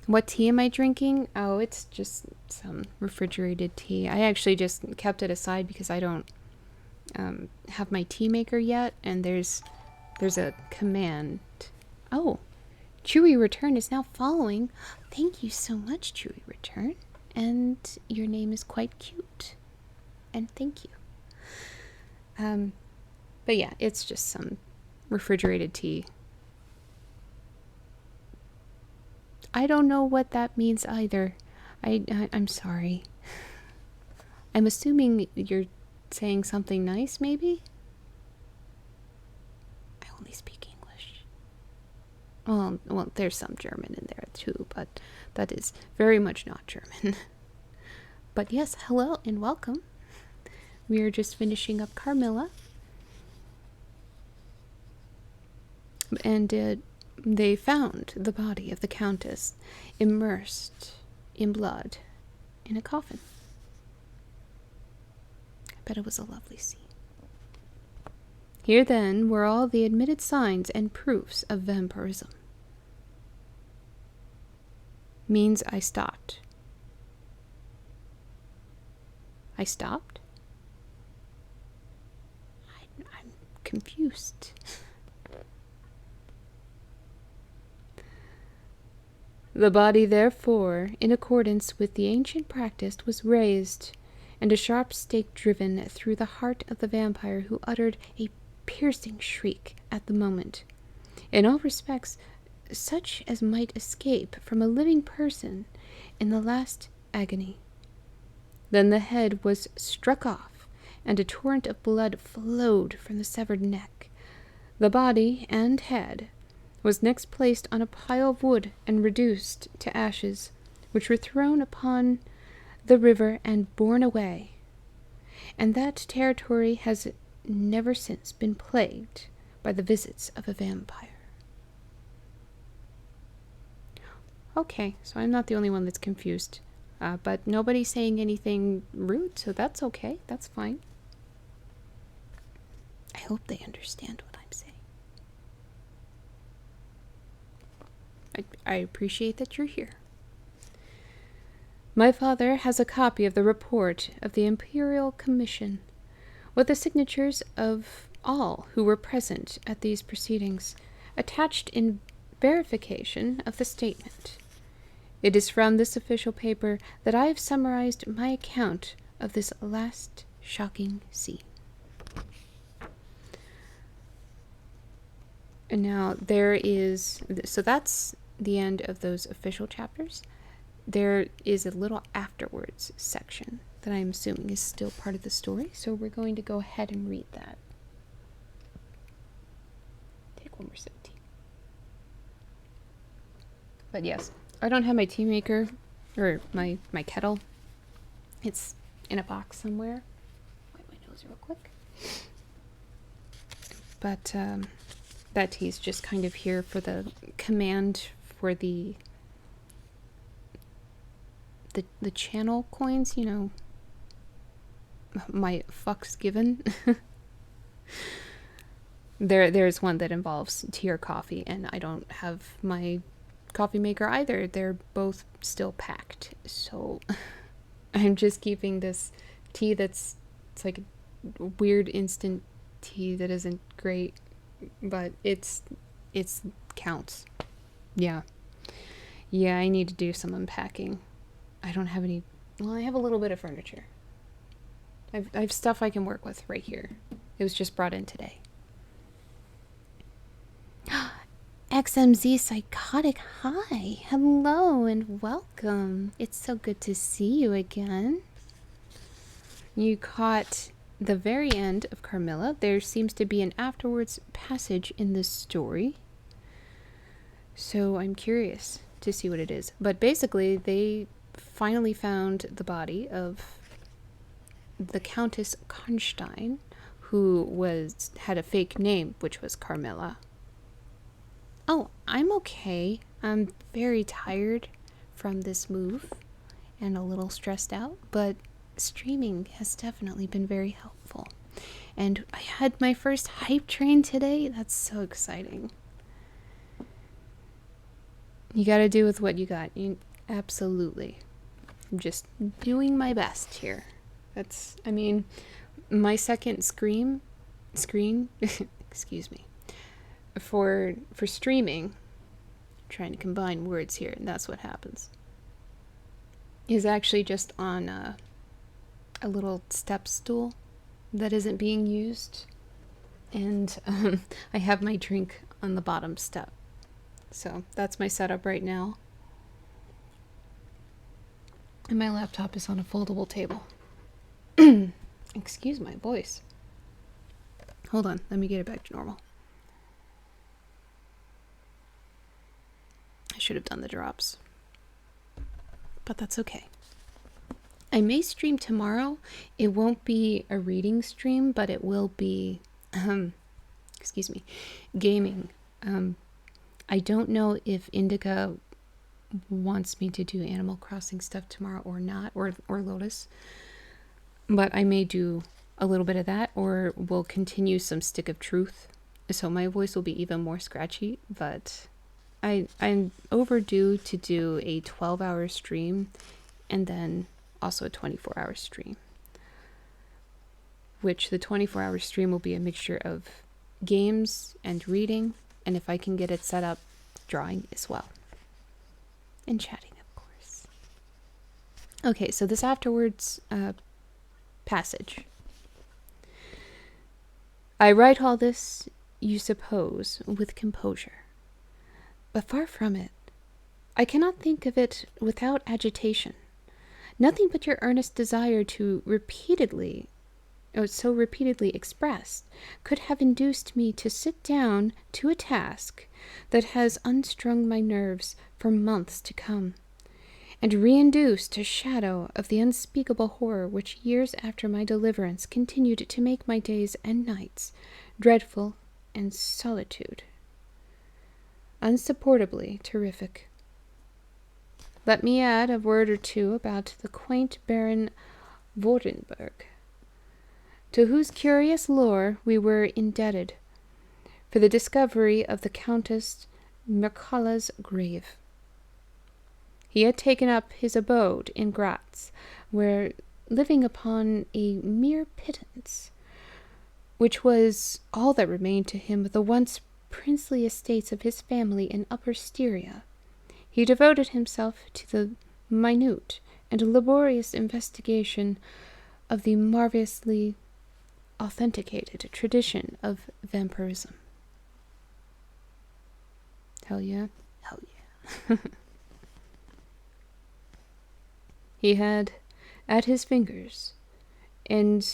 What tea am I drinking? Oh, it's just some refrigerated tea. I actually just kept it aside because I don't have my tea maker yet, and there's a command. Oh, Chewy Return is now following. Thank you so much, Chewy Return. And your name is quite cute. And thank you. But yeah, it's just some refrigerated tea. I don't know what that means either. I'm sorry. I'm assuming you're saying something nice, maybe? I only speak English. Well, there's some German in there too, but that is very much not German. But yes, hello and welcome. We are just finishing up Carmilla. And they found the body of the Countess immersed in blood in a coffin. I bet it was a lovely scene. Here then were all the admitted signs and proofs of vampirism. Means I stopped. I stopped? I'm confused. The body, therefore, in accordance with the ancient practice, was raised, and a sharp stake driven through the heart of the vampire, who uttered a piercing shriek at the moment, in all respects such as might escape from a living person in the last agony. Then the head was struck off, and a torrent of blood flowed from the severed neck. The body and head was next placed on a pile of wood and reduced to ashes, which were thrown upon the river and borne away. And that territory has never since been plagued by the visits of a vampire. Okay, so I'm not the only one that's confused. But nobody's saying anything rude, so that's okay. That's fine. I hope they understand what I'm saying. I appreciate that you're here. My father has a copy of the report of the Imperial Commission, with the signatures of all who were present at these proceedings, attached in verification of the statement. It is from this official paper that I have summarized my account of this last shocking scene. And now so that's the end of those official chapters. There is a little afterwards section that I'm assuming is still part of the story, so we're going to go ahead and read that. Take one more sip of tea. But yes, I don't have my tea maker, or my kettle. It's in a box somewhere. Wipe my nose real quick. But that tea is just kind of here for the command for the channel coins, you know, my fucks given. There's one that involves tea or coffee, and I don't have my coffee maker either. They're both still packed, so I'm just keeping this tea it's like a weird instant tea that isn't great, but it's counts. Yeah, I need to do some unpacking. I don't have any. Well, I have a little bit of furniture. I have stuff I can work with right here. It was just brought in today. XMZ Psychotic, hi. Hello and welcome. It's so good to see you again. You caught the very end of Carmilla. There seems to be an afterwards passage in this story. So I'm curious to see what it is. But basically, they finally found the body of the Countess Karnstein, who had a fake name, which was Carmilla. Oh, I'm okay. I'm very tired from this move and a little stressed out, but streaming has definitely been very helpful. And I had my first hype train today. That's so exciting. You gotta do with what you got. Absolutely. I'm just doing my best here. My second screen, excuse me, for streaming, trying to combine words here, and that's what happens, is actually just on a little step stool that isn't being used, and I have my drink on the bottom step. So that's my setup right now. And my laptop is on a foldable table. Excuse my voice. Hold on, let me get it back to normal. I should have done the drops. But that's okay. I may stream tomorrow. It won't be a reading stream, but it will be, gaming. I don't know if Indica wants me to do Animal Crossing stuff tomorrow or not, or Lotus. But I may do a little bit of that, or we'll continue some Stick of Truth. So my voice will be even more scratchy, but I'm overdue to do a 12-hour stream and then also a 24-hour stream. Which the 24-hour stream will be a mixture of games and reading, and if I can get it set up, drawing as well. And chatting, of course. Okay, so this afterwards passage. I write all this, you suppose, with composure. But far from it. I cannot think of it without agitation. Nothing but your earnest desire so repeatedly expressed, could have induced me to sit down to a task that has unstrung my nerves for months to come, and re-induced a shadow of the unspeakable horror which years after my deliverance continued to make my days and nights dreadful and solitude unsupportably terrific. Let me add a word or two about the quaint Baron Vordenburg, to whose curious lore we were indebted for the discovery of the Countess Mircalla's grave. He had taken up his abode in Graz, where, living upon a mere pittance, which was all that remained to him of the once princely estates of his family in Upper Styria, he devoted himself to the minute and laborious investigation of the marvelously authenticated tradition of vampirism. Hell yeah. Hell yeah. He had at his fingers and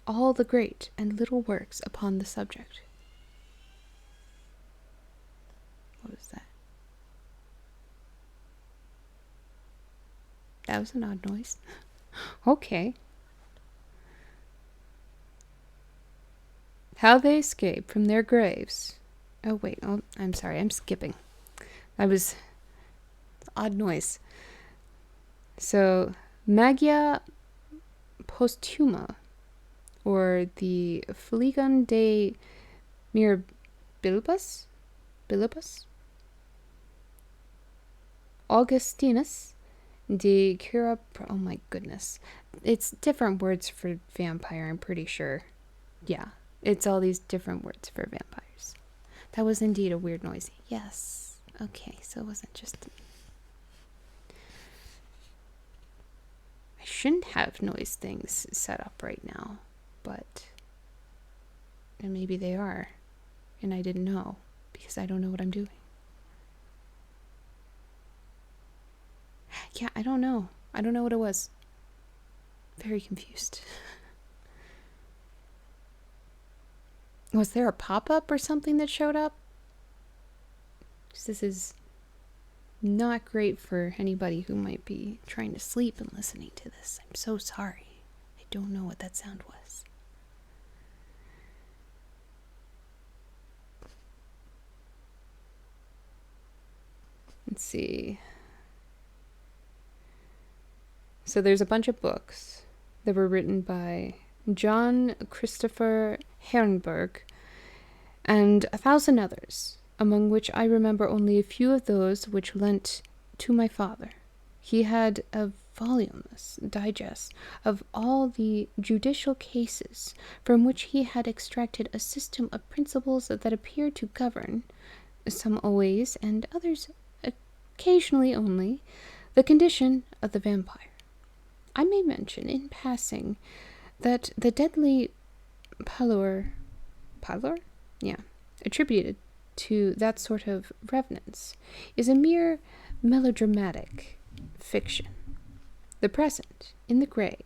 all the great and little works upon the subject. What was that? That was an odd noise. Okay. How they escaped from their graves. Oh, wait. Oh, I'm sorry. I'm skipping. That was odd noise. So, Magia Posthuma, or the Fliegen de Mirabilibus, Augustinus de Cura. Oh my goodness. It's different words for vampire, I'm pretty sure. Yeah, it's all these different words for vampires. That was indeed a weird noise. Yes. Okay, so it wasn't just... I shouldn't have noise things set up right now, but... And maybe they are. And I didn't know, because I don't know what I'm doing. Yeah, I don't know. I don't know what it was. Very confused. Was there a pop-up or something that showed up? This is not great for anybody who might be trying to sleep and listening to this. I'm so sorry. I don't know what that sound was. Let's see. So there's a bunch of books that were written by John Christopher Herrenberg and 1,000 others, among which I remember only a few of those which lent to my father. He had a voluminous digest of all the judicial cases, from which he had extracted a system of principles that appeared to govern, some always and others occasionally only, the condition of the vampire. I may mention in passing that the deadly pallor? Yeah, attributed to that sort of revenants is a mere melodramatic fiction. The present in the grave,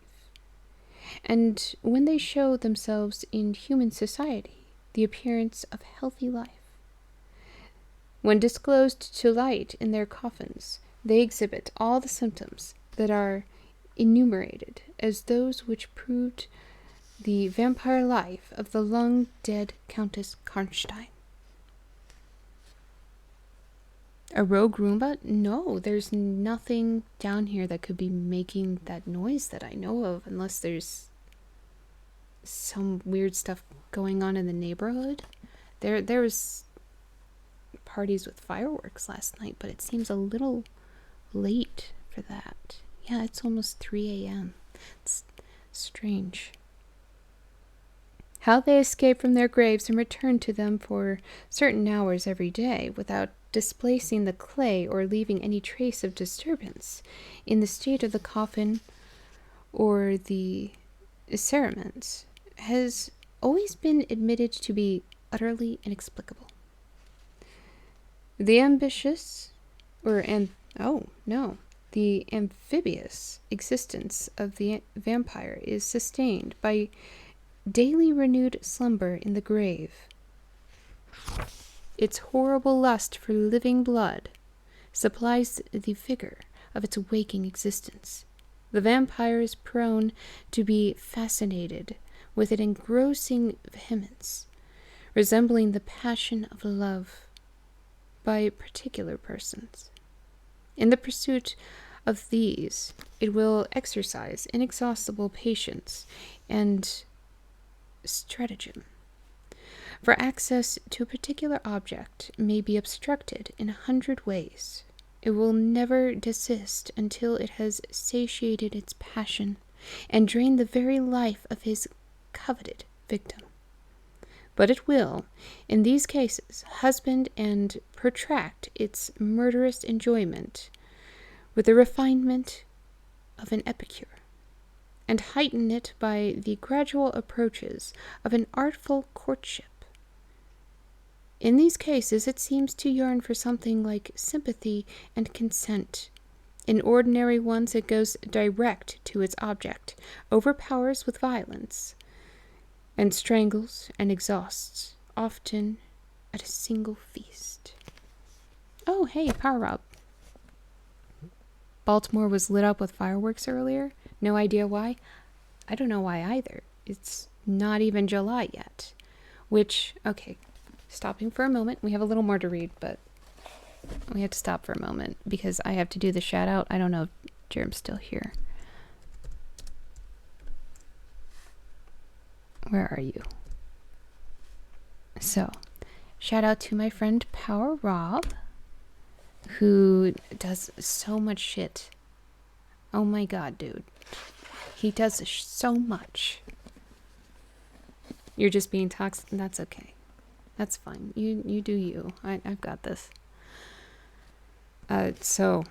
and when they show themselves in human society, the appearance of healthy life. When disclosed to light in their coffins, they exhibit all the symptoms that are enumerated as those which proved the vampire life of the long dead Countess Karnstein. A rogue Roomba? No, there's nothing down here that could be making that noise that I know of, unless there's some weird stuff going on in the neighborhood. There was parties with fireworks last night, but it seems a little late for that. Yeah, it's almost 3 a.m. It's strange. How they escape from their graves and return to them for certain hours every day without displacing the clay or leaving any trace of disturbance in the state of the coffin or the cerements has always been admitted to be utterly inexplicable. The the amphibious existence of the vampire is sustained by daily renewed slumber in the grave. Its horrible lust for living blood supplies the vigor of its waking existence. The vampire is prone to be fascinated with an engrossing vehemence, resembling the passion of love by particular persons. In the pursuit of these, it will exercise inexhaustible patience and stratagem. For access to a particular object may be obstructed in 100 ways. It will never desist until it has satiated its passion and drained the very life of his coveted victim. But it will, in these cases, husband and protract its murderous enjoyment with the refinement of an epicure, and heighten it by the gradual approaches of an artful courtship. In these cases, it seems to yearn for something like sympathy and consent. In ordinary ones, it goes direct to its object, overpowers with violence, and strangles and exhausts, often at a single feast. Oh, hey, Power Up. Baltimore was lit up with fireworks earlier. No idea why. I don't know why either. It's not even July yet. Which, okay, stopping for a moment. We have a little more to read, but we have to stop for a moment because I have to do the shout out. I don't know if Jerem's still here. Where are you? So, shout out to my friend Power Rob, who does so much shit. Oh my god, dude. He does so much. You're just being toxic. That's okay. That's fine. You do you. I've got this. So,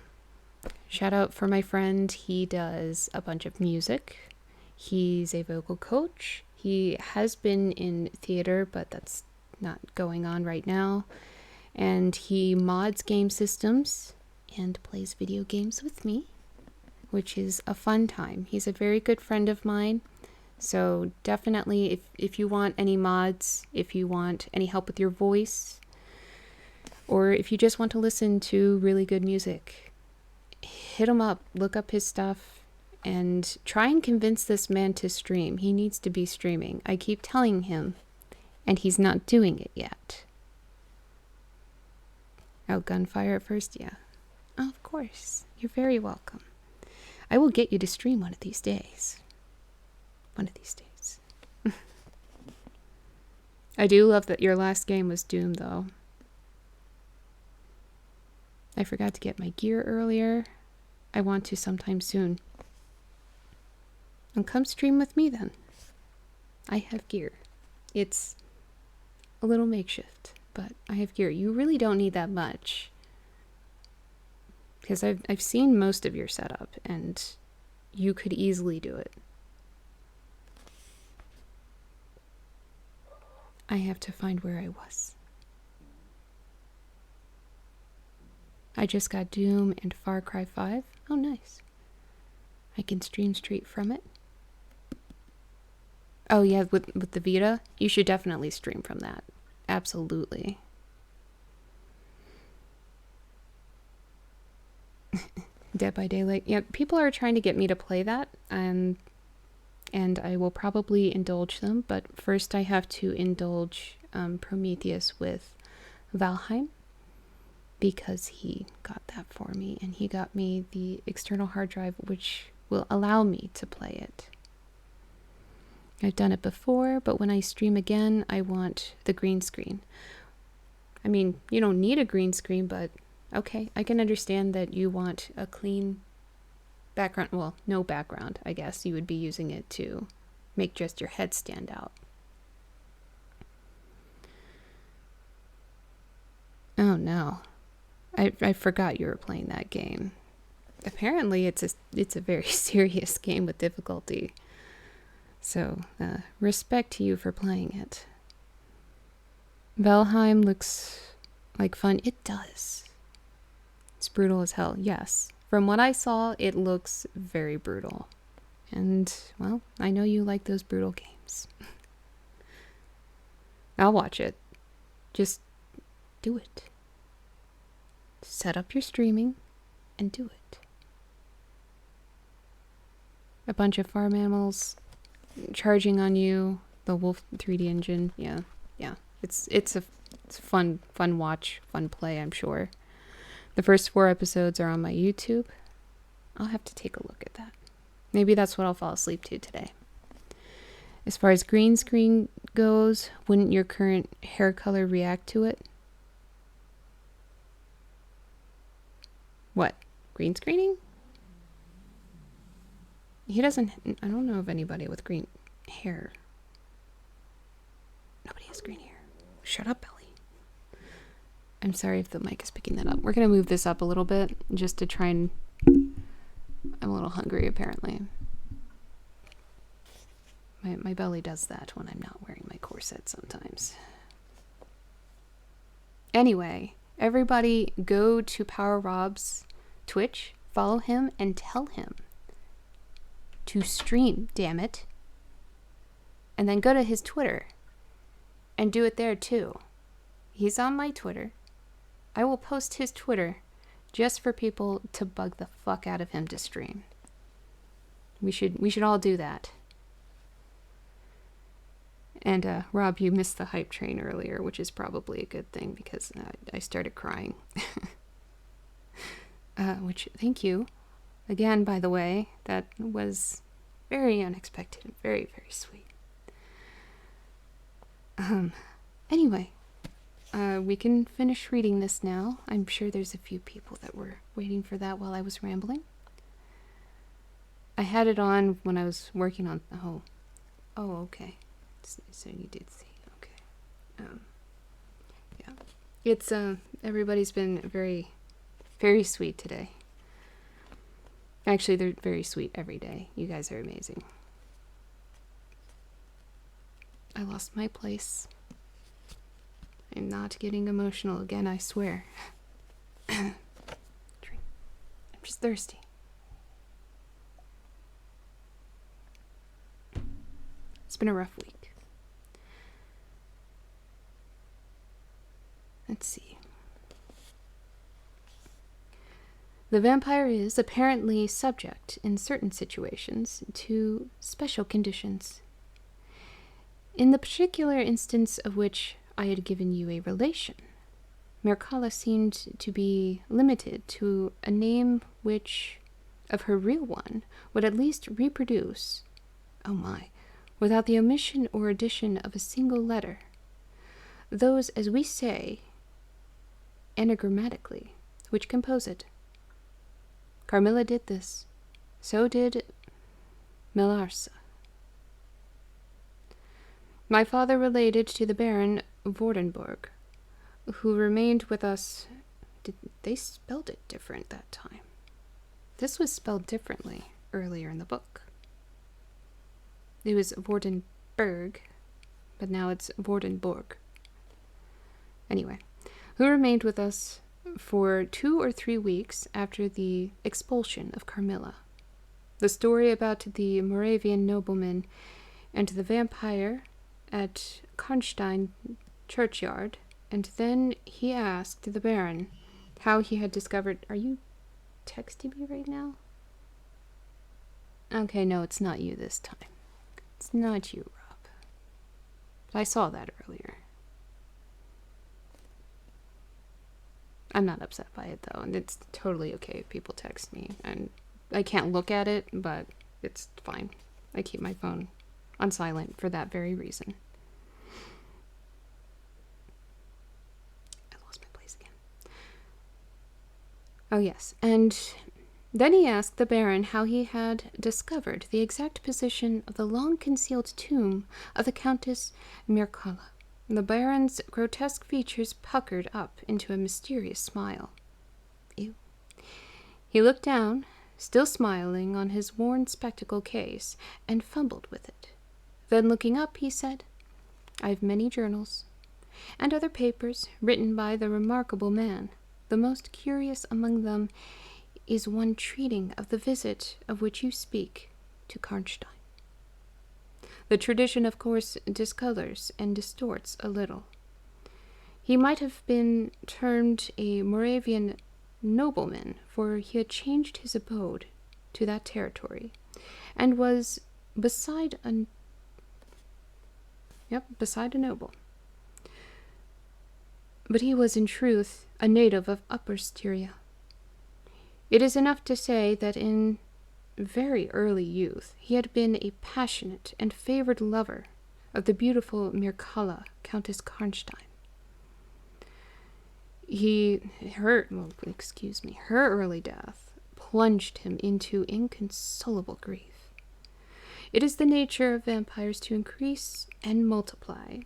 shout out for my friend. He does a bunch of music. He's a vocal coach. He has been in theater, but that's not going on right now. And he mods game systems and plays video games with me, which is a fun time. He's a very good friend of mine. So definitely, if you want any mods, if you want any help with your voice, or if you just want to listen to really good music, hit him up, look up his stuff, and try and convince this man to stream. He needs to be streaming. I keep telling him, and he's not doing it yet. Oh, gunfire at first? Yeah. Oh, of course. You're very welcome. I will get you to stream one of these days. One of these days. I do love that your last game was Doom, though. I forgot to get my gear earlier. I want to sometime soon. And come stream with me then. I have gear. It's a little makeshift, but I have gear. You really don't need that much. Because I've seen most of your setup, and you could easily do it. I have to find where I was. I just got Doom and Far Cry 5. Oh, nice. I can stream straight from it. Oh, yeah, with the Vita, you should definitely stream from that. Absolutely. Dead by Daylight. Yeah, people are trying to get me to play that, and I will probably indulge them, but first I have to indulge Prometheus with Valheim, because he got that for me, and he got me the external hard drive, which will allow me to play it. I've done it before, but when I stream again, I want the green screen. I mean, you don't need a green screen, but okay, I can understand that you want a clean background. Well, no background, I guess. You would be using it to make just your head stand out. Oh no. I forgot you were playing that game. Apparently it's a very serious game with difficulty. So, respect to you for playing it. Valheim looks like fun. It does. It's brutal as hell, yes. From what I saw, it looks very brutal. And, well, I know you like those brutal games. I'll watch it. Just do it. Set up your streaming and do it. A bunch of farm animals charging on you, the Wolf 3D engine. Yeah. It's a fun watch, fun play, I'm sure. The first 4 episodes are on my YouTube. I'll have to take a look at that. Maybe that's what I'll fall asleep to today. As far as green screen goes, wouldn't your current hair color react to it? What? Green screening? He doesn't... I don't know of anybody with green hair. Nobody has green hair. Shut up, Ellie. I'm sorry if the mic is picking that up. We're going to move this up a little bit just to try and... I'm a little hungry, apparently. My belly does that when I'm not wearing my corset sometimes. Anyway, everybody go to Power Rob's Twitch, follow him, and tell him to stream, damn it. And then go to his Twitter and do it there too. He's on my Twitter. I will post his Twitter just for people to bug the fuck out of him to stream. We should all do that. And Rob, you missed the hype train earlier, which is probably a good thing because I started crying. Which, thank you. Again, by the way, that was very unexpected and very, very sweet. Anyway, we can finish reading this now. I'm sure there's a few people that were waiting for that while I was rambling. I had it on when I was working on... Oh, okay. So you did see. Okay. Yeah. It's, everybody's been very, very sweet today. Actually, they're very sweet every day. You guys are amazing. I lost my place. I'm not getting emotional again, I swear. I'm just thirsty. It's been a rough week. Let's see. The vampire is apparently subject, in certain situations, to special conditions. In the particular instance of which I had given you a relation, Mircalla seemed to be limited to a name which, of her real one, would at least reproduce, oh my, without the omission or addition of a single letter, those, as we say, anagrammatically, which compose it. Carmilla did this. So did Melarsa. My father related to the Baron Vordenburg, who remained with us. They spelled it different that time. This was spelled differently earlier in the book. It was Vordenburg, but now it's Vordenburg. Anyway, who remained with us for 2 or 3 weeks after the expulsion of Carmilla. The story about the Moravian nobleman and the vampire at Karnstein churchyard, and then he asked the Baron how he had discovered... Are you texting me right now? Okay, no, it's not you this time. It's not you, Rob. I saw that earlier. I'm not upset by it, though, and it's totally okay if people text me. And I can't look at it, but it's fine. I keep my phone on silent for that very reason. I lost my place again. Oh, yes, and then he asked the Baron how he had discovered the exact position of the long-concealed tomb of the Countess Mircalla. The Baron's grotesque features puckered up into a mysterious smile. Ew. He looked down, still smiling, on his worn spectacle case, and fumbled with it. Then looking up, he said, "I've many journals, and other papers written by the remarkable man. The most curious among them is one treating of the visit of which you speak to Karnstein. The tradition, of course, discolors and distorts a little. He might have been termed a Moravian nobleman, for he had changed his abode to that territory, and was beside a noble. But he was in truth a native of Upper Styria. It is enough to say that in very early youth he had been a passionate and favored lover of the beautiful Mircalla, Countess Karnstein. Her early death plunged him into inconsolable grief. It is the nature of vampires to increase and multiply,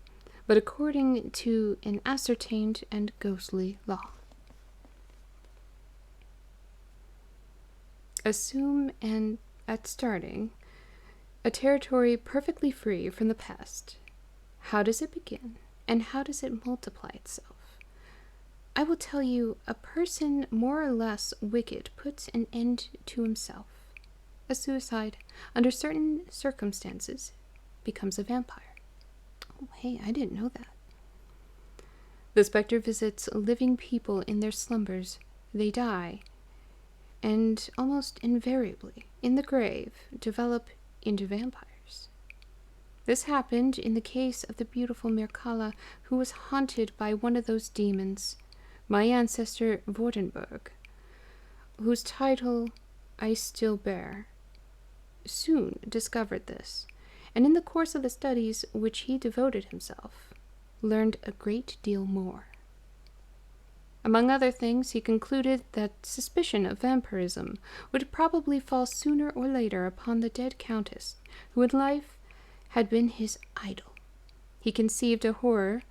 but according to an ascertained and ghostly law. Assume, and at starting, a territory perfectly free from the pest. How does it begin, and how does it multiply itself? I will tell you, a person more or less wicked puts an end to himself. A suicide, under certain circumstances, becomes a vampire. Oh, hey, I didn't know that. The specter visits living people in their slumbers. They die, and almost invariably, in the grave, develop into vampires. This happened in the case of the beautiful Mircalla, who was haunted by one of those demons, my ancestor Vordenburg, whose title I still bear, soon discovered this, and in the course of the studies which he devoted himself, learned a great deal more. Among other things, he concluded that suspicion of vampirism would probably fall sooner or later upon the dead countess, who in life had been his idol. He conceived a horror,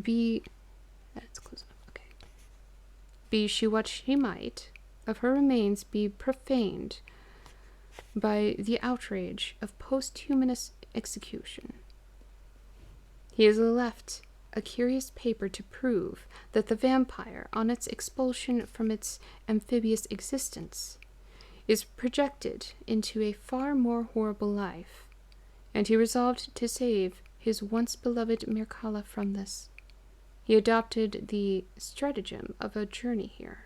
be she what she might, of her remains be profaned by the outrage of posthumous execution. He has left a curious paper to prove that the vampire, on its expulsion from its amphibious existence, is projected into a far more horrible life, and he resolved to save his once beloved Mircalla from this. He adopted the stratagem of a journey here,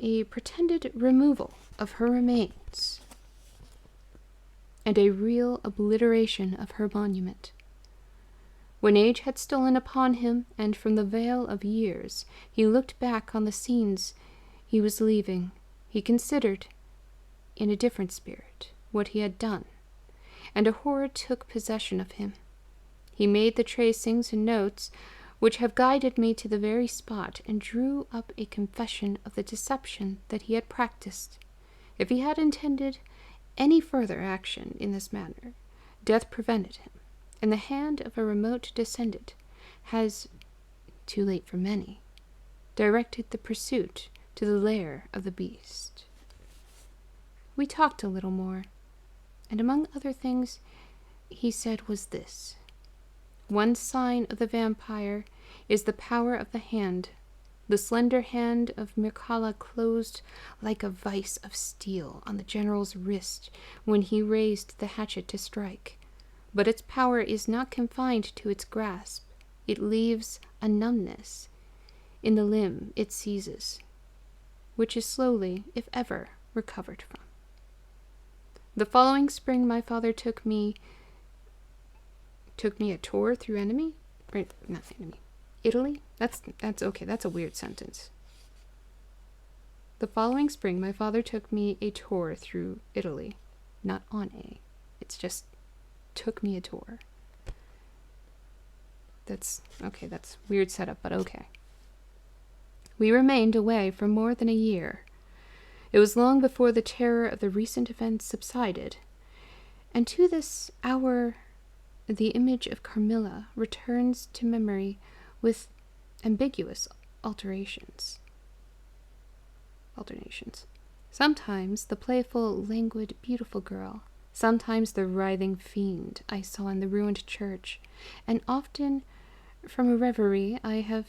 a pretended removal of her remains, and a real obliteration of her monument. When age had stolen upon him, and from the veil of years he looked back on the scenes he was leaving, he considered, in a different spirit, what he had done, and a horror took possession of him. He made the tracings and notes which have guided me to the very spot, and drew up a confession of the deception that he had practiced. If he had intended any further action in this manner, death prevented him, and the hand of a remote descendant has, too late for many, directed the pursuit to the lair of the beast. We talked a little more, and among other things he said was this: one sign of the vampire is the power of the hand. The slender hand of Mircalla closed like a vice of steel on the general's wrist when he raised the hatchet to strike. But its power is not confined to its grasp. It leaves a numbness in the limb it seizes, which is slowly, if ever, recovered from. The following spring my father took me a tour through Italy? That's okay, that's a weird sentence. The following spring my father took me a tour through Italy. Not on a. It's just took me a tour. That's weird setup, but okay. We remained away for more than a year. It was long before the terror of the recent events subsided, and to this hour the image of Carmilla returns to memory with ambiguous alternations. Sometimes the playful, languid, beautiful girl, sometimes the writhing fiend I saw in the ruined church, and often from a reverie I have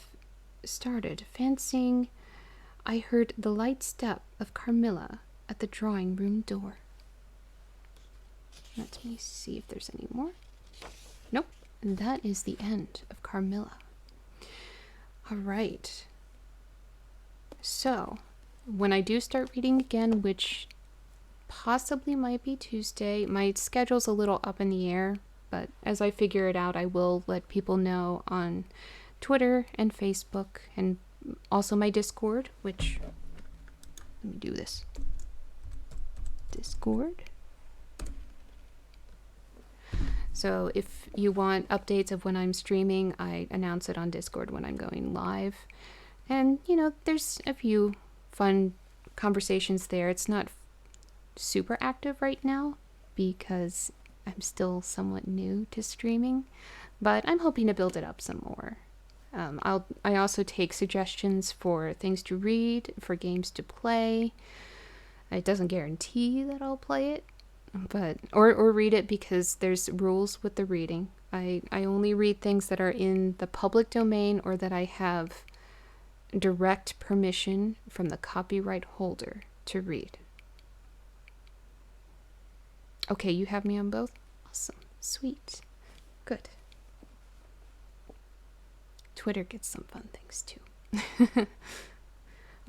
started, fancying I heard the light step of Carmilla at the drawing-room door. Let me see if there's any more. Nope. And that is the end of Carmilla. All right. So, when I do start reading again, which possibly might be Tuesday, my schedule's a little up in the air, but as I figure it out, I will let people know on Twitter and Facebook, and also my Discord, which, let me do this. Discord. So if you want updates of when I'm streaming, I announce it on Discord when I'm going live. And, there's a few fun conversations there. It's not super active right now because I'm still somewhat new to streaming, but I'm hoping to build it up some more. I also take suggestions for things to read, for games to play. It doesn't guarantee that I'll play it, but or read it, because there's rules with the reading. I only read things that are in the public domain or that I have direct permission from the copyright holder to read. Okay, you have me on both? Awesome. Sweet. Good. Twitter gets some fun things too.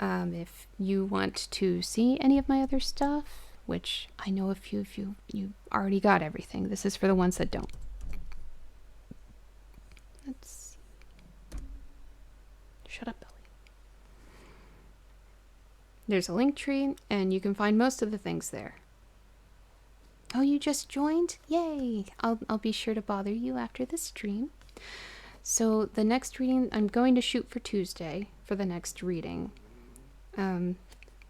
If you want to see any of my other stuff, which I know a few of you already got everything. This is for the ones that don't. Let's see. Shut up, Belly. There's a link tree, and you can find most of the things there. Oh, you just joined? Yay! I'll be sure to bother you after the stream. So the next reading, I'm going to shoot for Tuesday for the next reading.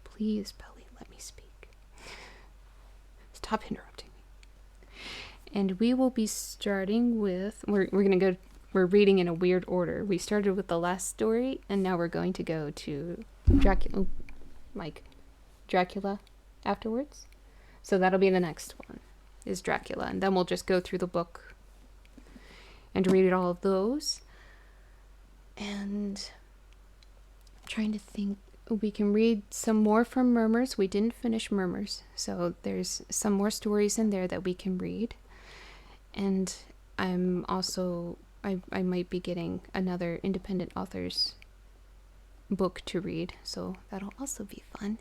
Please, Belly, let me speak. Stop interrupting me. And we will be starting with, we're reading in a weird order. We started with the last story, and now we're going to go to Dracula afterwards. So that'll be the next one, is Dracula. And then we'll just go through the book and read all of those. And I'm trying to think, we can read some more from Murmurs. We didn't finish Murmurs, so there's some more stories in there that we can read. And I'm also, I might be getting another independent author's book to read, so that'll also be fun.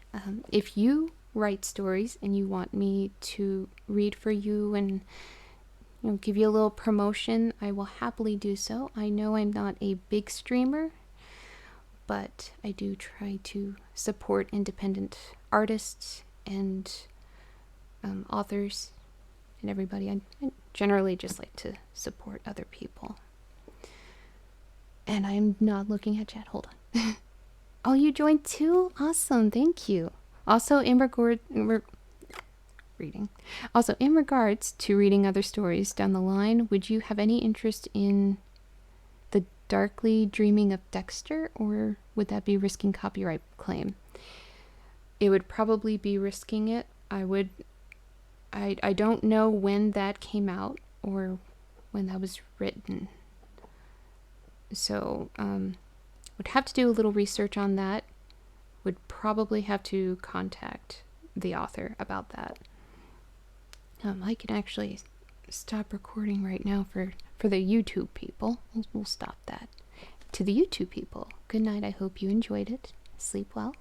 If you write stories and you want me to read for you and give you a little promotion, I will happily do so. I know I'm not a big streamer, but I do try to support independent artists and authors and everybody. I generally just like to support other people. And I'm not looking at chat. Hold on. Oh, you joined too? Awesome. Thank you. Also, in regards to reading other stories down the line, would you have any interest in the Darkly Dreaming of Dexter, or would that be risking copyright claim? It would probably be risking it. I don't know when that came out or when that was written. So, would have to do a little research on that. Would probably have to contact the author about that. I can actually stop recording right now for the YouTube people. We'll stop that. To the YouTube people, good night. I hope you enjoyed it. Sleep well.